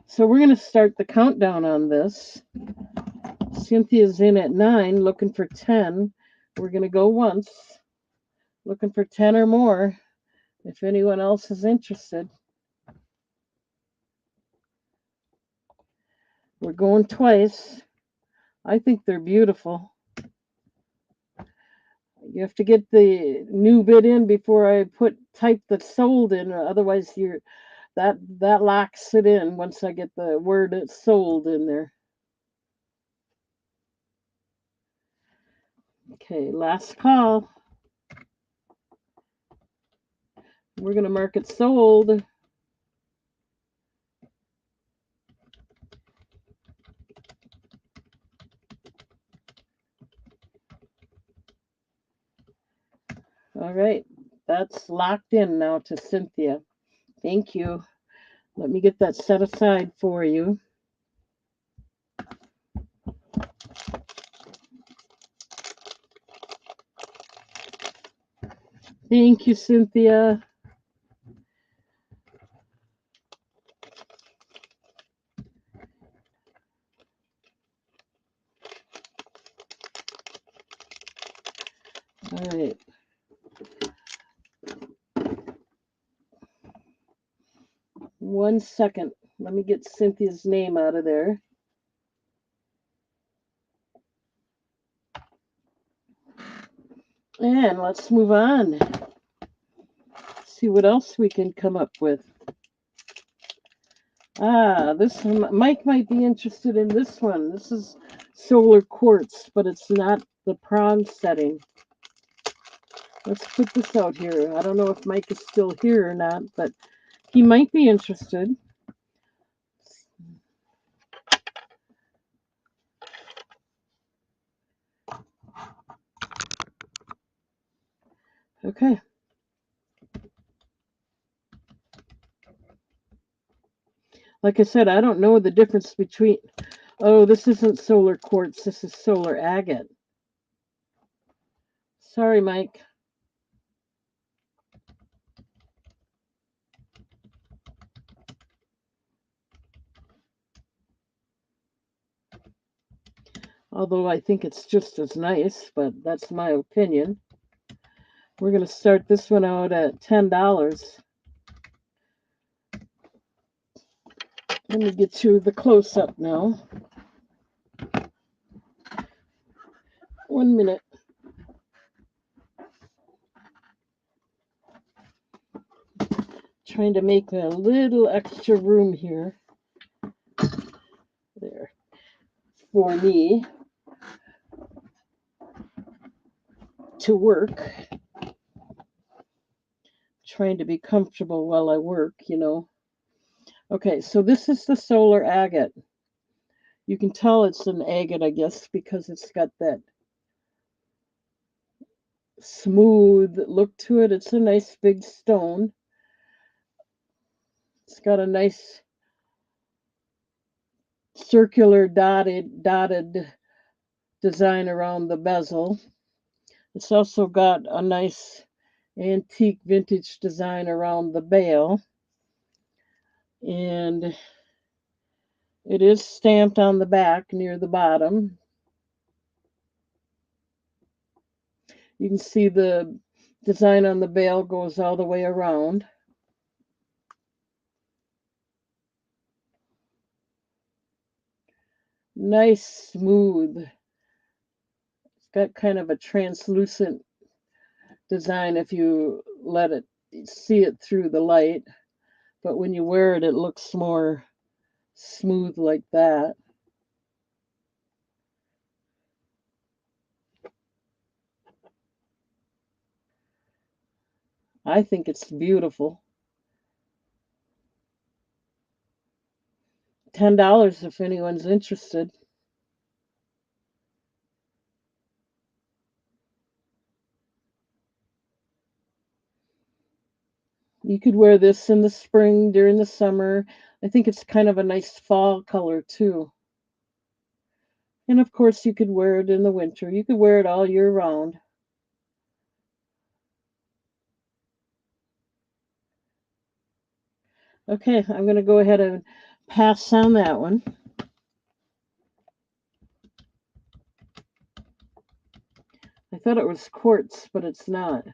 So we're going to start the countdown on this. Cynthia's in at 9, looking for 10. We're going to go once, looking for 10 or more, if anyone else is interested. We're going twice. I think they're beautiful. You have to get the new bid in before I type the sold in, otherwise that locks it in once I get the word it's sold in there. Okay, last call. We're going to mark it sold. All right, that's locked in now to Cynthia. Thank you. Let me get that set aside for you. Thank you, Cynthia. All right. One second. Let me get Cynthia's name out of there. And let's move on. See what else we can come up with. This one, Mike might be interested in this one. This is solar quartz, but it's not the prong setting. Let's put this out here. I don't know if Mike is still here or not, but he might be interested. Okay. Like I said, I don't know the difference between... Oh, this isn't solar quartz. This is solar agate. Sorry, Mike. Although I think it's just as nice, but that's my opinion. We're going to start this one out at $10. Let me get you the close-up now. 1 minute. Trying to make a little extra room here. There. For me to work. Trying to be comfortable while I work, you know. Okay, so this is the solar agate. You can tell it's an agate, I guess, because it's got that smooth look to it. It's a nice big stone. It's got a nice circular dotted design around the bezel. It's also got a nice antique vintage design around the bail. And it is stamped on the back near the bottom. You can see the design on the bail goes all the way around. Nice, smooth. It's got kind of a translucent design if you let it see it through the light. But when you wear it, it looks more smooth like that. I think it's beautiful. $10 if anyone's interested. You could wear this in the spring, during the summer. I think it's kind of a nice fall color too. And of course, you could wear it in the winter. You could wear it all year round. Okay, I'm going to go ahead and pass on that one. I thought it was quartz, but it's not.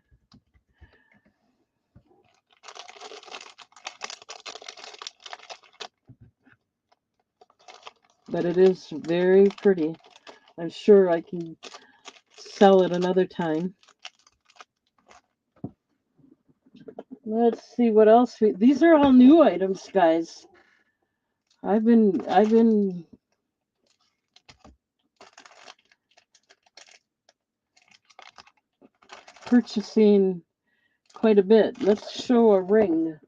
But it is very pretty. I'm sure I can sell it another time. Let's see what else these are all new items, guys. I've been purchasing quite a bit. Let's show a ring.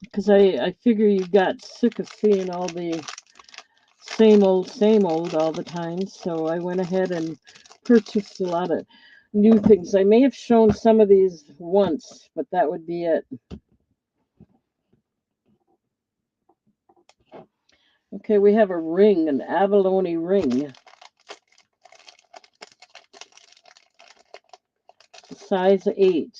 Because I figure you got sick of seeing all the same old all the time. So I went ahead and purchased a lot of new things. I may have shown some of these once, but that would be it. Okay, we have a ring, an abalone ring. Size 8.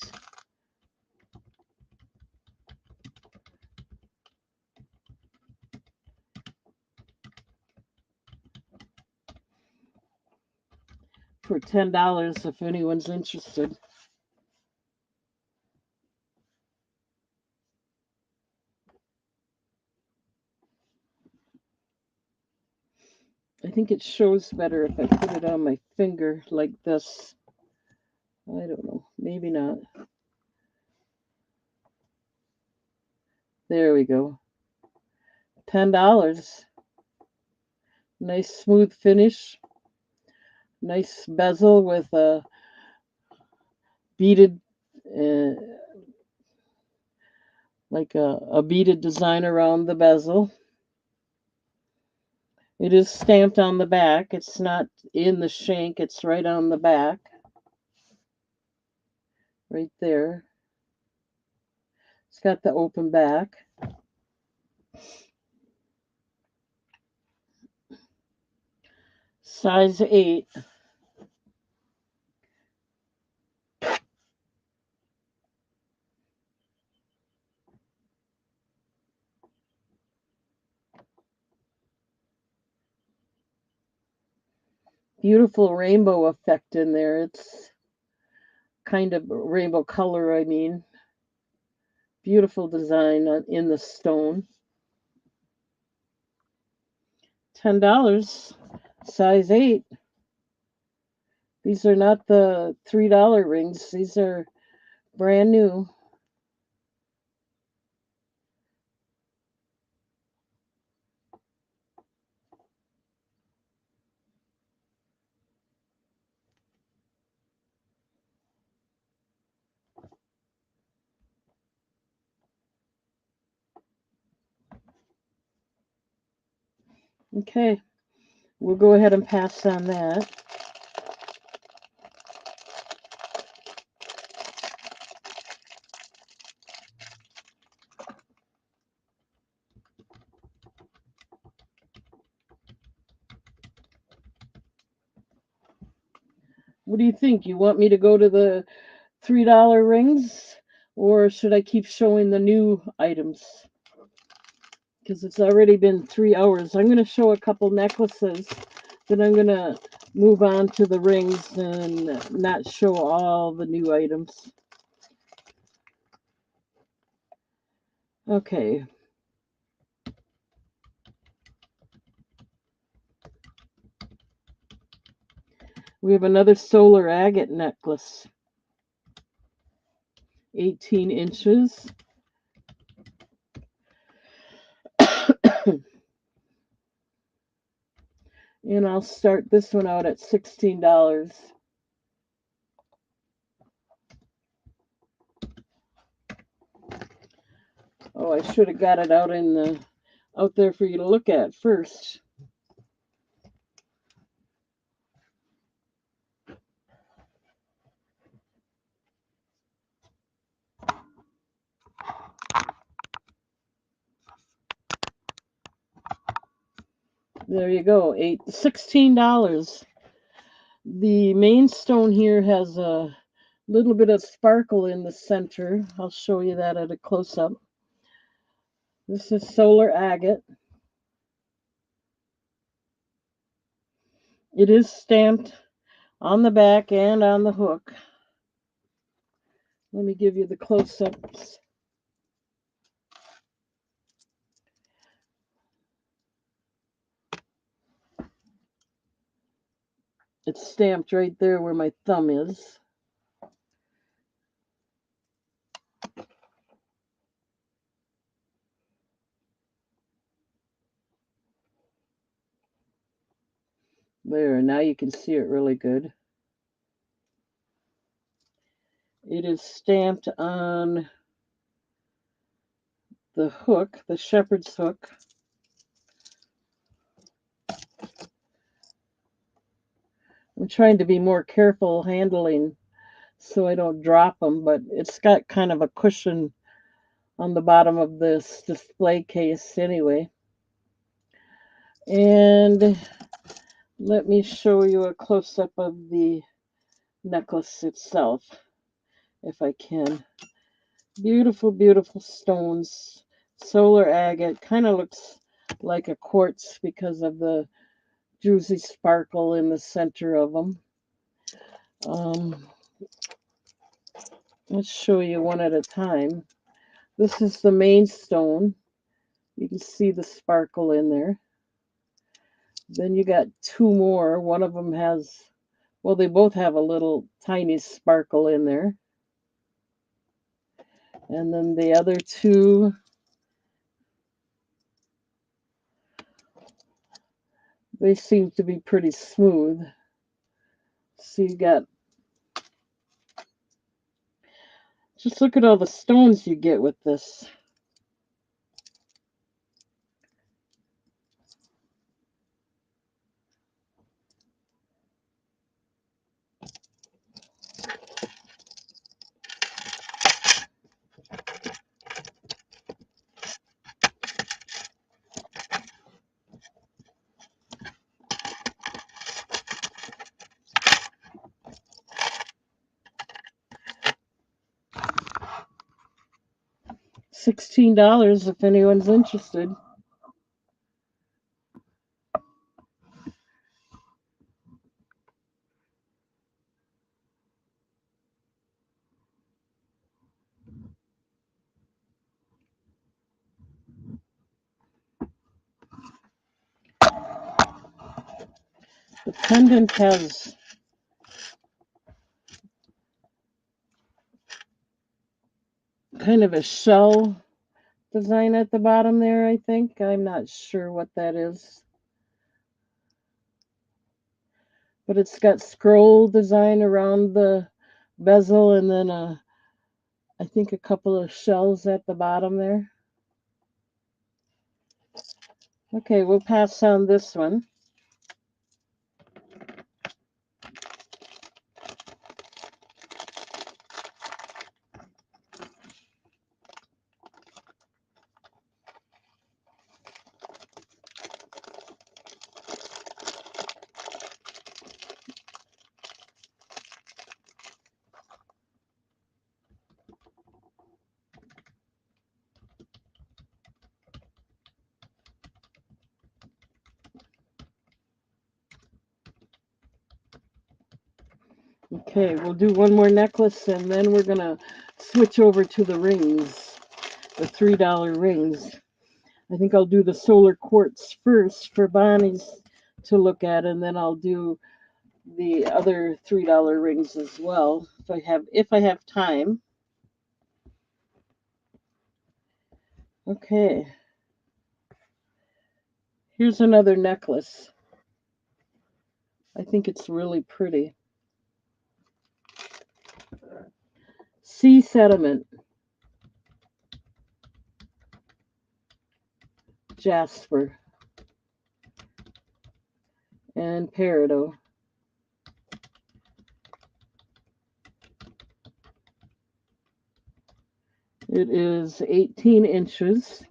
For $10 if anyone's interested. I think it shows better if I put it on my finger like this. I don't know. Maybe not. There we go. $10. Nice smooth finish. Nice bezel with a beaded, uh, like a beaded design around the bezel. It is stamped on the back. It's not in the shank. It's right on the back. Right there. It's got the open back. Size 8. Beautiful rainbow effect in there. It's kind of rainbow color, I mean. Beautiful design in the stone. $10. Size 8. These are not the $3 rings. These are brand new. Okay, we'll go ahead and pass on that. What do you think? You want me to go to the $3 rings, or should I keep showing the new items? Because it's already been 3 hours. I'm going to show a couple necklaces, then I'm going to move on to the rings and not show all the new items. Okay. We have another solar agate necklace. 18 inches. And I'll start this one out at $16. Oh, I should have got it out there for you to look at first. There you go, $16. The main stone here has a little bit of sparkle in the center. I'll show you that at a close-up. This is solar agate. It is stamped on the back and on the hook. Let me give you the close-ups. It's stamped right there where my thumb is. There, now you can see it really good. It is stamped on the hook, the shepherd's hook. I'm trying to be more careful handling so I don't drop them, but it's got kind of a cushion on the bottom of this display case anyway. And let me show you a close-up of the necklace itself, if I can. Beautiful, beautiful stones. Solar agate. Kind of looks like a quartz because of the juicy sparkle in the center of them. Let's show you one at a time. This is the main stone. You can see the sparkle in there. Then you got two more. One of them has, well, they both have a little tiny sparkle in there. And then the other two, they seem to be pretty smooth. So you got, just look at all the stones you get with this. $16 if anyone's interested. The pendant has kind of a shell design at the bottom there, I think. I'm not sure what that is. But it's got scroll design around the bezel and then I think a couple of shells at the bottom there. Okay, we'll pass on this one. Okay, we'll do one more necklace and then we're going to switch over to the rings, the $3 rings. I think I'll do the solar quartz first for Bonnie's to look at, and then I'll do the other $3 rings as well if I have time. Okay. Here's another necklace. I think it's really pretty. Sea sediment. Jasper. And peridot. It is 18 inches.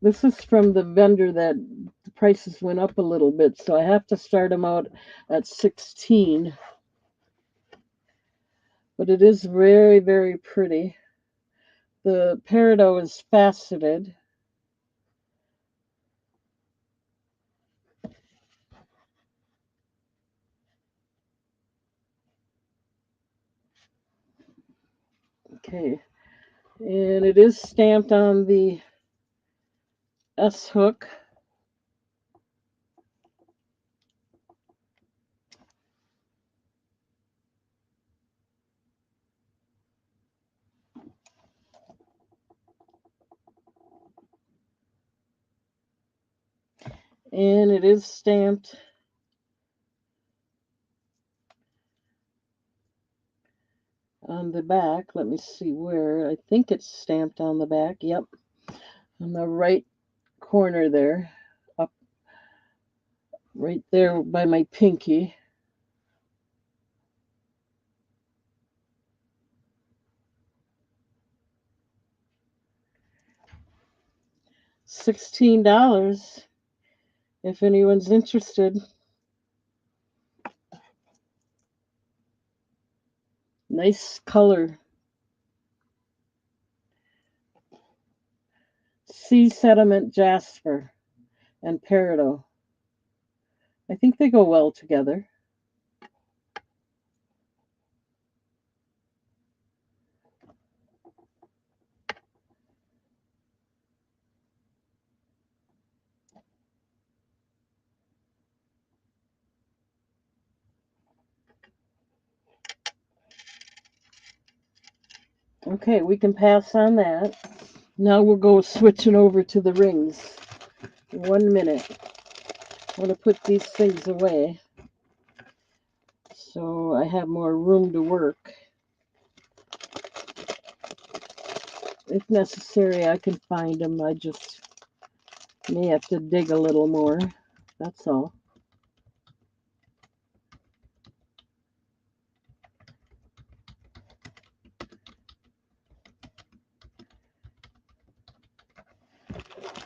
This is from the vendor that the prices went up a little bit, so I have to start them out at 16. But it is very, very pretty. The peridot is faceted. Okay, and it is stamped on the S hook. And it is stamped on the back. Let me see where. I think it's stamped on the back. Yep, on the right corner there, up right there by my pinky. $16 if anyone's interested. Nice color. Sea sediment jasper and peridot. I think they go well together. Okay, we can pass on that. Now we'll go switching over to the rings. 1 minute. I want to put these things away so I have more room to work. If necessary, I can find them. I just may have to dig a little more. That's all.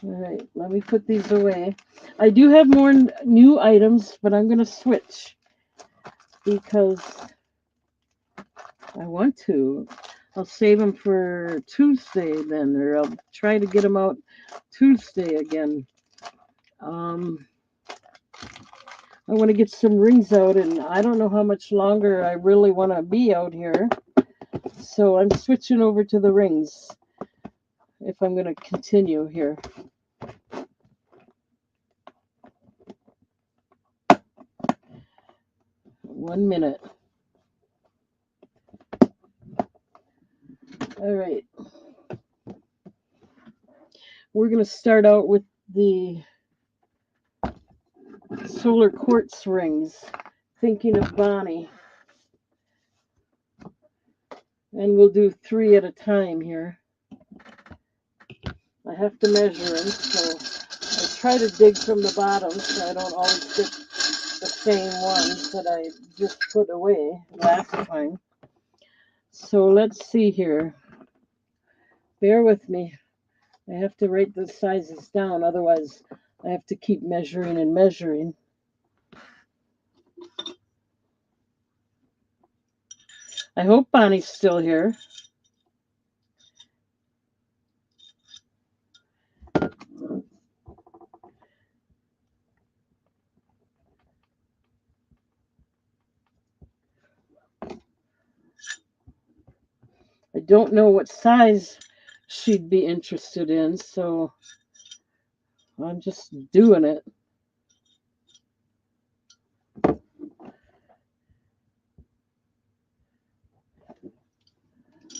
All right, let me put these away. I do have more new items, but I'm going to switch because I want to. I'll save them for Tuesday then, or I'll try to get them out Tuesday again. I want to get some rings out, and I don't know how much longer I really want to be out here. So I'm switching over to the rings if I'm going to continue here. One minute. All right. We're going to start out with the solar quartz rings, thinking of Bonnie. And we'll do 3 at a time here. I have to measure them, so I try to dig from the bottom so I don't always get the same ones that I just put away last time. So let's see here. Bear with me. I have to write the sizes down, otherwise I have to keep measuring and measuring. I hope Bonnie's still here. I don't know what size she'd be interested in, so I'm just doing it.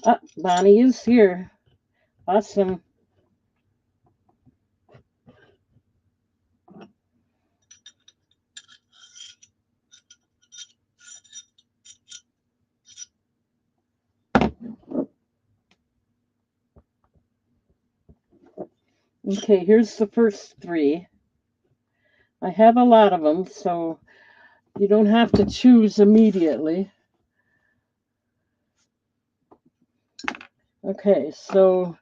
Ah, Bonnie is here. Awesome. Okay, here's the first 3. I have a lot of them, so you don't have to choose immediately. Okay, so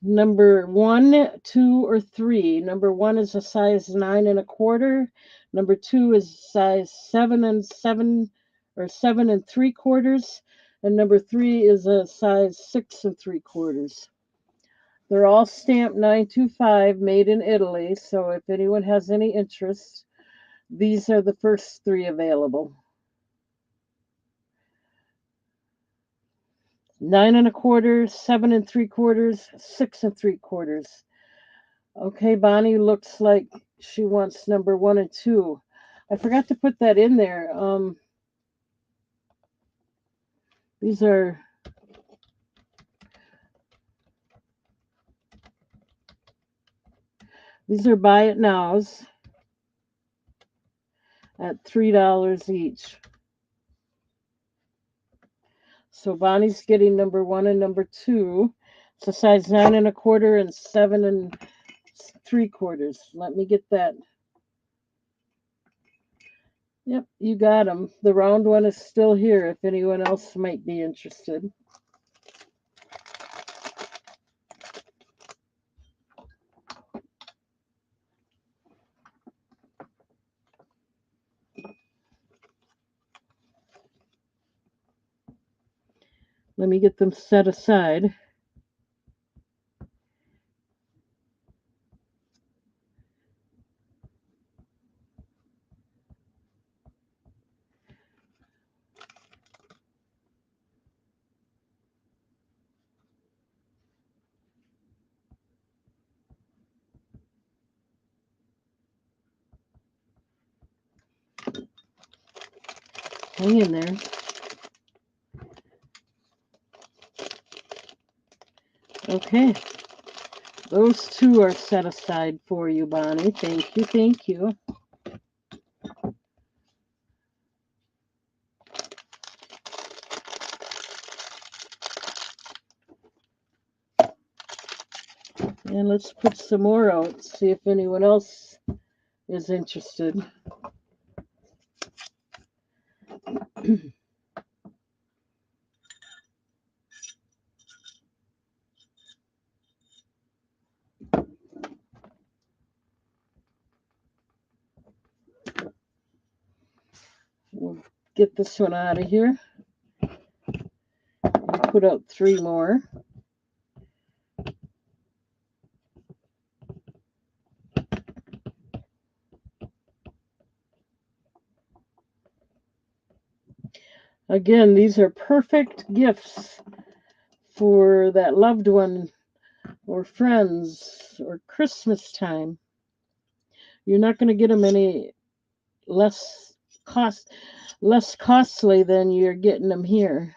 Number 1, 2, or 3. Number 1 is a size 9 1/4. Number 2 is size 7 3/4, and number 3 is a size 6 3/4. They're all stamped 925, made in Italy. So if anyone has any interest, these are the first 3 available. 9 1/4, 7 3/4, 6 3/4. Okay, Bonnie looks like she wants number 1 and 2. I forgot to put that in there. These are buy it nows at $3 each. So Bonnie's getting number 1 and number 2. It's a size 9 1/4 and 7 3/4. Let me get that. Yep, you got them. The round one is still here if anyone else might be interested. Let me get them set aside. Hang in there. Okay. Those 2 are set aside for you, Bonnie. Thank you, thank you. And let's put some more out, see if anyone else is interested. We'll get this one out of here. And put out 3 more. Again, these are perfect gifts for that loved one or friends or Christmas time. You're not going to get them any less costly than you're getting them here.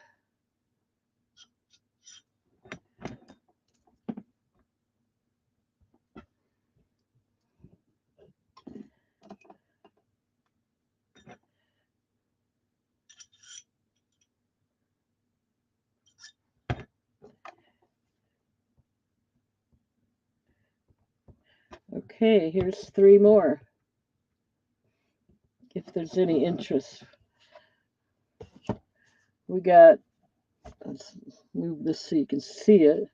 Okay, here's 3 more. If there's any interest. We got, let's move this so you can see it.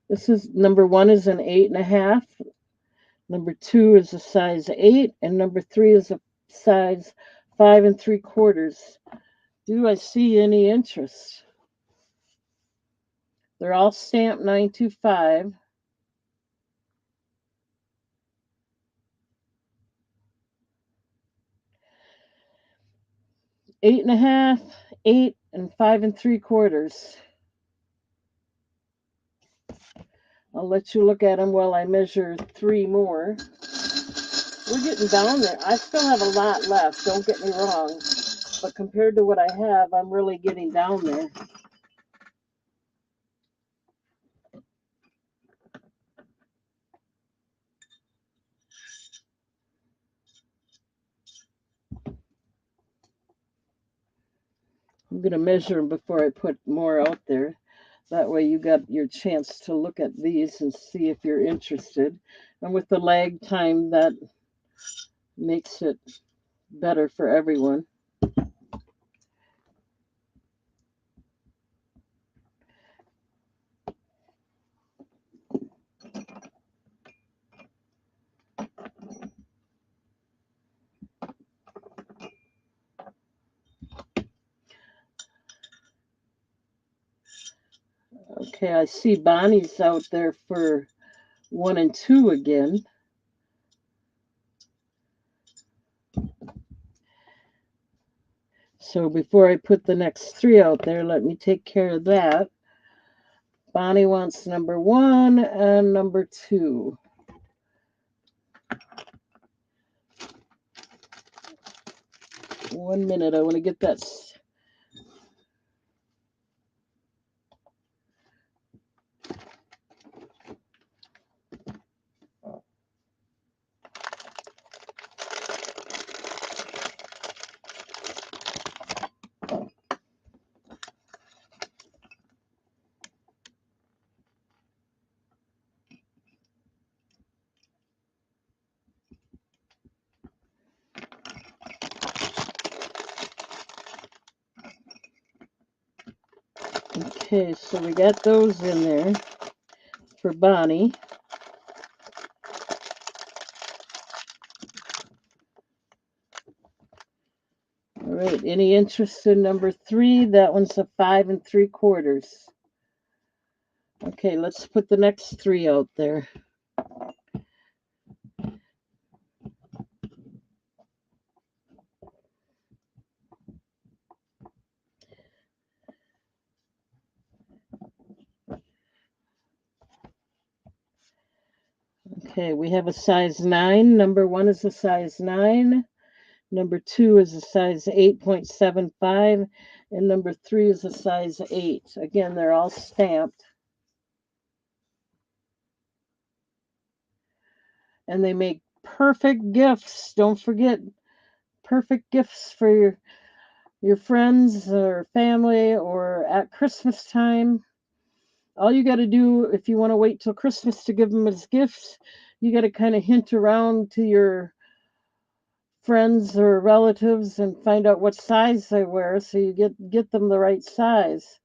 This is number 1 is an 8 1/2. Number 2 is a size 8, and number 3 is a size 5 3/4. Do I see any interest? They're all stamped 925. Eight and a half, 8, and 5 3/4. I'll let you look at them while I measure 3 more. We're getting down there. I still have a lot left, don't get me wrong. But compared to what I have, I'm really getting down there. I'm going to measure them before I put more out there. That way you got your chance to look at these and see if you're interested. And with the lag time, that makes it better for everyone. Okay, I see Bonnie's out there for 1 and 2 again. So before I put the next 3 out there, let me take care of that. Bonnie wants number 1 and number 2. One minute, I want to get that. Okay, so we got those in there for Bonnie. All right, any interest in number 3? That one's a 5 3/4. Okay, let's put the next 3 out there. Okay, we have a size 9. Number 1 is a size 9. Number 2 is a size 8.75. And number 3 is a size 8. Again, they're all stamped. And they make perfect gifts. Don't forget, perfect gifts for your friends or family or at Christmas time. All you got to do if you want to wait till Christmas to give them as gifts, you got to kind of hint around to your friends or relatives and find out what size they wear so you get them the right size.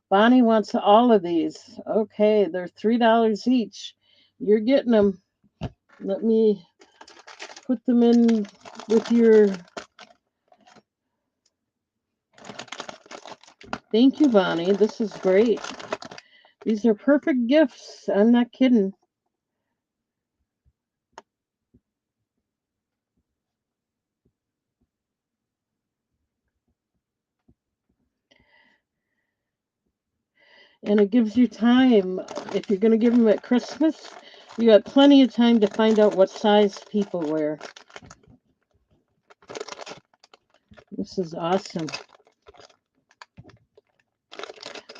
Bonnie wants all of these. Okay, they're $3 each. You're getting them. Let me put them in with your. Thank you, Bonnie. This is great. These are perfect gifts. I'm not kidding. And it gives you time. If you're going to give them at Christmas, you got plenty of time to find out what size people wear. This is awesome.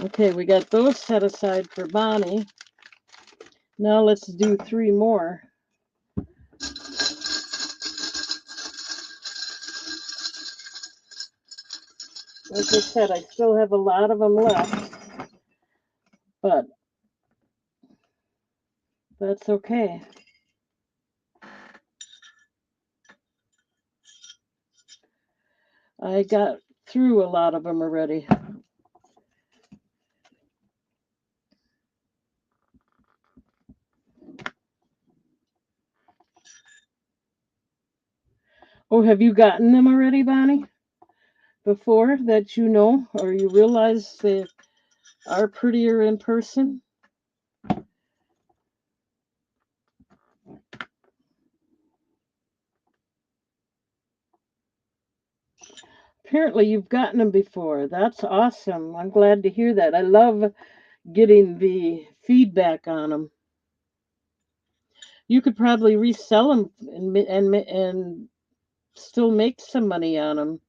Okay, we got those set aside for Bonnie. Now let's do 3 more. Like I said, I still have a lot of them left, but that's okay. I got through a lot of them already. Oh, have you gotten them already, Bonnie? Before that you know, or you realize they are prettier in person? Apparently you've gotten them before. That's awesome. I'm glad to hear that. I love getting the feedback on them. You could probably resell them and still make some money on them.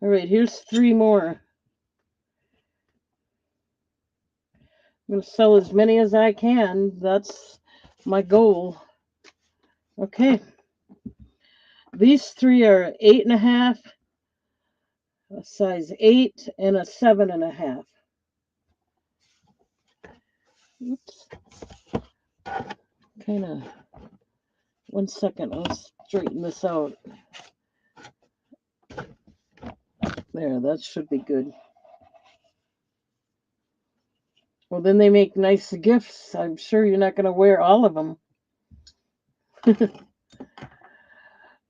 All right, here's 3 more. I'm going to sell as many as I can. That's my goal. Okay. These 3 are 8.5, a size 8, and a 7.5. Oops. Kind of. 1 second. I'll straighten this out. There, that should be good. Well, then they make nice gifts. I'm sure you're not going to wear all of them.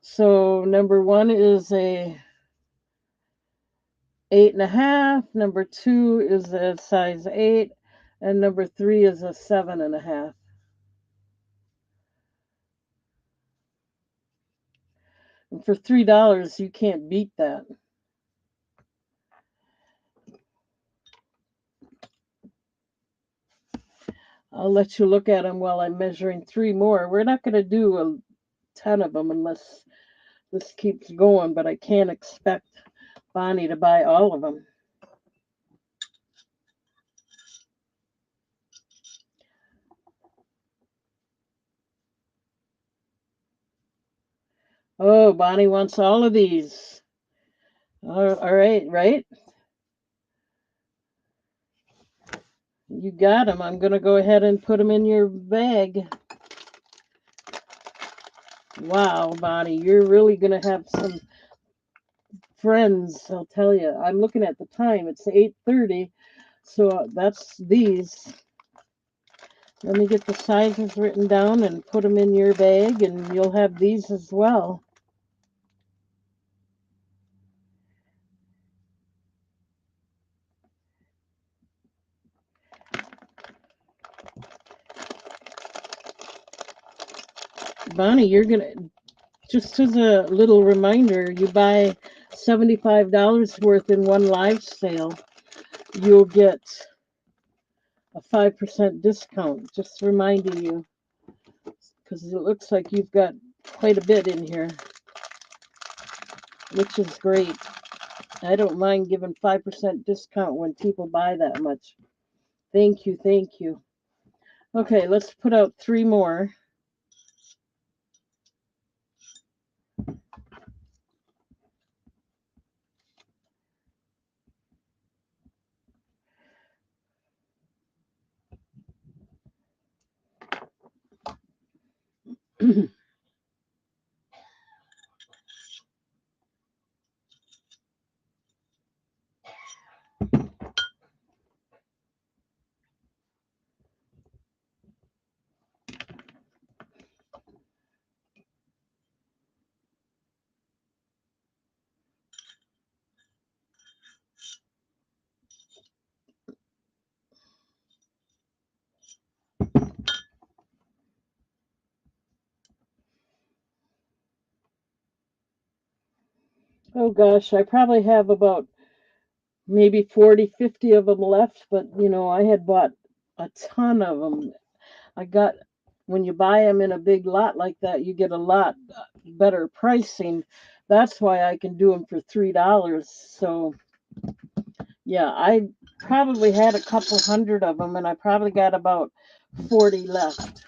So number 1 is a 8.5. Number 2 is a size 8. And number 3 is a 7.5. And for $3, you can't beat that. I'll let you look at them while I'm measuring 3 more. We're not going to do a 10 of them unless this keeps going, but I can't expect Bonnie to buy all of them. Oh, Bonnie wants all of these. All right, right? You got them. I'm going to go ahead and put them in your bag. Wow, Bonnie, you're really going to have some friends, I'll tell you. I'm looking at the time. It's 8:30, so that's these. Let me get the sizes written down and put them in your bag, and you'll have these as well. Bonnie, you're going to, just as a little reminder, you buy $75 worth in one live sale, you'll get a 5% discount. Just reminding you, because it looks like you've got quite a bit in here, which is great. I don't mind giving 5% discount when people buy that much. Thank you, thank you. Okay, let's put out 3 more. Oh gosh, I probably have about maybe 40, 50 of them left, but I had bought a ton of them. I got, when you buy them in a big lot like that, you get a lot better pricing. That's why I can do them for $3. So, yeah, I probably had a couple hundred of them, and I probably got about 40 left.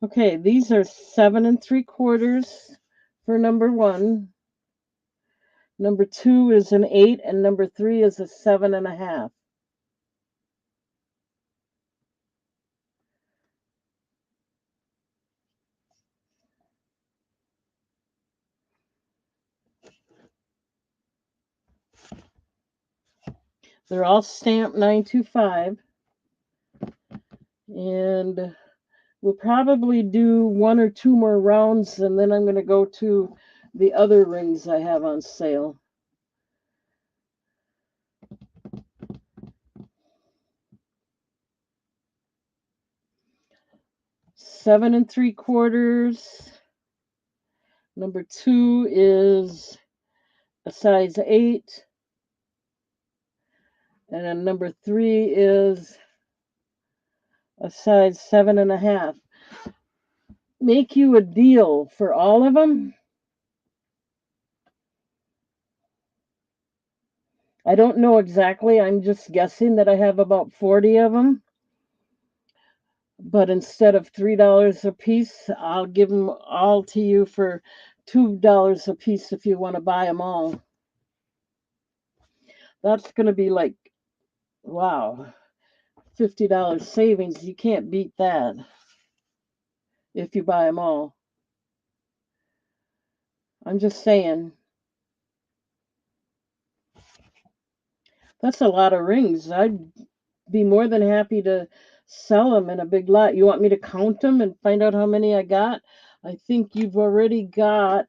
Okay, these are 7 3/4 for number 1. Number 2 is an 8, and number 3 is a 7.5. They're all stamped 925. And we'll probably do 1 or 2 more rounds, and then I'm going to go to the other rings I have on sale. Seven and 3/4. Number 2 is a size 8. And then number 3 is a size 7.5. Make you a deal for all of them. I don't know exactly. I'm just guessing that I have about 40 of them. But instead of $3 a piece, I'll give them all to you for $2 a piece if you want to buy them all. That's going to be like, wow, $50 savings. You can't beat that if you buy them all. I'm just saying. That's a lot of rings. I'd be more than happy to sell them in a big lot. You want me to count them and find out how many I got? I think you've already got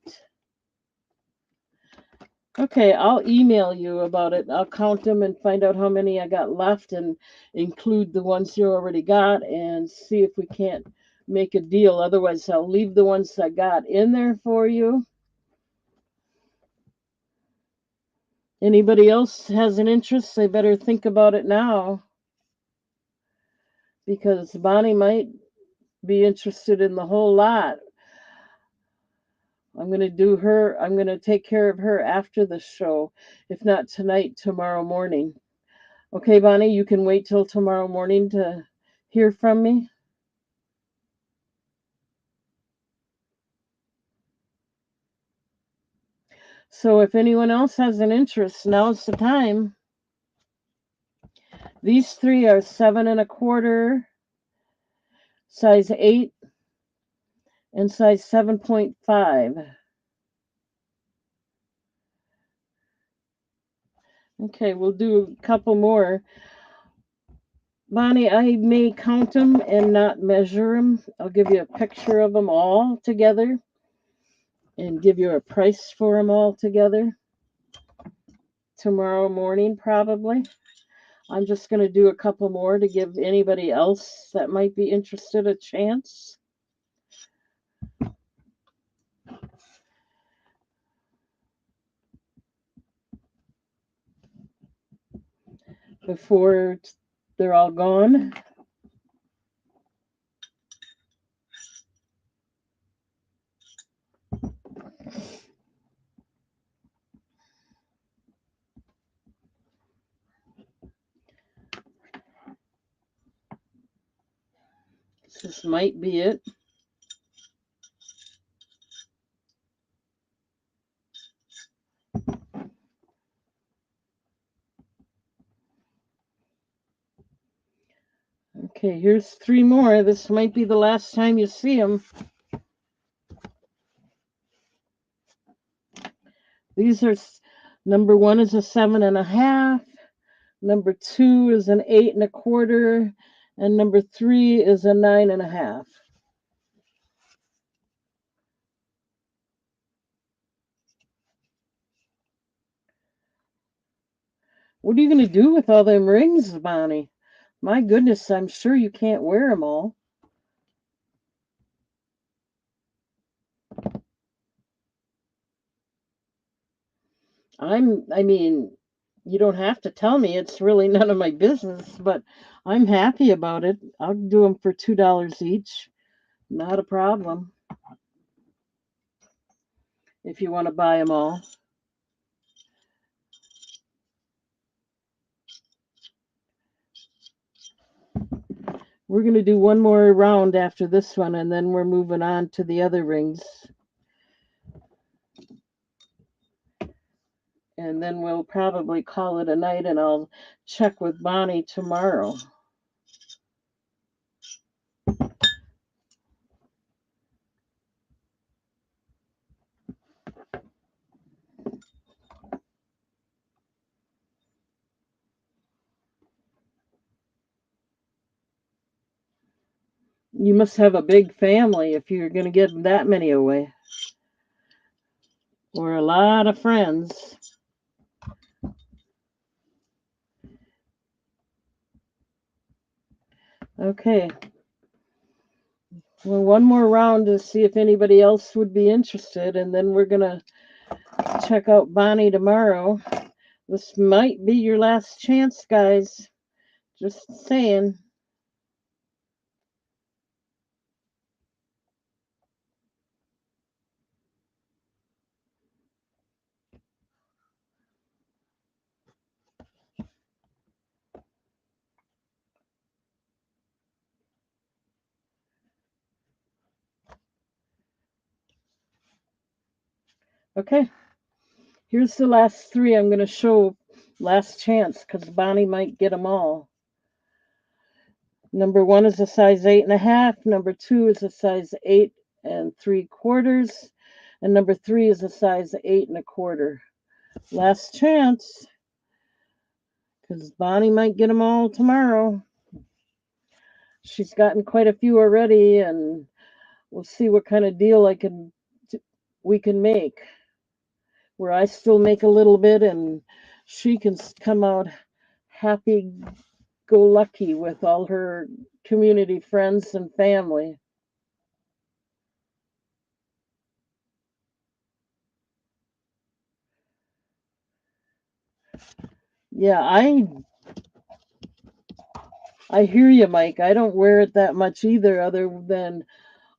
Okay, I'll email you about it. I'll count them and find out how many I got left and include the ones you already got and see if we can't make a deal. Otherwise, I'll leave the ones I got in there for you. Anybody else has an interest, they better think about it now because Bonnie might be interested in the whole lot. I'm going to take care of her after the show. If not tonight, tomorrow morning. Okay, Bonnie, you can wait till tomorrow morning to hear from me. So if anyone else has an interest, now's the time. These three are 7 1/4, size 8, and size 7.5. Okay, we'll do a couple more. Bonnie, I may count them and not measure them. I'll give you a picture of them all together and give you a price for them all together tomorrow morning, probably. I'm just going to do a couple more to give anybody else that might be interested a chance. Before they're all gone. This might be it. Okay, here's three more. This might be the last time you see them. These are number 1 is a 7 1/2. Number 2 is an 8 1/4, and number 3 is a 9 1/2. What are you going to do with all them rings, Bonnie? My goodness, I'm sure you can't wear them all. I mean, you don't have to tell me. It's really none of my business, but I'm happy about it. I'll do them for $2 each. Not a problem if you want to buy them all. We're going to do one more round after this one, and then we're moving on to the other rings. And then we'll probably call it a night, and I'll check with Bonnie tomorrow. You must have a big family if you're going to get that many away, or a lot of friends. Okay. Well, one more round to see if anybody else would be interested, and then we're going to check out Bonnie tomorrow. This might be your last chance, guys. Just saying. Okay. Here's the last three I'm going to show last chance because Bonnie might get them all. Number 1 is a size 8 1/2. Number 2 is a size 8 3/4. And number 3 is a size 8 1/4. Last chance because Bonnie might get them all tomorrow. She's gotten quite a few already, and we'll see what kind of deal we can make. where I still make a little bit and she can come out happy go lucky with all her community friends and family. Yeah, I hear you, Mike. I don't wear it that much either, other than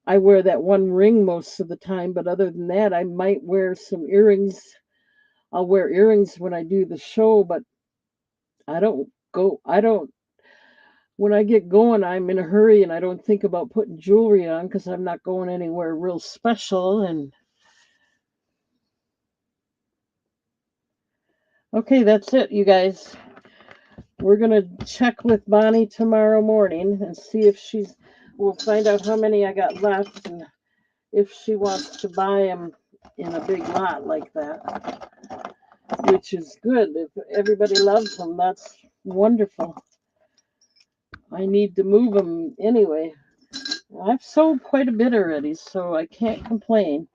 I wear that one ring most of the time, but other than that, I might wear some earrings. I'll wear earrings when I do the show, but I don't, when I get going, I'm in a hurry and I don't think about putting jewelry on because I'm not going anywhere real special. And okay, that's it, you guys. We're going to check with Bonnie tomorrow morning and see if we'll find out how many I got left and if she wants to buy them in a big lot like that, which is good. If everybody loves them, that's wonderful. I need to move them anyway. I've sold quite a bit already, so I can't complain.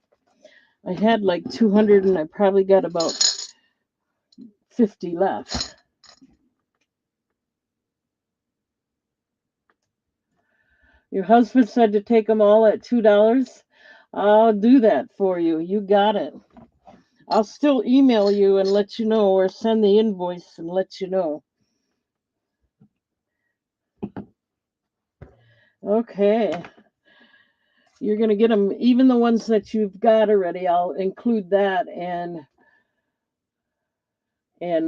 I had like 200 and I probably got about 50 left. Your husband said to take them all at $2. I'll do that for you. You got it. I'll still email you and let you know, or send the invoice and let you know. Okay. You're going to get them, even the ones that you've got already. I'll include that and in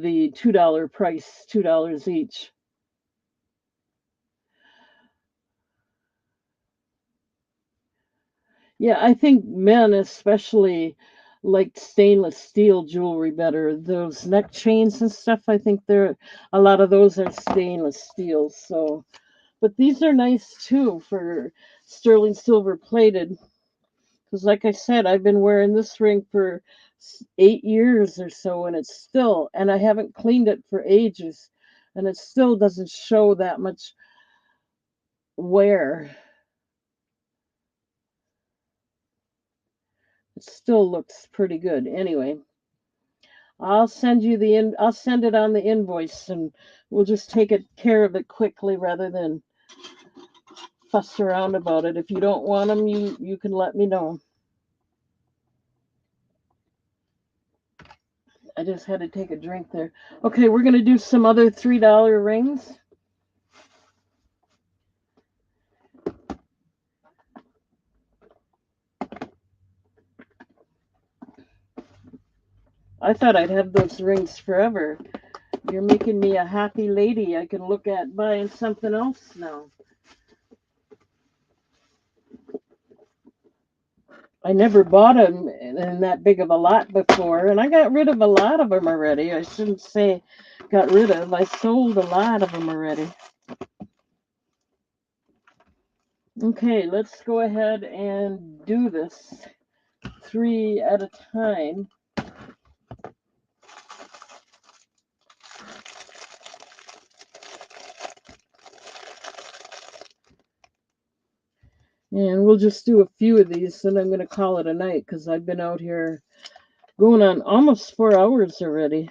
the $2 price, $2 each. Yeah, I think men especially like stainless steel jewelry better. Those neck chains and stuff, I think a lot of those are stainless steel. So, but these are nice too for sterling silver plated. Because, like I said, I've been wearing this ring for 8 years or so, and and I haven't cleaned it for ages, and it still doesn't show that much wear. It still looks pretty good. Anyway, I'll send it on the invoice, and we'll just take care of it quickly rather than fuss around about it. If you don't want them, you can let me know. I just had to take a drink there. Okay, we're gonna do some other $3 rings. I thought I'd have those rings forever. You're making me a happy lady. I can look at buying something else now. I never bought them in that big of a lot before, and I got rid of a lot of them already. I shouldn't say got rid of. I sold a lot of them already. Okay, let's go ahead and do this 3 at a time. And we'll just do a few of these, and I'm going to call it a night because I've been out here going on almost 4 hours already.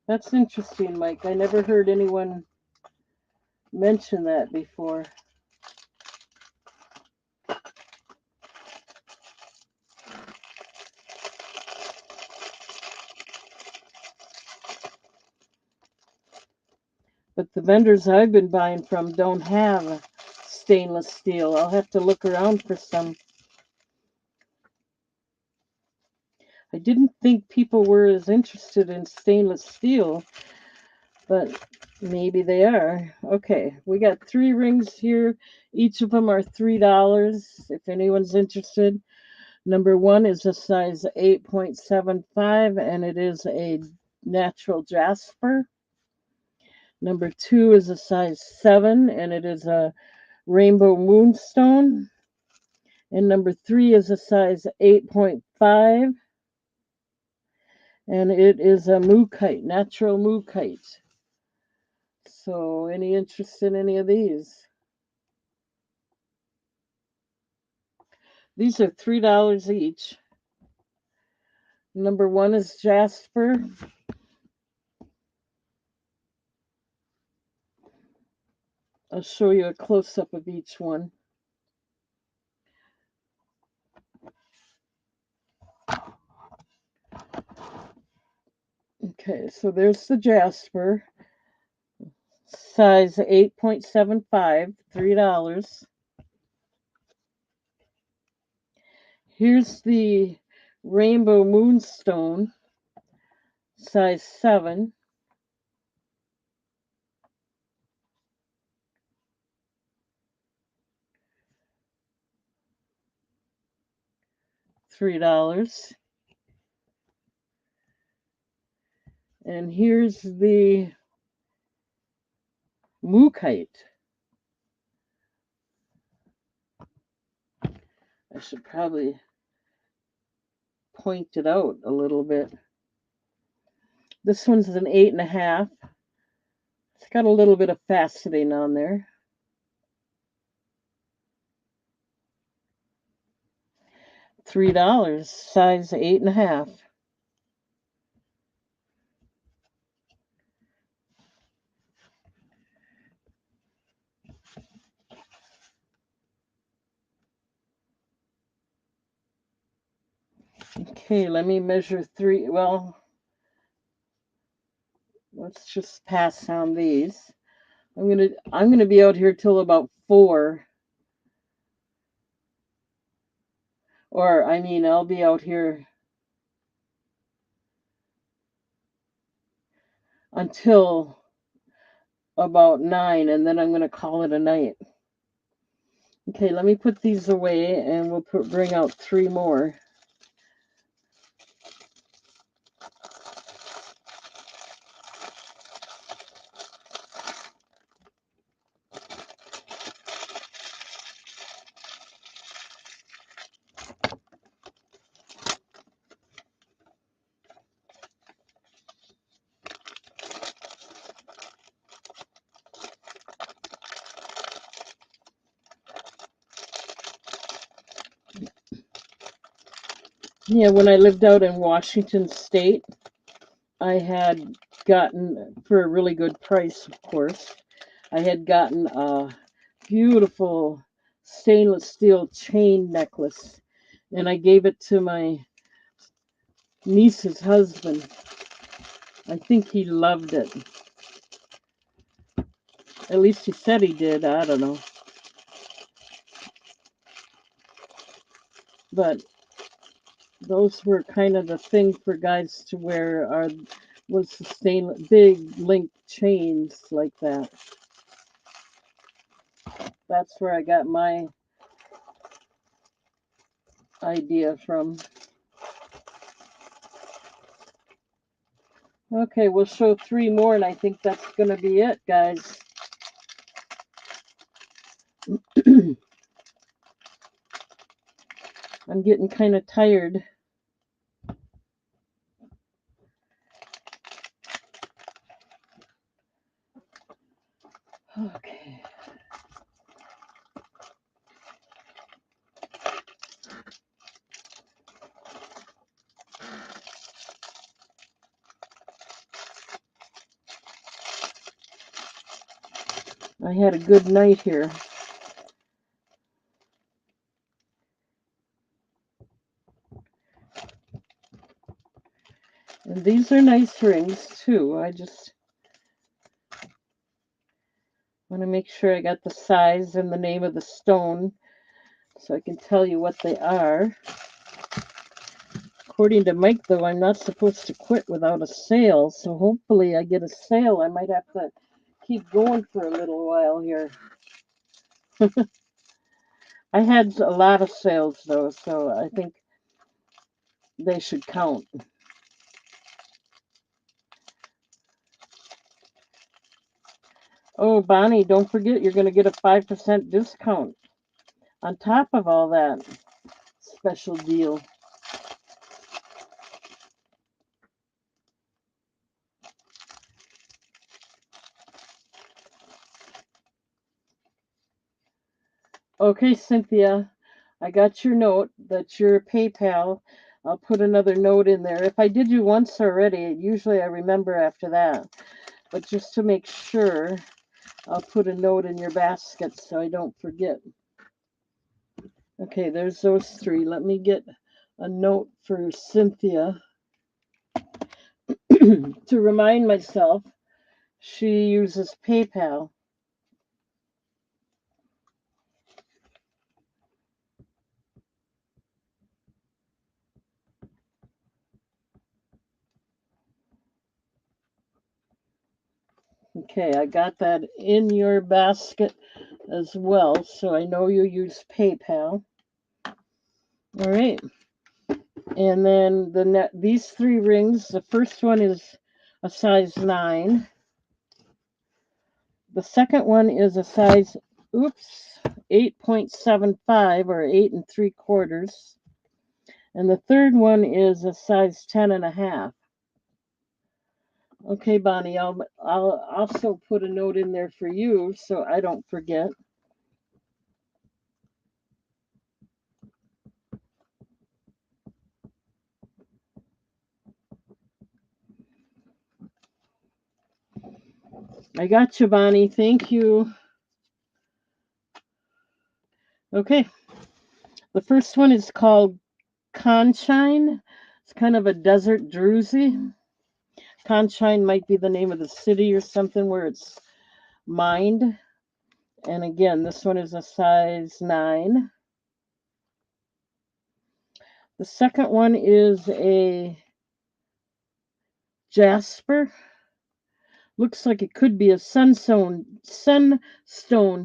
That's interesting, Mike. I never heard anyone mention that before. But the vendors I've been buying from don't have stainless steel. I'll have to look around for some. I didn't think people were as interested in stainless steel, but maybe they are. Okay, we got 3 rings here. Each of them are $3 if anyone's interested. Number 1 is a size 8.75 and it is a natural jasper. Number 2 is a size 7 and it is a rainbow moonstone. And number 3 is a size 8.5 and it is a mookite, natural mookite. So, any interest in any of these? These are $3 each. Number 1 is jasper. I'll show you a close-up of each one. Okay, so there's the jasper, size 8.75, $3. Here's the rainbow moonstone, size 7. $3. And here's the mookite. I should probably point it out a little bit. This one's an 8.5. It's got a little bit of faceting on there. $3, size 8.5. Okay, let me measure 3. Well, let's just pass on these. I'm gonna be out here till about 4. Or I mean I'll be out here until about 9 and then I'm gonna call it a night. Okay, let me put these away and we'll bring out 3 more. Yeah, when I lived out in Washington State, I had gotten, for a really good price, of course, I had gotten a beautiful stainless steel chain necklace, and I gave it to my niece's husband. I think he loved it. At least he said he did. I don't know. But those were kind of the thing for guys to wear, was the stainless big link chains like that. That's where I got my idea from. Okay, we'll show 3 more, and I think that's going to be it, guys. I'm getting kind of tired. Okay. I had a good night here. And these are nice rings, too. I just want to make sure I got the size and the name of the stone so I can tell you what they are. Of According to Mike, though, I'm not supposed to quit without a sale, so hopefully I get a sale. I might have to keep going for a little while here. I had a lot of sales, though, so I think they should count. Oh, Bonnie, don't forget you're going to get a 5% discount on top of all that special deal. Okay, Cynthia, I got your note. That's your PayPal. I'll put another note in there. If I did you once already, usually I remember after that. But just to make sure, I'll put a note in your basket so I don't forget. Okay, there's those three. Let me get a note for Cynthia to remind myself she uses PayPal. Okay, I got that in your basket as well, so I know you use PayPal. All right. And then these three rings, the first one is a size 9. The second one is a size 8.75 or 8 3/4. And the third one is a size 10.5. Okay, Bonnie, I'll also put a note in there for you so I don't forget. I got you, Bonnie. Thank you. Okay. The first one is called Conchine. It's kind of a desert druzy. Conchine might be the name of the city or something where it's mined. And again, this one is a size 9. The second one is a jasper. Looks like it could be a sunstone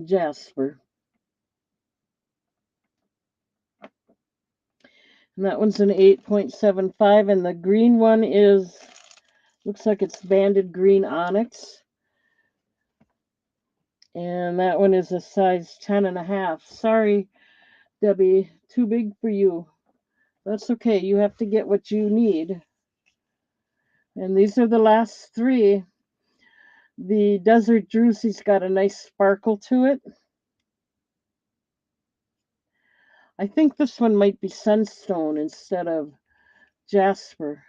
jasper. And that one's an 8.75. And the green one looks like it's banded green onyx. And that one is a size 10.5. Sorry, Debbie, too big for you. That's okay. You have to get what you need. And these are the last three. The Desert Druzy's got a nice sparkle to it. I think this one might be sunstone instead of jasper.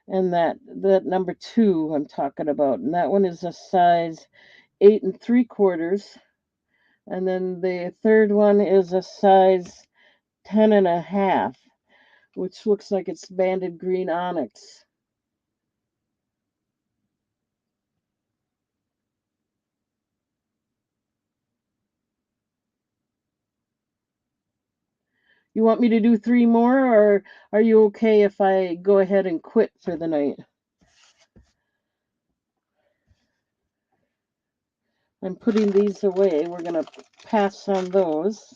And that number 2 I'm talking about. And that one is a size 8 3/4. And then the third one is a size 10.5, which looks like it's banded green onyx. You want me to do 3 more, or are you okay if I go ahead and quit for the night? I'm putting these away. We're going to pass on those.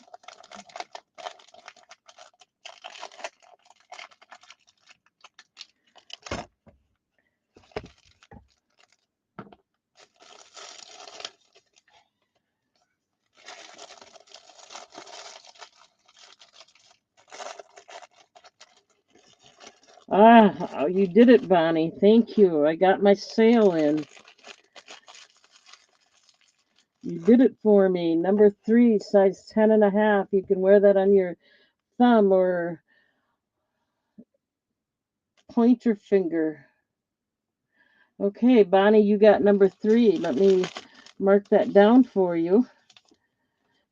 Ah, you did it, Bonnie. Thank you. I got my sale in. You did it for me. Number 3, size 10.5. You can wear that on your thumb or pointer finger. Okay, Bonnie, you got number 3. Let me mark that down for you.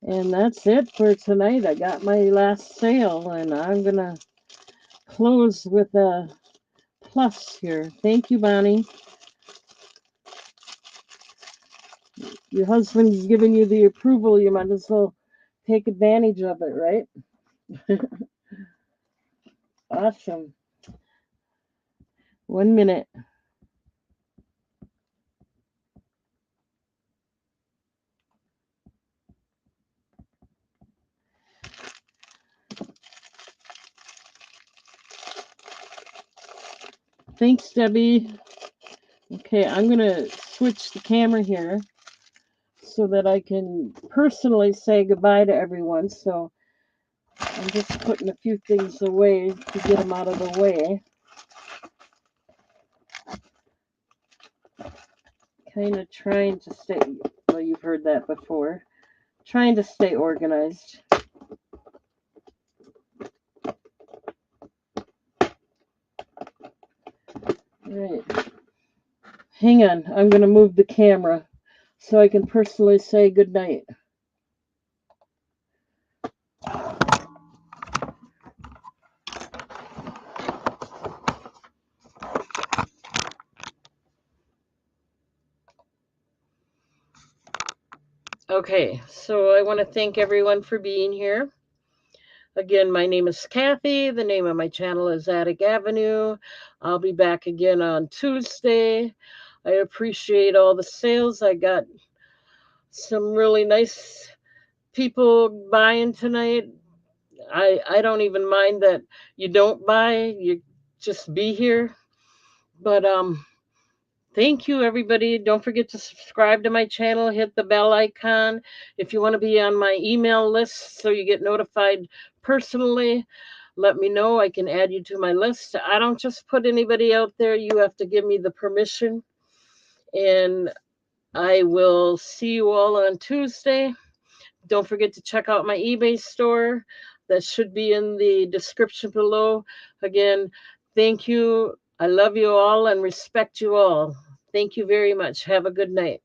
And that's it for tonight. I got my last sale, and I'm going to close with a plus here. Thank you, Bonnie. Your husband's giving you the approval. You might as well take advantage of it, right? Awesome. 1 minute. Thanks, Debbie. Okay, I'm going to switch the camera here so that I can personally say goodbye to everyone. So I'm just putting a few things away to get them out of the way. Kind of trying to stay, well, you've heard that before. Trying to stay organized. All right. Hang on, I'm going to move the camera so I can personally say goodnight. Okay, so I want to thank everyone for being here. Again, my name is Kathy. The name of my channel is Attic Avenue. I'll be back again on Tuesday. I appreciate all the sales. I got some really nice people buying tonight. I don't even mind that you don't buy, you just be here. But thank you, everybody. Don't forget to subscribe to my channel, hit the bell icon if you want to be on my email list so you get notified personally. Let me know. I can add you to my list. I don't just put anybody out there. You have to give me the permission. And I will see you all on Tuesday. Don't forget to check out my eBay store. That should be in the description below. Again, thank you. I love you all and respect you all. Thank you very much. Have a good night.